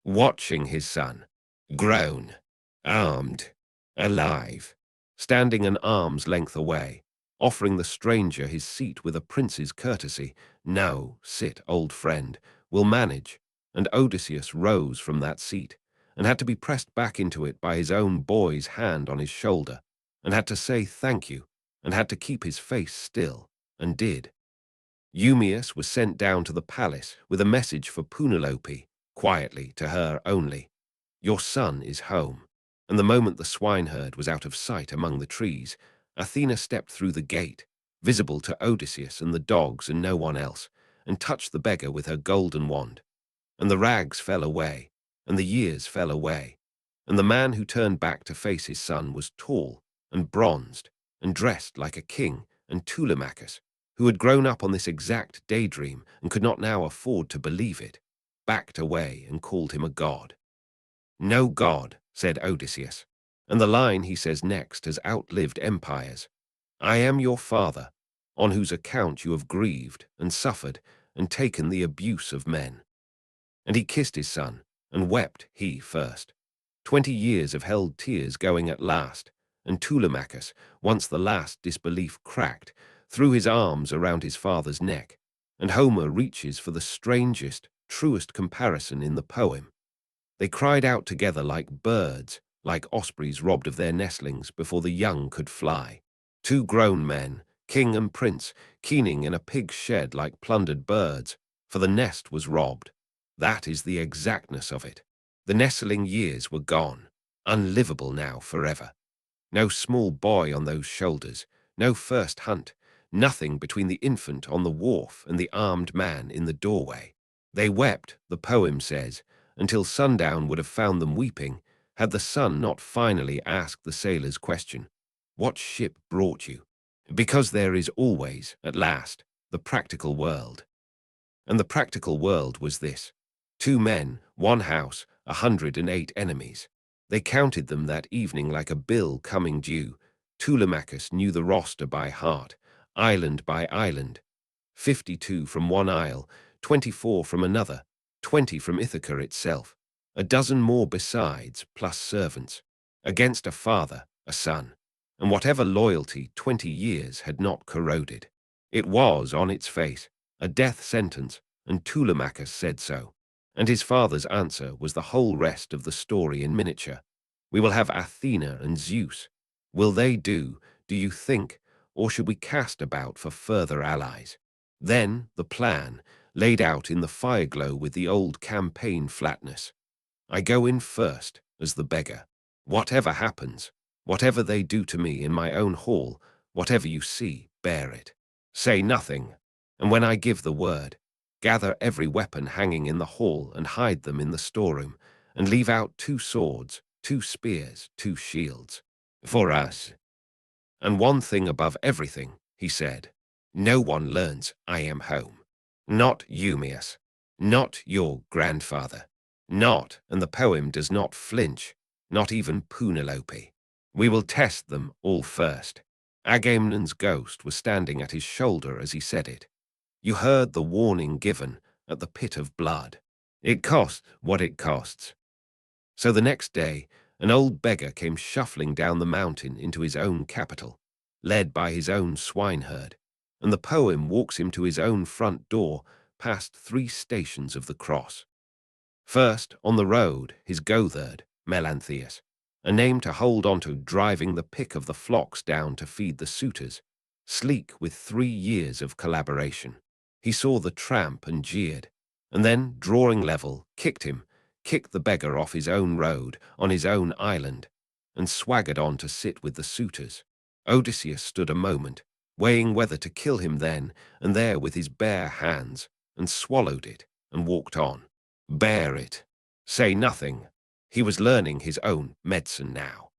watching his son, grown, armed, alive, standing an arm's length away, offering the stranger his seat with a prince's courtesy. "No, sit, old friend, we'll manage." And Odysseus rose from that seat, and had to be pressed back into it by his own boy's hand on his shoulder, and had to say thank you, and had to keep his face still, and did. Eumaeus was sent down to the palace with a message for Penelope, quietly, to her only. "Your son is home." And the moment the swineherd was out of sight among the trees, Athena stepped through the gate, visible to Odysseus and the dogs and no one else, and touched the beggar with her golden wand. And the rags fell away, and the years fell away, and the man who turned back to face his son was tall and bronzed and dressed like a king, and Telemachus, who had grown up on this exact daydream and could not now afford to believe it, backed away and called him a god. "No god," said Odysseus, and the line he says next has outlived empires. "I am your father, on whose account you have grieved and suffered and taken the abuse of men." And he kissed his son, and wept he first. 20 years of held tears going at last, and Telemachus, once the last disbelief cracked, threw his arms around his father's neck, and Homer reaches for the strangest, truest comparison in the poem. They cried out together like birds, like ospreys robbed of their nestlings before the young could fly. Two grown men, king and prince, keening in a pig's shed like plundered birds, for the nest was robbed. That is the exactness of it. The nestling years were gone, unlivable now forever. No small boy on those shoulders, no first hunt, nothing between the infant on the wharf and the armed man in the doorway. They wept, the poem says, until sundown would have found them weeping, had the sun not finally asked the sailor's question, "What ship brought you?" Because there is always, at last, the practical world. And the practical world was this: 2 men, 1 house, 108 enemies. They counted them that evening like a bill coming due. Telemachus knew the roster by heart, island by island. 52 from one isle, 24 from another, 20 from Ithaca itself, a dozen more besides, plus servants, against a father, a son, and whatever loyalty 20 years had not corroded. It was, on its face, a death sentence, and Telemachus said so. And his father's answer was the whole rest of the story in miniature. "We will have Athena and Zeus. Will they do you think, or should we cast about for further allies?" Then the plan, laid out in the fireglow with the old campaign flatness. "I go in first, as the beggar. Whatever happens, whatever they do to me in my own hall, whatever you see, bear it. Say nothing, and when I give the word, gather every weapon hanging in the hall and hide them in the storeroom, and leave out 2 swords, 2 spears, 2 shields. For us. And one thing above everything," he said. No one learns I am home. Not Eumaeus, not your grandfather, not, and the poem does not flinch, not even Penelope. We will test them all first. Agamemnon's ghost was standing at his shoulder as he said it. You heard the warning given at the pit of blood. It costs what it costs. So the next day, an old beggar came shuffling down the mountain into his own capital, led by his own swineherd, and the poem walks him to his own front door past 3 stations of the cross. First, on the road, his goatherd, Melanthius, a name to hold on to, driving the pick of the flocks down to feed the suitors, sleek with 3 years of collaboration. He saw the tramp and jeered, and then, drawing level, kicked the beggar off his own road, on his own island, and swaggered on to sit with the suitors. Odysseus stood a moment, weighing whether to kill him then and there with his bare hands, and swallowed it, and walked on. Bear it. Say nothing. He was learning his own medicine now.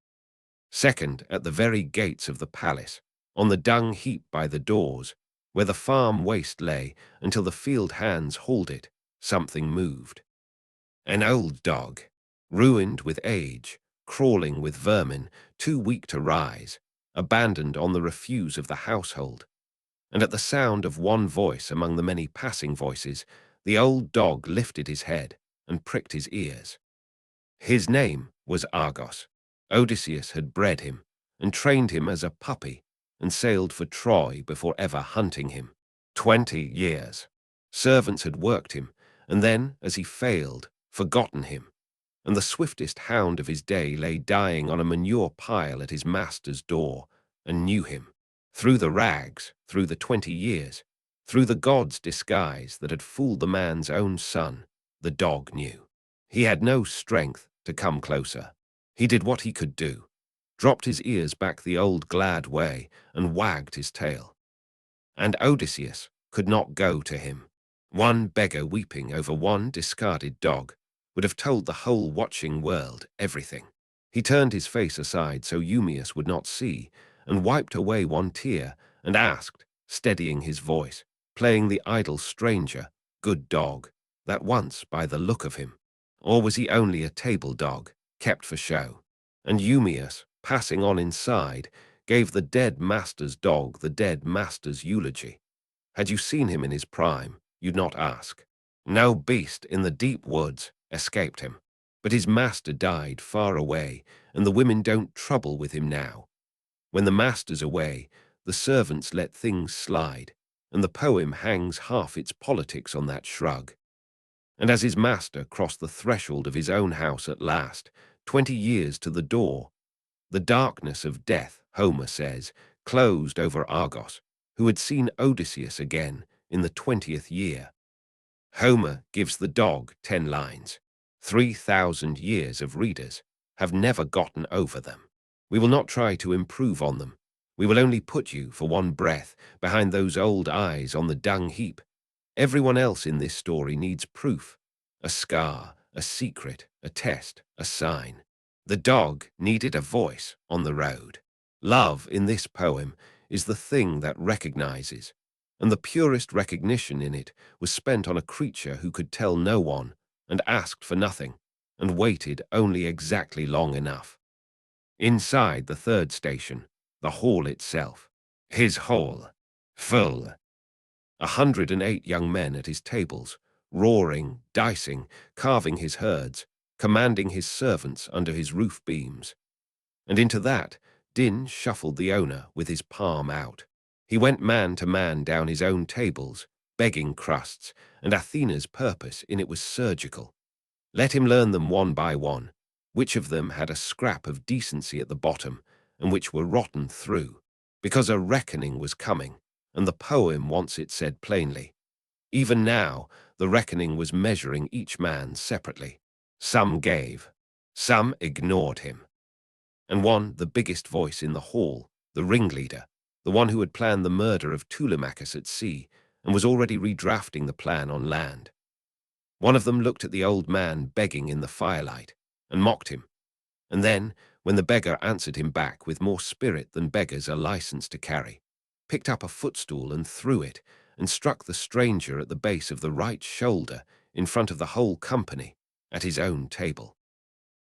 Second, at the very gates of the palace, on the dung heap by the doors, where the farm waste lay until the field hands hauled it, something moved. An old dog, ruined with age, crawling with vermin, too weak to rise, abandoned on the refuse of the household. And at the sound of one voice among the many passing voices, the old dog lifted his head and pricked his ears. His name was Argos. Odysseus had bred him and trained him as a puppy and sailed for Troy before ever hunting him. 20 years. Servants had worked him, and then, as he failed, forgotten him, and the swiftest hound of his day lay dying on a manure pile at his master's door, and knew him. Through the rags, through the 20 years, through the god's disguise that had fooled the man's own son, the dog knew. He had no strength to come closer. He did what he could do, dropped his ears back the old glad way, and wagged his tail. And Odysseus could not go to him. One beggar weeping over one discarded dog would have told the whole watching world everything. He turned his face aside so Eumaeus would not see, and wiped away one tear, and asked, steadying his voice, playing the idle stranger, good dog, that once by the look of him, or was he only a table dog, kept for show? And Eumaeus, passing on inside, gave the dead master's dog the dead master's eulogy. Had you seen him in his prime, you'd not ask. No beast in the deep woods escaped him. But his master died far away, and the women don't trouble with him now. When the master's away, the servants let things slide, and the poem hangs half its politics on that shrug. And as his master crossed the threshold of his own house at last, 20 years to the door, the darkness of death, Homer says, closed over Argos, who had seen Odysseus again in the 20th year. Homer gives the dog 10 lines. 3,000 years of readers have never gotten over them. We will not try to improve on them. We will only put you, for one breath, behind those old eyes on the dung heap. Everyone else in this story needs proof. A scar, a secret, a test, a sign. The dog needed a voice on the road. Love, in this poem, is the thing that recognizes, and the purest recognition in it was spent on a creature who could tell no one, and asked for nothing, and waited only exactly long enough. Inside the 3rd station, the hall itself. His hall. Full. 108 young men at his tables, roaring, dicing, carving his herds, commanding his servants under his roof beams. And into that, Din shuffled the owner with his palm out. He went man to man down his own tables, begging crusts, and Athena's purpose in it was surgical. Let him learn them one by one, which of them had a scrap of decency at the bottom, and which were rotten through, because a reckoning was coming, and the poem wants it said plainly. Even now, the reckoning was measuring each man separately. Some gave, some ignored him. And one, the biggest voice in the hall, the ringleader, the one who had planned the murder of Telemachus at sea, and was already redrafting the plan on land. One of them looked at the old man begging in the firelight, and mocked him. And then, when the beggar answered him back with more spirit than beggars are licensed to carry, picked up a footstool and threw it, and struck the stranger at the base of the right shoulder in front of the whole company at his own table.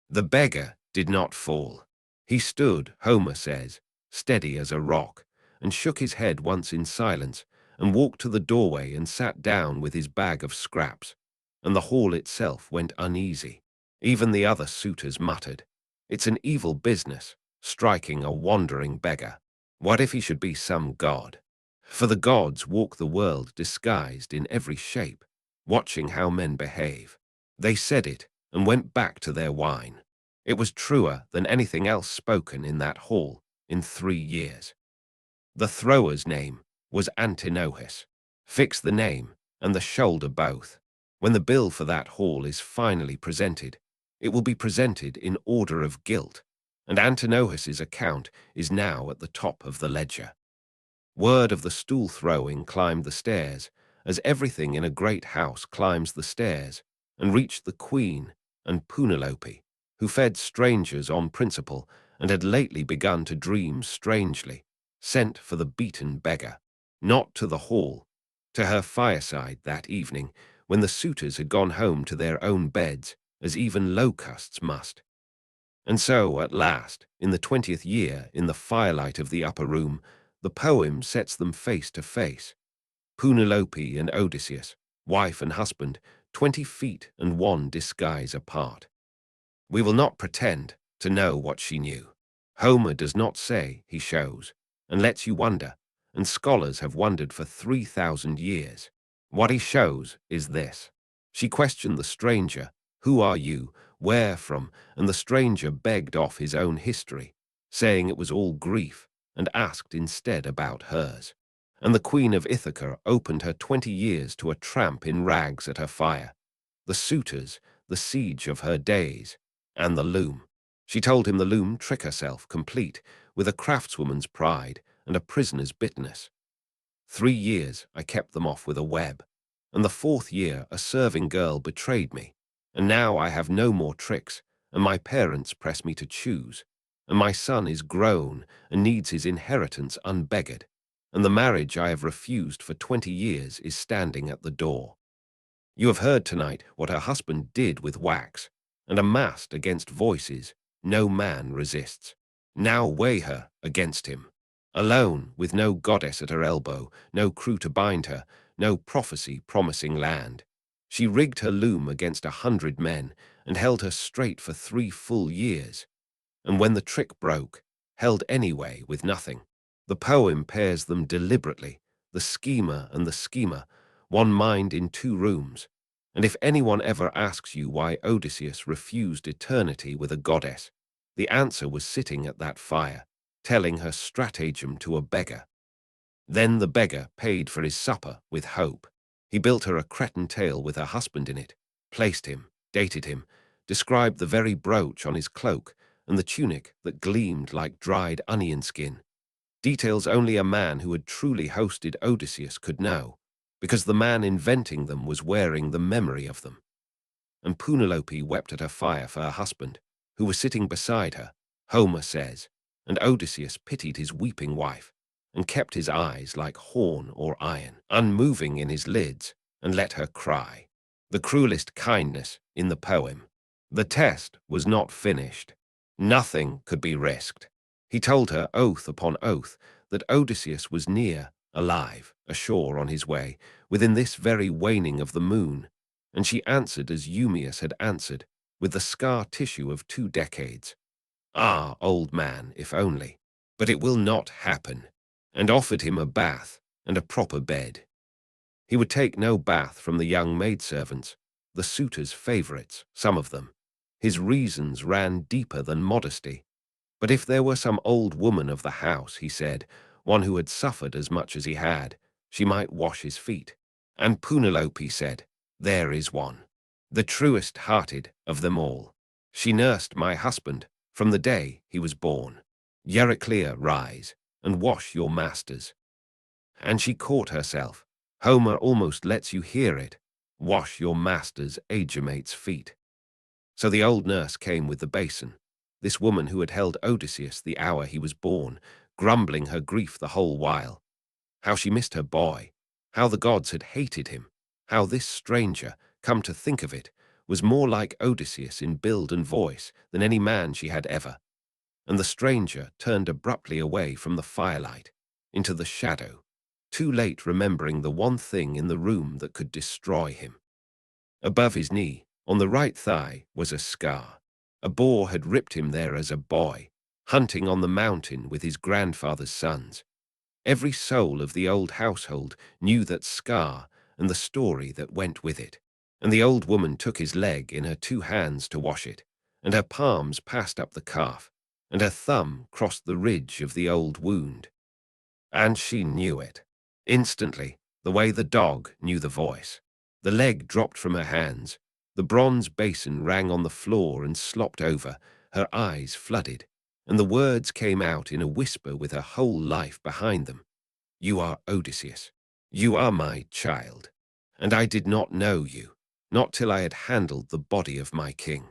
The beggar did not fall. He stood, Homer says, steady as a rock, and shook his head once in silence, and walked to the doorway and sat down with his bag of scraps, and the hall itself went uneasy. Even the other suitors muttered, "It's an evil business, striking a wandering beggar. What if he should be some god? For the gods walk the world disguised in every shape, watching how men behave." They said it and went back to their wine. It was truer than anything else spoken in that hall in 3 years. The thrower's name was Antinochus. Fix the name and the shoulder both. When the bill for that hall is finally presented, it will be presented in order of guilt, and Antinochus's account is now at the top of the ledger. Word of the stool throwing climbed the stairs, as everything in a great house climbs the stairs, and reached the queen and Penelope, who fed strangers on principle and had lately begun to dream strangely, sent for the beaten beggar, not to the hall, to her fireside that evening, when the suitors had gone home to their own beds, as even locusts must. And so, at last, in the 20th year, in the firelight of the upper room, the poem sets them face to face. Penelope and Odysseus, wife and husband, 20 feet and 1 disguise apart. We will not pretend to know what she knew. Homer does not say, he shows, and lets you wonder, and scholars have wondered for 3,000 years. What he shows is this. She questioned the stranger, "Who are you? Where from?" And the stranger begged off his own history, saying it was all grief, and asked instead about hers. And the queen of Ithaca opened her 20 years to a tramp in rags at her fire, the suitors, the siege of her days, and the loom. She told him the loom trick herself, complete, with a craftswoman's pride and a prisoner's bitterness. 3 years I kept them off with a web, and the 4th year a serving girl betrayed me, and now I have no more tricks, and my parents press me to choose, and my son is grown and needs his inheritance unbeggared, and the marriage I have refused for 20 years is standing at the door. You have heard tonight what her husband did with wax, and amassed against voices no man resists. Now weigh her against him. Alone, with no goddess at her elbow, no crew to bind her, no prophecy promising land. She rigged her loom against 100 men, and held her straight for 3 full years. And when the trick broke, held anyway with nothing. The poem pairs them deliberately, the schemer and the schemer, one mind in 2 rooms. And if anyone ever asks you why Odysseus refused eternity with a goddess, the answer was sitting at that fire, telling her stratagem to a beggar. Then the beggar paid for his supper with hope. He built her a cretin tale with her husband in it, placed him, dated him, described the very brooch on his cloak and the tunic that gleamed like dried onion skin. Details only a man who had truly hosted Odysseus could know, because the man inventing them was wearing the memory of them. And Penelope wept at her fire for her husband, who was sitting beside her, Homer says, and Odysseus pitied his weeping wife, and kept his eyes like horn or iron, unmoving in his lids, and let her cry. The cruelest kindness in the poem. The test was not finished. Nothing could be risked. He told her, oath upon oath, that Odysseus was near, alive, ashore on his way, within this very waning of the moon, and she answered as Eumaeus had answered, with the scar tissue of 2 decades. "Ah, old man, if only. But it will not happen," and offered him a bath and a proper bed. He would take no bath from the young maidservants, the suitors' favorites, some of them. His reasons ran deeper than modesty. But if there were some old woman of the house, he said, one who had suffered as much as he had, she might wash his feet. And Penelope said, "There is one, the truest-hearted of them all. She nursed my husband from the day he was born. Euryclea, rise, and wash your masters." And she caught herself. Homer almost lets you hear it. Wash your master's age-mate's feet. So the old nurse came with the basin, this woman who had held Odysseus the hour he was born, grumbling her grief the whole while. how she missed her boy, how the gods had hated him, how this stranger, come to think of it, was more like Odysseus in build and voice than any man she had ever. And the stranger turned abruptly away from the firelight, into the shadow, too late remembering the one thing in the room that could destroy him. Above his knee, on the right thigh, was a scar. A boar had ripped him there as a boy, hunting on the mountain with his grandfather's sons. Every soul of the old household knew that scar and the story that went with it. And the old woman took his leg in her two hands to wash it, and her palms passed up the calf, and her thumb crossed the ridge of the old wound. And she knew it. Instantly, the way the dog knew the voice. The leg dropped from her hands. The bronze basin rang on the floor and slopped over, her eyes flooded, and the words came out in a whisper with her whole life behind them. You are Odysseus. You are my child. And I did not know you, not till I had handled the body of my king.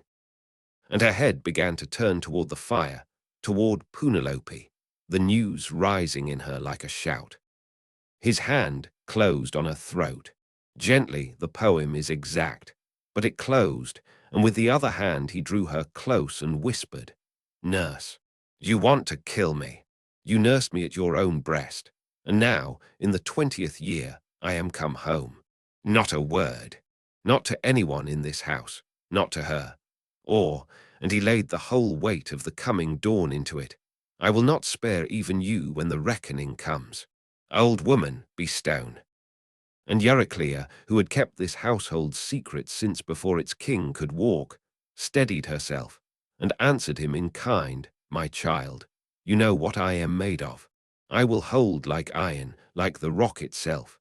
And her head began to turn toward the fire, toward Penelope, the news rising in her like a shout. His hand closed on her throat. Gently, the poem is exact, but it closed, and with the other hand he drew her close and whispered, Nurse, you want to kill me. You nursed me at your own breast, and now, in the 20th year, I am come home. Not a word. Not to anyone in this house, not to her. And he laid the whole weight of the coming dawn into it. I will not spare even you when the reckoning comes. Old woman, be stone. And Euryclea, who had kept this household secret since before its king could walk, steadied herself, and answered him in kind, My child, you know what I am made of. I will hold like iron, like the rock itself.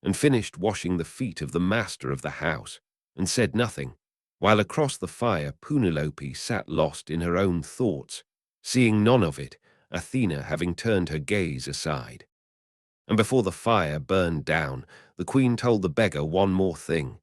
And finished washing the feet of the master of the house, and said nothing, while across the fire Penelope sat lost in her own thoughts, seeing none of it, Athena having turned her gaze aside. And before the fire burned down, the queen told the beggar one more thing,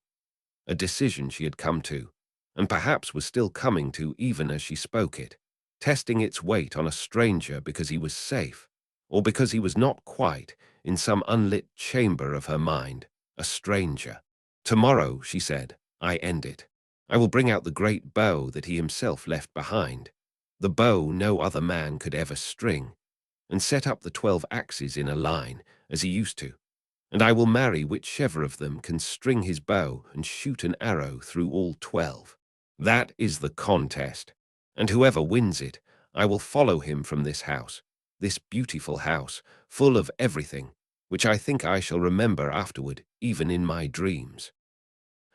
a decision she had come to, and perhaps was still coming to even as she spoke it, testing its weight on a stranger because he was safe, or because he was not quite, in some unlit chamber of her mind, a stranger. Tomorrow, she said, I end it. I will bring out the great bow that he himself left behind, the bow no other man could ever string, and set up the 12 axes in a line, as he used to, and I will marry whichever of them can string his bow and shoot an arrow through all 12. That is the contest, and whoever wins it, I will follow him from this house, this beautiful house, full of everything, which I think I shall remember afterward, even in my dreams.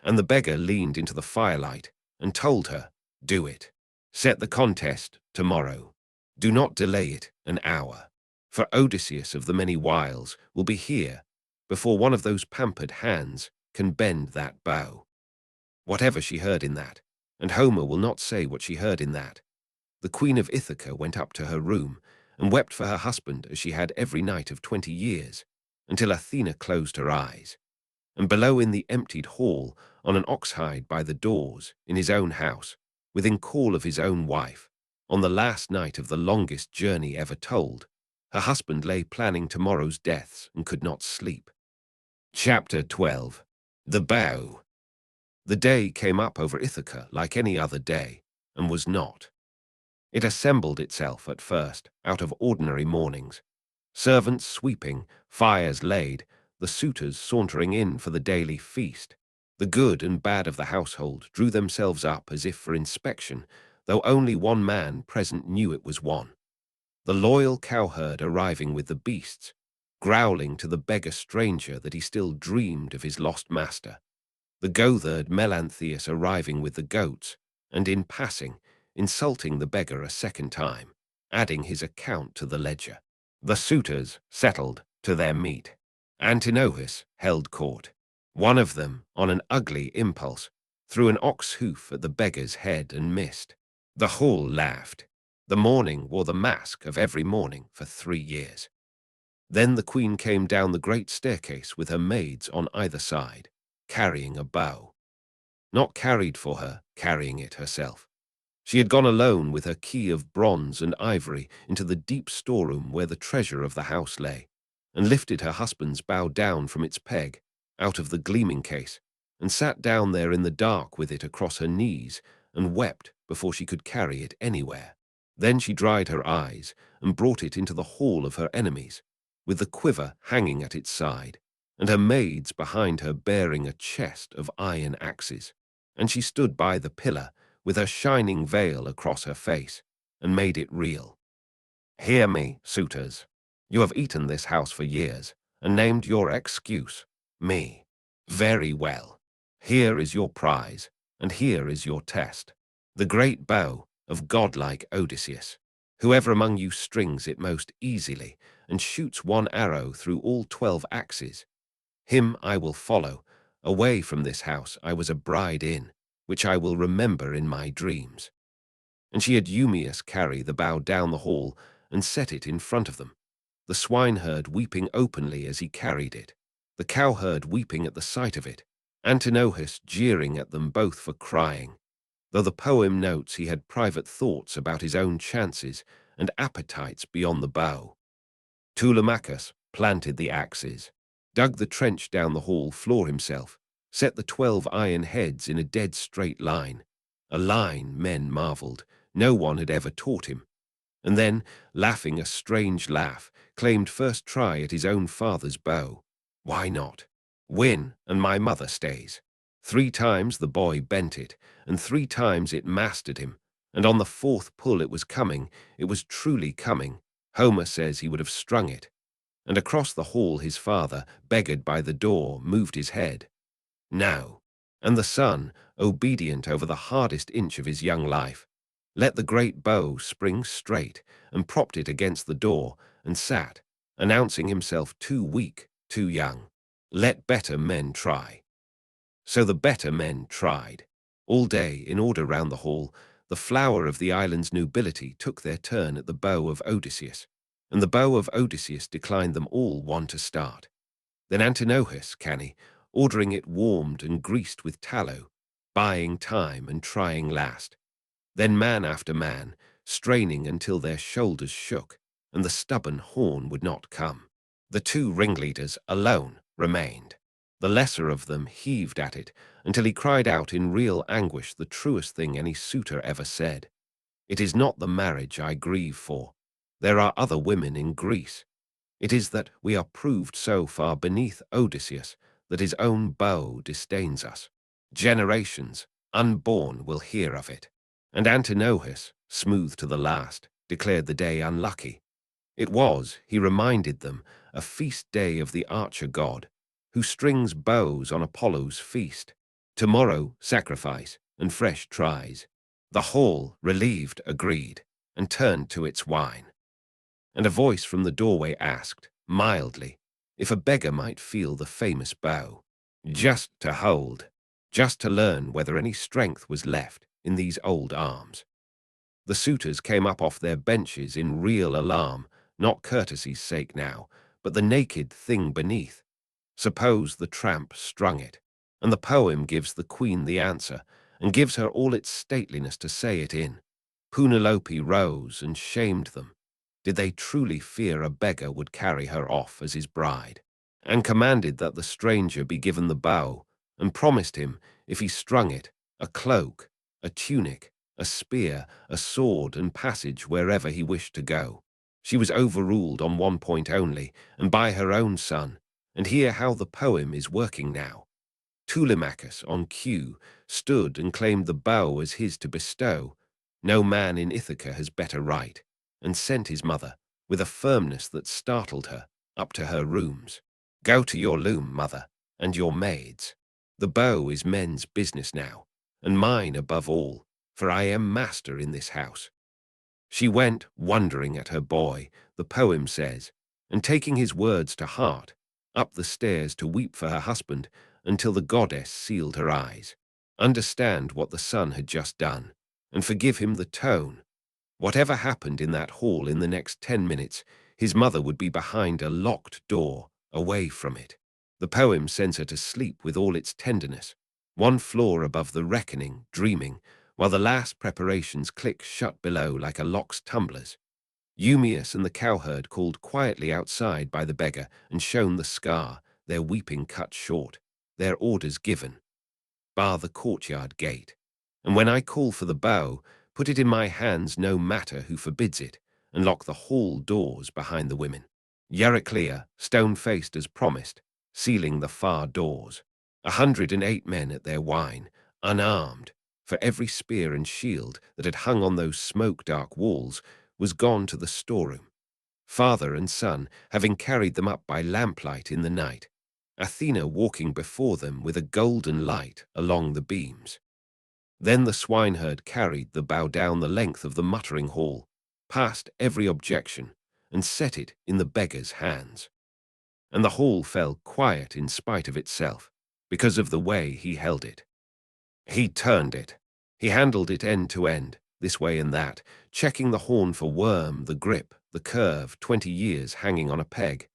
And the beggar leaned into the firelight and told her, Do it. Set the contest tomorrow. Do not delay it an hour, for Odysseus of the many wiles will be here before one of those pampered hands can bend that bow. Whatever she heard in that, and Homer will not say what she heard in that, the queen of Ithaca went up to her room and wept for her husband as she had every night of 20 years, until Athena closed her eyes. And below in the emptied hall, on an oxhide by the doors, in his own house, within call of his own wife, on the last night of the longest journey ever told, her husband lay planning tomorrow's deaths and could not sleep. Chapter 12. The Bow. The day came up over Ithaca like any other day, and was not. It assembled itself at first out of ordinary mornings, servants sweeping, fires laid, the suitors sauntering in for the daily feast. The good and bad of the household drew themselves up as if for inspection, though only one man present knew it was one. The loyal cowherd arriving with the beasts, growling to the beggar stranger that he still dreamed of his lost master. The goatherd Melanthius arriving with the goats, and in passing, insulting the beggar a second time, adding his account to the ledger. The suitors settled to their meat. Antinous held court. One of them, on an ugly impulse, threw an ox hoof at the beggar's head and missed. The hall laughed. The morning wore the mask of every morning for 3 years. Then the queen came down the great staircase with her maids on either side, carrying a bow. Not carried for her, carrying it herself. She had gone alone with her key of bronze and ivory into the deep storeroom where the treasure of the house lay, and lifted her husband's bow down from its peg, out of the gleaming case, and sat down there in the dark with it across her knees, and wept before she could carry it anywhere. Then she dried her eyes, and brought it into the hall of her enemies, with the quiver hanging at its side, and her maids behind her bearing a chest of iron axes. And she stood by the pillar, with her shining veil across her face, and made it real. Hear me, suitors. You have eaten this house for years, and named your excuse me. Very well. Here is your prize, and here is your test. The great bow of godlike Odysseus. Whoever among you strings it most easily, and shoots one arrow through all 12 axes, him I will follow. Away from this house I was a bride in, which I will remember in my dreams. And she had Eumaeus carry the bow down the hall, and set it in front of them, the swineherd weeping openly as he carried it, the cowherd weeping at the sight of it, Antinous jeering at them both for crying, though the poem notes he had private thoughts about his own chances and appetites beyond the bow. Telemachus planted the axes, dug the trench down the hall floor himself, set the 12 iron heads in a dead straight line, a line, men marveled, no one had ever taught him, and then, laughing a strange laugh, claimed first try at his own father's bow. Why not? Win, and my mother stays. 3 times the boy bent it, and 3 times it mastered him, and on the 4th pull it was coming, it was truly coming. Homer says he would have strung it. And across the hall his father, beggared by the door, moved his head. No. And the son, obedient over the hardest inch of his young life, let the great bow spring straight, and propped it against the door, and sat, announcing himself too weak, too young. Let better men try. So the better men tried. All day, in order round the hall, the flower of the island's nobility took their turn at the bow of Odysseus, and the bow of Odysseus declined them all one to start. Then Antinous, canny, ordering it warmed and greased with tallow, buying time and trying last. Then man after man, straining until their shoulders shook, and the stubborn horn would not come. The 2 ringleaders alone remained. The lesser of them heaved at it until he cried out in real anguish the truest thing any suitor ever said. It is not the marriage I grieve for. There are other women in Greece. It is that we are proved so far beneath Odysseus that his own bow disdains us. Generations, unborn, will hear of it. And Antinous, smooth to the last, declared the day unlucky. It was, he reminded them, a feast day of the archer god, who strings bows on Apollo's feast. Tomorrow, sacrifice, and fresh tries. The hall, relieved, agreed, and turned to its wine. And a voice from the doorway asked, mildly, if a beggar might feel the famous bow. Just to hold, just to learn whether any strength was left in these old arms. The suitors came up off their benches in real alarm, not courtesy's sake now, but the naked thing beneath. Suppose the tramp strung it, and the poem gives the queen the answer, and gives her all its stateliness to say it in. Penelope rose and shamed them. Did they truly fear a beggar would carry her off as his bride? And commanded that the stranger be given the bow, and promised him, if he strung it, a cloak, a tunic, a spear, a sword, and passage wherever he wished to go. She was overruled on one point only, and by her own son, and hear how the poem is working now. Telemachus, on cue, stood and claimed the bow as his to bestow. No man in Ithaca has better right, and sent his mother, with a firmness that startled her, up to her rooms. Go to your loom, mother, and your maids. The bow is men's business now, and mine above all, for I am master in this house. She went, wondering at her boy, the poem says, and taking his words to heart, up the stairs to weep for her husband until the goddess sealed her eyes, understand what the son had just done, and forgive him the tone. Whatever happened in that hall in the next 10 minutes, his mother would be behind a locked door, away from it. The poem sends her to sleep with all its tenderness, one floor above the reckoning, dreaming, while the last preparations click shut below like a lock's tumblers. Eumaeus and the cowherd called quietly outside by the beggar and shown the scar, their weeping cut short, their orders given. Bar the courtyard gate. And when I call for the bow, put it in my hands no matter who forbids it, and lock the hall doors behind the women. Euryclea, stone-faced as promised, sealing the far doors. 108 men at their wine, unarmed, for every spear and shield that had hung on those smoke-dark walls was gone to the storeroom. Father and son having carried them up by lamplight in the night, Athena walking before them with a golden light along the beams. Then the swineherd carried the bow down the length of the muttering hall, past every objection, and set it in the beggar's hands. And the hall fell quiet in spite of itself, because of the way he held it. He turned it. He handled it end to end, this way and that, checking the horn for worm, the grip, the curve, 20 years hanging on a peg.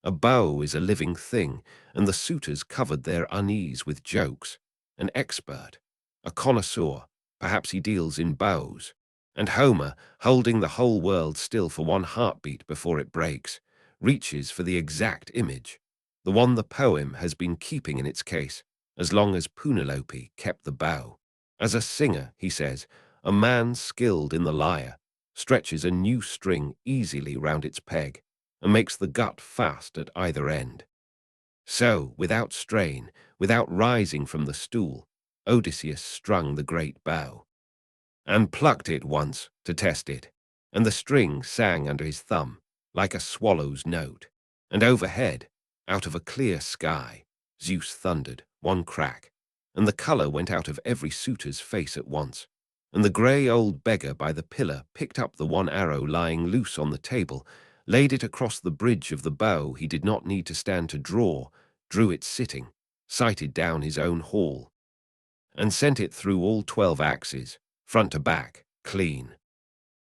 A bow is a living thing, and the suitors covered their unease with jokes. An expert, a connoisseur, perhaps he deals in bows. And Homer, holding the whole world still for one heartbeat before it breaks, reaches for the exact image, the one the poem has been keeping in its case, as long as Penelope kept the bow. As a singer, he says, a man skilled in the lyre stretches a new string easily round its peg, and makes the gut fast at either end. So, without strain, without rising from the stool, Odysseus strung the great bow, and plucked it once to test it, and the string sang under his thumb, like a swallow's note. And overhead, out of a clear sky, Zeus thundered, one crack, and the colour went out of every suitor's face at once, and the grey old beggar by the pillar picked up the one arrow lying loose on the table, laid it across the bridge of the bow he did not need to stand to draw, drew it sitting, sighted down his own hall, and sent it through all 12 axes, front to back, clean.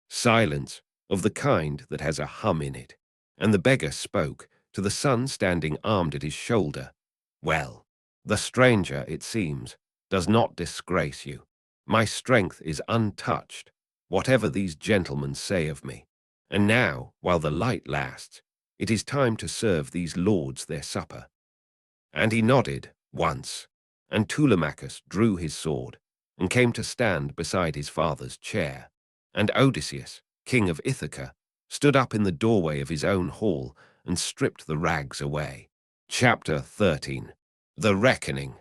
Silence, of the kind that has a hum in it, and the beggar spoke to the son standing armed at his shoulder. Well, the stranger, it seems, does not disgrace you. My strength is untouched, whatever these gentlemen say of me. And now, while the light lasts, it is time to serve these lords their supper. And he nodded once, and Telemachus drew his sword, and came to stand beside his father's chair. And Odysseus, king of Ithaca, stood up in the doorway of his own hall and stripped the rags away. Chapter 13. The Reckoning.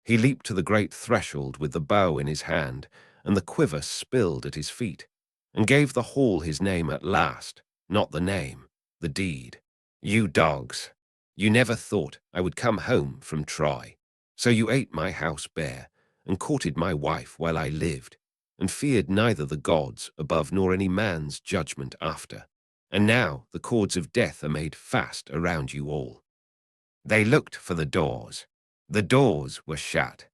He leaped to the great threshold with the bow in his hand, and the quiver spilled at his feet, and gave the hall his name at last, not the name, the deed. You dogs, you never thought I would come home from Troy. So you ate my house bare, and courted my wife while I lived, and feared neither the gods above nor any man's judgment after. And now the cords of death are made fast around you all. They looked for the doors. The doors were shut.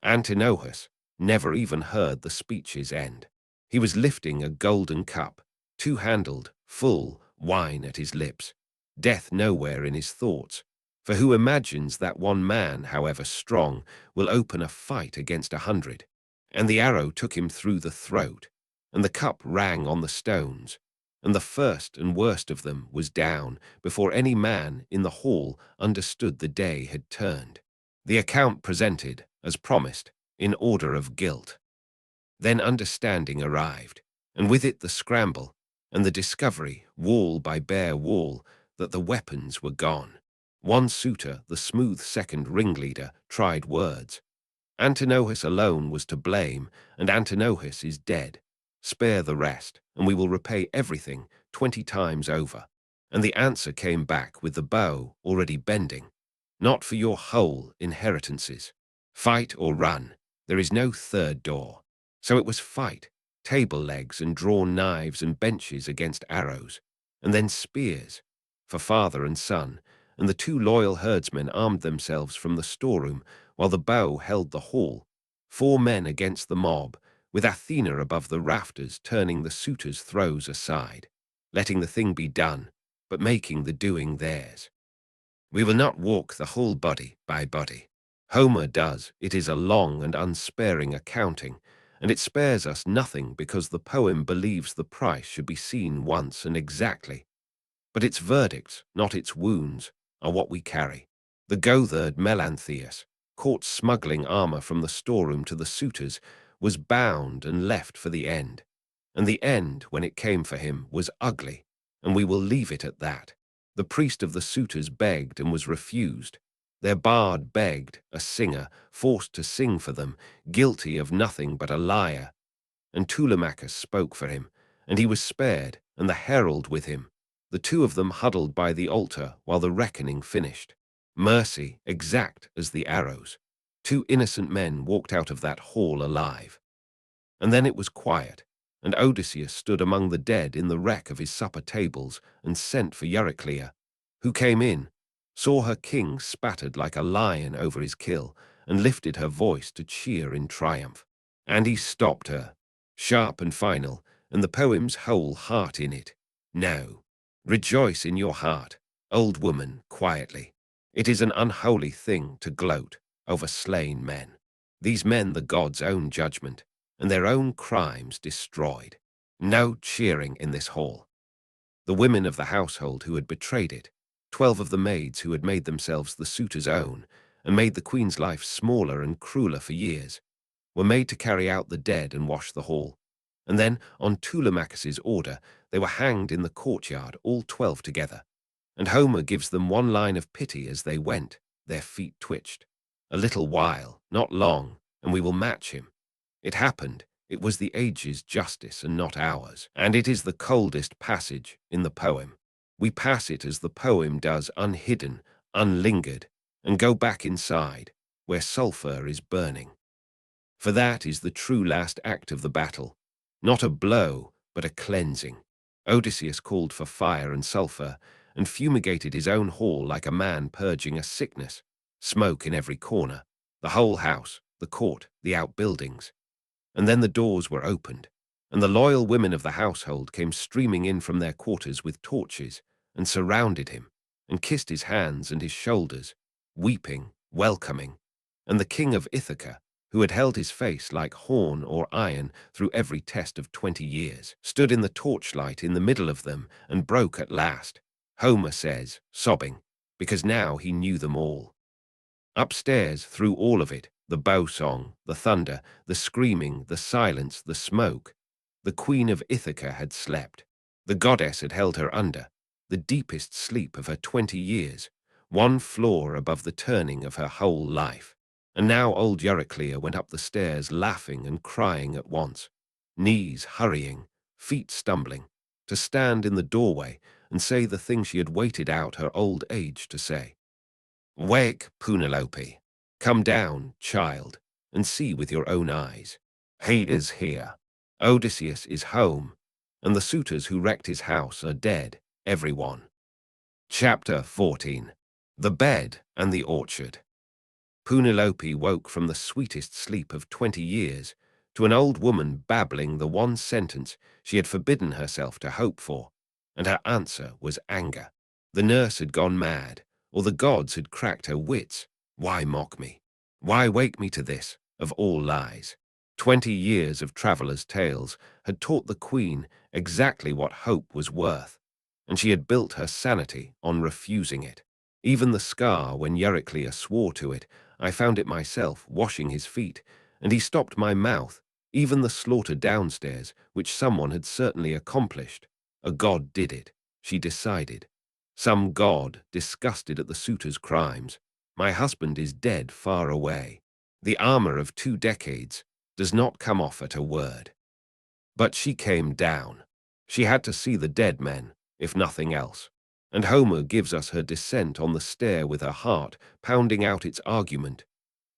Antinous never even heard the speech's end. He was lifting a golden cup, two-handled, full, wine at his lips, death nowhere in his thoughts. For who imagines that one man, however strong, will open a fight against 100? And the arrow took him through the throat, and the cup rang on the stones, and the first and worst of them was down before any man in the hall understood the day had turned. The account presented, as promised, in order of guilt. Then understanding arrived, and with it the scramble, and the discovery, wall by bare wall, that the weapons were gone. One suitor, the smooth second ringleader, tried words. Antinous alone was to blame, and Antinous is dead. Spare the rest, and we will repay everything 20 times over. And the answer came back with the bow already bending. Not for your whole inheritances. Fight or run. There is no third door. So it was fight, table legs and drawn knives and benches against arrows, and then spears, for father and son, and the 2 loyal herdsmen armed themselves from the storeroom, while the bow held the hall, 4 men against the mob, with Athena above the rafters turning the suitors' throws aside, letting the thing be done, but making the doing theirs. We will not walk the whole body by body. Homer does, it is a long and unsparing accounting, and it spares us nothing because the poem believes the price should be seen once and exactly. But its verdicts, not its wounds, are what we carry. The goatherd Melanthius, caught smuggling armor from the storeroom to the suitors, was bound and left for the end. And the end, when it came for him, was ugly, and we will leave it at that. The priest of the suitors begged and was refused. Their bard begged, a singer, forced to sing for them, guilty of nothing but a liar. And Telemachus spoke for him, and he was spared, and the herald with him. The two of them huddled by the altar while the reckoning finished. Mercy, exact as the arrows. Two innocent men walked out of that hall alive. And then it was quiet, and Odysseus stood among the dead in the wreck of his supper tables and sent for Euryclea, who came in, saw her king spattered like a lion over his kill, and lifted her voice to cheer in triumph. And he stopped her, sharp and final, and the poem's whole heart in it. No, rejoice in your heart, old woman, quietly. It is an unholy thing to gloat over slain men. These men the gods' own judgment, and their own crimes destroyed. No cheering in this hall. The women of the household who had betrayed it, 12 of the maids who had made themselves the suitor's own, and made the queen's life smaller and crueler for years, were made to carry out the dead and wash the hall. And then, on Telemachus's order, they were hanged in the courtyard, all 12 together. And Homer gives them one line of pity as they went. Their feet twitched. A little while, not long, and we will match him. It happened. It was the age's justice and not ours, and it is the coldest passage in the poem. We pass it as the poem does, unhidden, unlingered, and go back inside, where sulphur is burning. For that is the true last act of the battle, not a blow, but a cleansing. Odysseus called for fire and sulphur, and fumigated his own hall like a man purging a sickness, smoke in every corner, the whole house, the court, the outbuildings. And then the doors were opened, and the loyal women of the household came streaming in from their quarters with torches, and surrounded him, and kissed his hands and his shoulders, weeping, welcoming. And the king of Ithaca, who had held his face like horn or iron through every test of 20 years, stood in the torchlight in the middle of them and broke at last, Homer says, sobbing, because now he knew them all. Upstairs, through all of it, the bow song, the thunder, the screaming, the silence, the smoke, the queen of Ithaca had slept. The goddess had held her under, the deepest sleep of her 20 years, one floor above the turning of her whole life. And now old Euryclea went up the stairs laughing and crying at once, knees hurrying, feet stumbling, to stand in the doorway and say the thing she had waited out her old age to say. Wake, Penelope. Come down, child, and see with your own eyes. He is here. Odysseus is home, and the suitors who wrecked his house are dead, every one. Chapter 14. The Bed and the Orchard. Penelope woke from the sweetest sleep of 20 years to an old woman babbling the one sentence she had forbidden herself to hope for, and her answer was anger. The nurse had gone mad, or the gods had cracked her wits. Why mock me? Why wake me to this, of all lies? 20 years of travelers' tales had taught the queen exactly what hope was worth, and she had built her sanity on refusing it. Even the scar when Euryclea swore to it, I found it myself, washing his feet, and he stopped my mouth, even the slaughter downstairs, which someone had certainly accomplished. A god did it, she decided. Some god, disgusted at the suitor's crimes. My husband is dead far away. The armor of 2 decades does not come off at a word. But she came down. She had to see the dead men, if nothing else. And Homer gives us her descent on the stair with her heart pounding out its argument.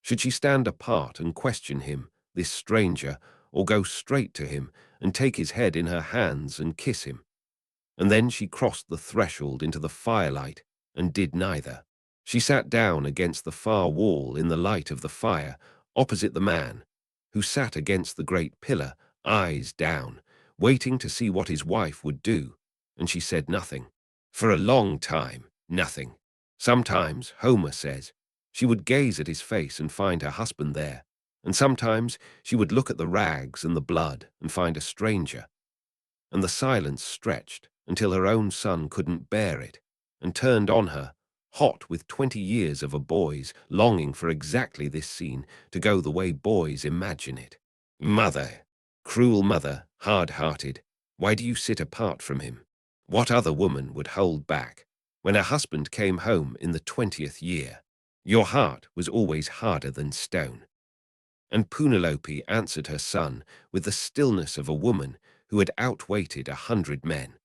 Should she stand apart and question him, this stranger, or go straight to him and take his head in her hands and kiss him? And then she crossed the threshold into the firelight and did neither. She sat down against the far wall in the light of the fire, opposite the man, who sat against the great pillar, eyes down, waiting to see what his wife would do, and she said nothing. For a long time, nothing. Sometimes, Homer says, she would gaze at his face and find her husband there, And sometimes she would look at the rags and the blood and find a stranger, and the silence stretched until her own son couldn't bear it and turned on her, hot with 20 years of a boy's longing for exactly this scene to go the way boys imagine it. Mother, cruel mother, hard-hearted, why do you sit apart from him? What other woman would hold back when her husband came home in the 20th year? Your heart was always harder than stone. And Penelope answered her son with the stillness of a woman who had outweighted 100 men,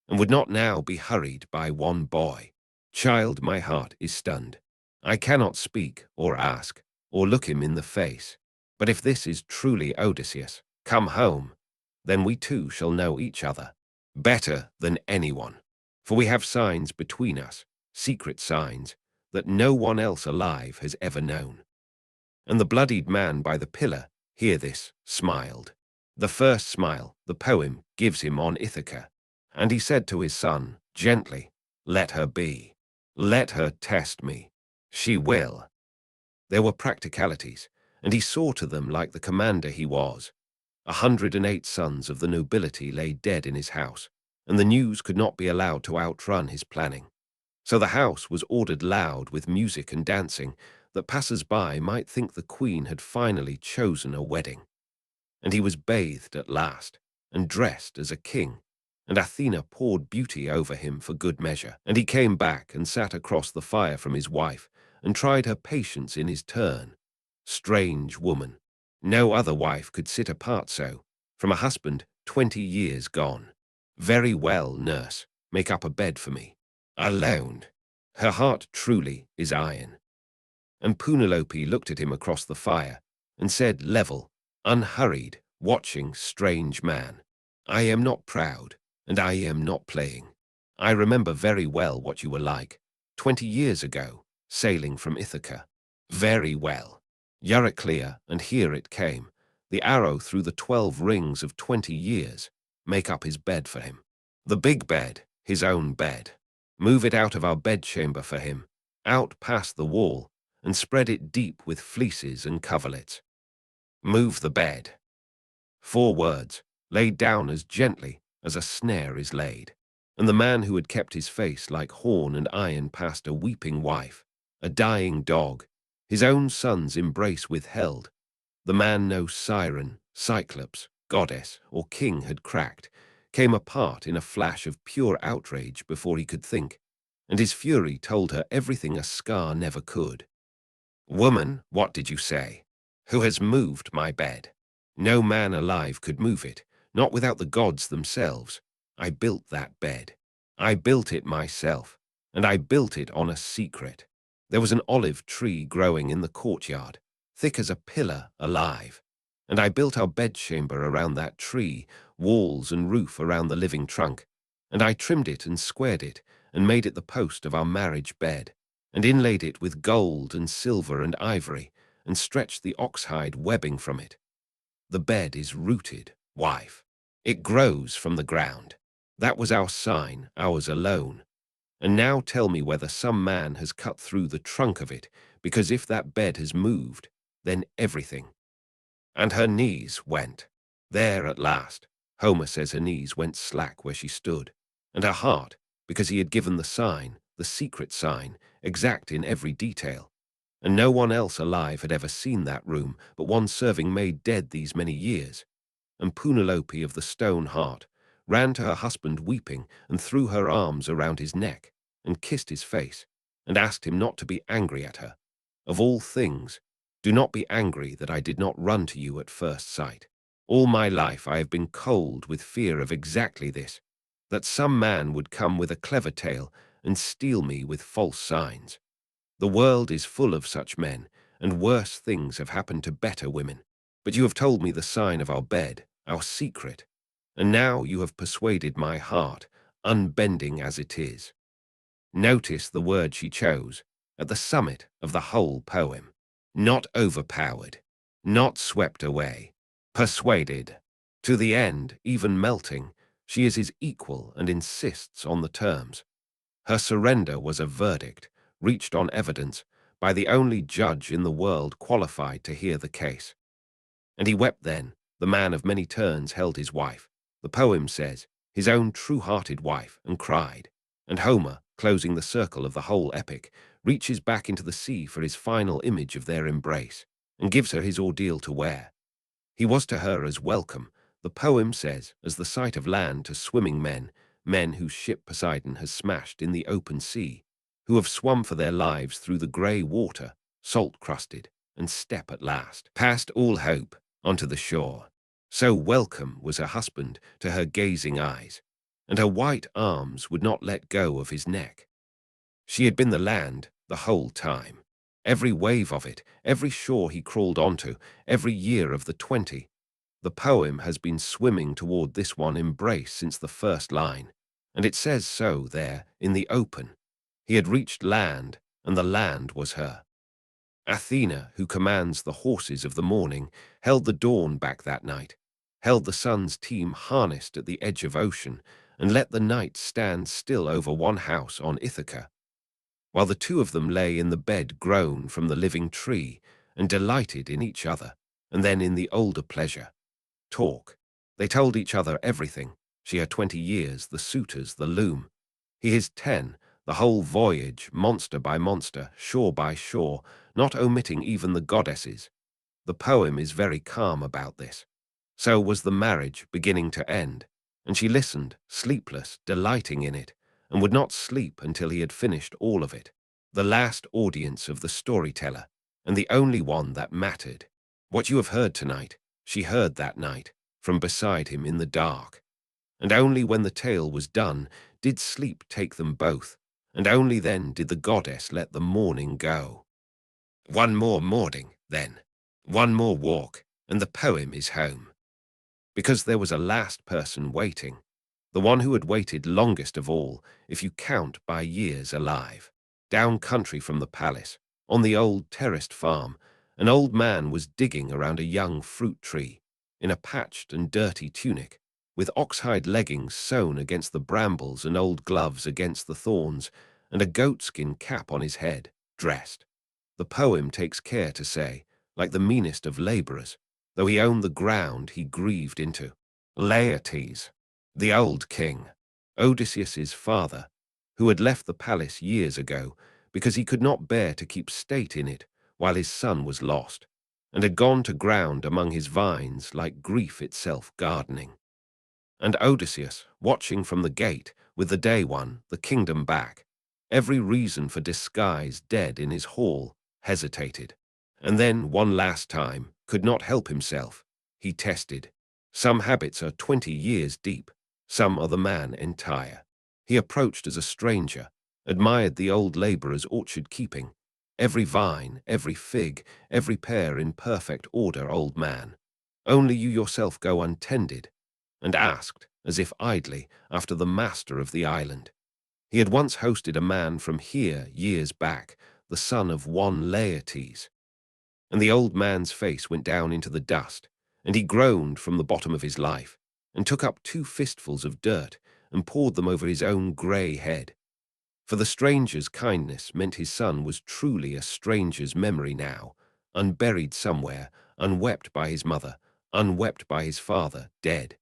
and would not now be hurried by one boy. Child, my heart is stunned. I cannot speak or ask or look him in the face. But if this is truly Odysseus, come home, then we two shall know each other better than anyone. For we have signs between us, secret signs, that no one else alive has ever known. And the bloodied man by the pillar, hear this, smiled. The first smile the poem gives him on Ithaca. And he said to his son, gently, let her be. Let her test me. She will. There were practicalities, and he saw to them like the commander he was. 108 sons of the nobility lay dead in his house, and the news could not be allowed to outrun his planning. So the house was ordered loud with music and dancing, that passers-by might think the queen had finally chosen a wedding. And he was bathed at last, and dressed as a king, and Athena poured beauty over him for good measure. And he came back and sat across the fire from his wife, and tried her patience in his turn. Strange woman. No other wife could sit apart so, from a husband 20 years gone. Very well, nurse, make up a bed for me. Alone. Her heart truly is iron. And Penelope looked at him across the fire, and said level, unhurried, watching, strange man. I am not proud, and I am not playing. I remember very well what you were like, 20 years ago, sailing from Ithaca. Very well. Euryclea, and here it came, the arrow through the 12 rings of 20 years, make up his bed for him. The big bed, his own bed. Move it out of our bedchamber for him, out past the wall, and spread it deep with fleeces and coverlets. Move the bed. 4 words, laid down as gently as a snare is laid. And the man who had kept his face like horn and iron past a weeping wife, a dying dog, his own son's embrace withheld, the man no siren, Cyclops, goddess, or king had cracked, came apart in a flash of pure outrage before he could think, and his fury told her everything a scar never could. Woman, what did you say? Who has moved my bed? No man alive could move it, not without the gods themselves. I built that bed. I built it myself, and I built it on a secret. There was an olive tree growing in the courtyard, thick as a pillar alive, and I built our bedchamber around that tree, walls and roof around the living trunk, and I trimmed it and squared it, and made it the post of our marriage bed, and inlaid it with gold and silver and ivory, and stretched the oxhide webbing from it. The bed is rooted, wife. It grows from the ground. That was our sign, ours alone. And now tell me whether some man has cut through the trunk of it, because if that bed has moved, then everything. And her knees went. There at last, Homer says her knees went slack where she stood, and her heart, because he had given the sign, the secret sign, exact in every detail. And no one else alive had ever seen that room but one serving maid dead these many years. And Penelope of the stone heart ran to her husband weeping and threw her arms around his neck and kissed his face and asked him not to be angry at her. Of all things, do not be angry that I did not run to you at first sight. All my life I have been cold with fear of exactly this, that some man would come with a clever tale and steal me with false signs. The world is full of such men, and worse things have happened to better women. But you have told me the sign of our bed, our secret, and now you have persuaded my heart, unbending as it is. Notice the word she chose, at the summit of the whole poem. Not overpowered, not swept away, persuaded. To the end, even melting, she is his equal and insists on the terms. Her surrender was a verdict, reached on evidence, by the only judge in the world qualified to hear the case. And he wept then. The man of many turns held his wife, the poem says, his own true-hearted wife, and cried. And Homer, closing the circle of the whole epic, reaches back into the sea for his final image of their embrace, and gives her his ordeal to wear. He was to her as welcome, the poem says, as the sight of land to swimming men, men whose ship Poseidon has smashed in the open sea, who have swum for their lives through the grey water, salt-crusted, and step at last, past all hope, onto the shore. So welcome was her husband to her gazing eyes, and her white arms would not let go of his neck. She had been the land the whole time. Every wave of it, every shore he crawled onto, every year of the 20. The poem has been swimming toward this one embrace since the first line, and it says so there, in the open. He had reached land, and the land was her. Athena, who commands the horses of the morning, held the dawn back that night, held the sun's team harnessed at the edge of ocean, and let the night stand still over one house on Ithaca, while the two of them lay in the bed grown from the living tree, and delighted in each other, and then in the older pleasure. Talk. They told each other everything. She had 20 years, the suitors, the loom. He his 10, the whole voyage, monster by monster, shore by shore, not omitting even the goddesses. The poem is very calm about this. So was the marriage beginning to end, and she listened, sleepless, delighting in it, and would not sleep until he had finished all of it. The last audience of the storyteller, and the only one that mattered. What you have heard tonight, she heard that night, from beside him in the dark. And only when the tale was done did sleep take them both, and only then did the goddess let the morning go. One more morning, then. One more walk, and the poem is home. Because there was a last person waiting, the one who had waited longest of all, if you count by years alive. Down country from the palace, on the old terraced farm, an old man was digging around a young fruit tree, in a patched and dirty tunic, with oxhide leggings sewn against the brambles and old gloves against the thorns, and a goatskin cap on his head, dressed. The poem takes care to say, like the meanest of labourers, though he owned the ground he grieved into. Laertes, the old king, Odysseus's father, who had left the palace years ago because he could not bear to keep state in it while his son was lost, and had gone to ground among his vines like grief itself gardening. And Odysseus, watching from the gate, with the day one, the kingdom back, every reason for disguise dead in his hall, hesitated. And then, one last time, could not help himself. He tested. Some habits are 20 years deep, some are the man entire. He approached as a stranger, admired the old labourer's orchard keeping. Every vine, every fig, every pear in perfect order, old man. Only you yourself go untended. And asked, as if idly, after the master of the island. He had once hosted a man from here years back, the son of one Laertes. And the old man's face went down into the dust, and he groaned from the bottom of his life, and took up 2 fistfuls of dirt, and poured them over his own grey head. For the stranger's kindness meant his son was truly a stranger's memory now, unburied somewhere, unwept by his mother, unwept by his father, dead.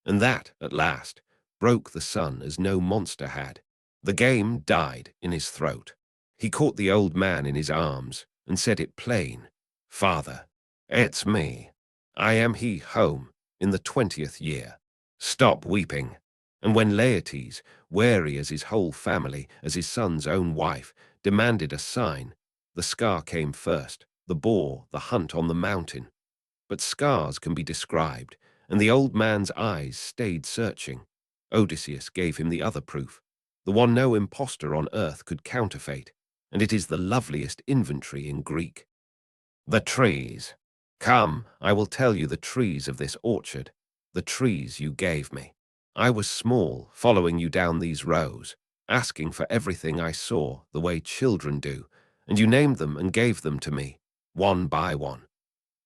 And that, at last, broke the son as no monster had. The game died in his throat. He caught the old man in his arms, and said it plain, "Father, it's me. I am he home, in the 20th year. Stop weeping." And when Laertes, wary as his whole family, as his son's own wife, demanded a sign, the scar came first, the boar, the hunt on the mountain. But scars can be described, and the old man's eyes stayed searching. Odysseus gave him the other proof, the one no impostor on earth could counterfeit, and it is the loveliest inventory in Greek. The trees. Come, I will tell you the trees of this orchard, the trees you gave me. I was small, following you down these rows, asking for everything I saw, the way children do, and you named them and gave them to me, one by one.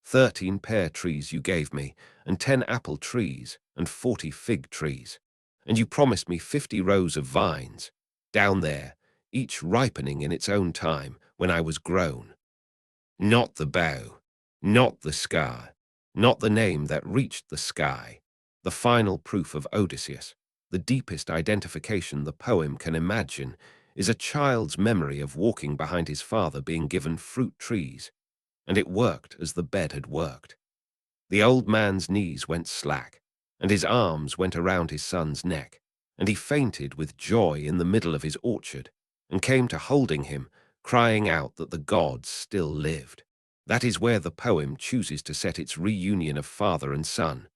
13 pear trees you gave me, and 10 apple trees, and 40 fig trees. And you promised me 50 rows of vines, down there, each ripening in its own time, when I was grown. Not the bow, not the scar, not the name that reached the sky. The final proof of Odysseus, the deepest identification the poem can imagine, is a child's memory of walking behind his father being given fruit trees, and it worked as the bed had worked. The old man's knees went slack, and his arms went around his son's neck, and he fainted with joy in the middle of his orchard, and came to holding him, crying out that the gods still lived. That is where the poem chooses to set its reunion of father and son,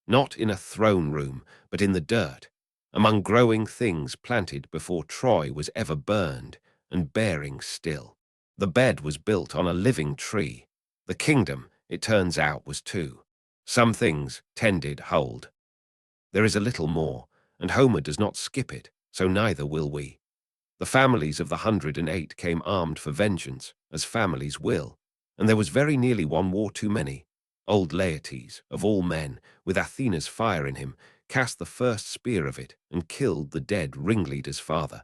not in a throne room, but in the dirt, among growing things planted before Troy was ever burned, and bearing still. The bed was built on a living tree. The kingdom, it turns out, was too. Some things tended hold. There is a little more, and Homer does not skip it, so neither will we. The families of the 108 came armed for vengeance, as families will, and there was very nearly one war too many. Old Laertes, of all men, with Athena's fire in him, cast the first spear of it and killed the dead ringleader's father.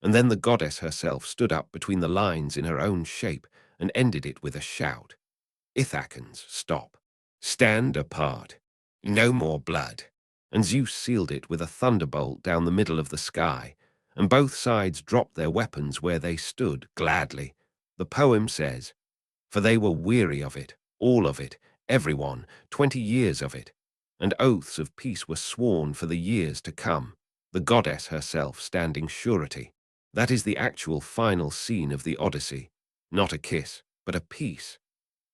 And then the goddess herself stood up between the lines in her own shape and ended it with a shout. Ithacans, stop. Stand apart. No more blood. And Zeus sealed it with a thunderbolt down the middle of the sky, and both sides dropped their weapons where they stood gladly. The poem says, for they were weary of it, all of it, everyone, 20 years of it, and oaths of peace were sworn for the years to come, the goddess herself standing surety. That is the actual final scene of the Odyssey, not a kiss, but a peace.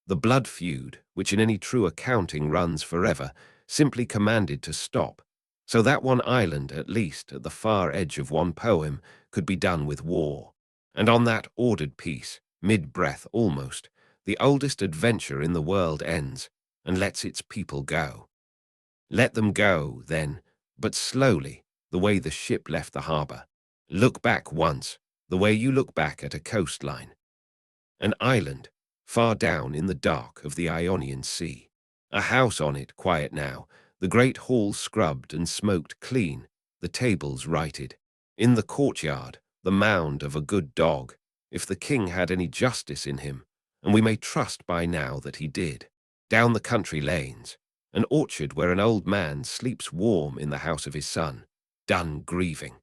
The blood feud, which in any true accounting runs forever, simply commanded to stop, so that one island, at least at the far edge of one poem, could be done with war. And on that ordered peace, mid-breath almost, the oldest adventure in the world ends, and lets its people go. Let them go, then, but slowly, the way the ship left the harbor. Look back once, the way you look back at a coastline. An island, far down in the dark of the Ionian Sea. A house on it, quiet now, the great hall scrubbed and smoked clean, the tables righted. In the courtyard, the mound of a good dog, if the king had any justice in him, and we may trust by now that he did. Down the country lanes, an orchard where an old man sleeps warm in the house of his son, done grieving.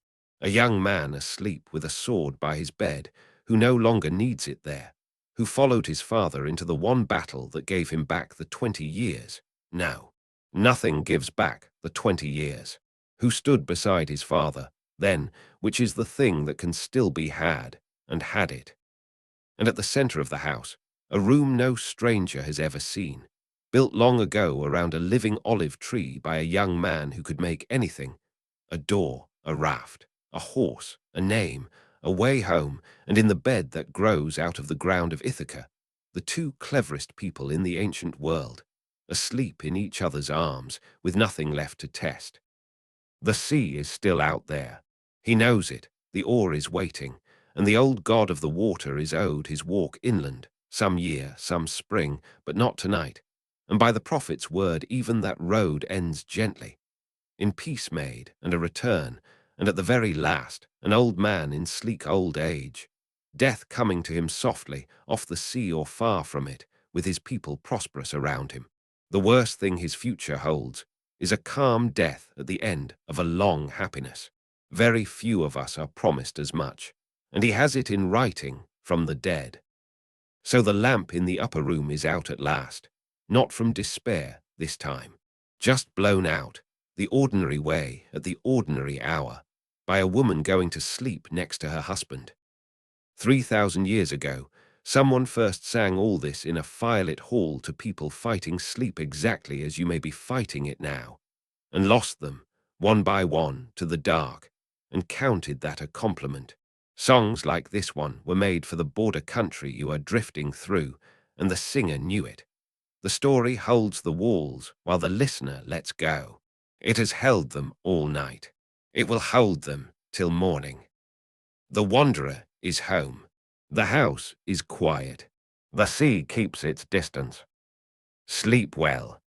A young man asleep with a sword by his bed, who no longer needs it there, who followed his father into the one battle that gave him back the 20 years. No, nothing gives back the 20 years. Who stood beside his father, then, which is the thing that can still be had, and had it. And at the center of the house, a room no stranger has ever seen, built long ago around a living olive tree by a young man who could make anything, a door, a raft, a horse, a name, a way home, and in the bed that grows out of the ground of Ithaca, the two cleverest people in the ancient world, asleep in each other's arms, with nothing left to test. The sea is still out there. He knows it, the oar is waiting, and the old god of the water is owed his walk inland, some year, some spring, but not tonight, and by the prophet's word even that road ends gently, in peace made and a return, and at the very last, an old man in sleek old age, death coming to him softly, off the sea or far from it, with his people prosperous around him. The worst thing his future holds is a calm death at the end of a long happiness. Very few of us are promised as much, and he has it in writing from the dead. So the lamp in the upper room is out at last, not from despair this time, just blown out, the ordinary way at the ordinary hour, by a woman going to sleep next to her husband. 3,000 years ago, someone first sang all this in a firelit hall to people fighting sleep exactly as you may be fighting it now, and lost them, one by one, to the dark, and counted that a compliment. Songs like this one were made for the border country you are drifting through, and the singer knew it. The story holds the walls while the listener lets go. It has held them all night. It will hold them till morning. The wanderer is home. The house is quiet. The sea keeps its distance. Sleep well.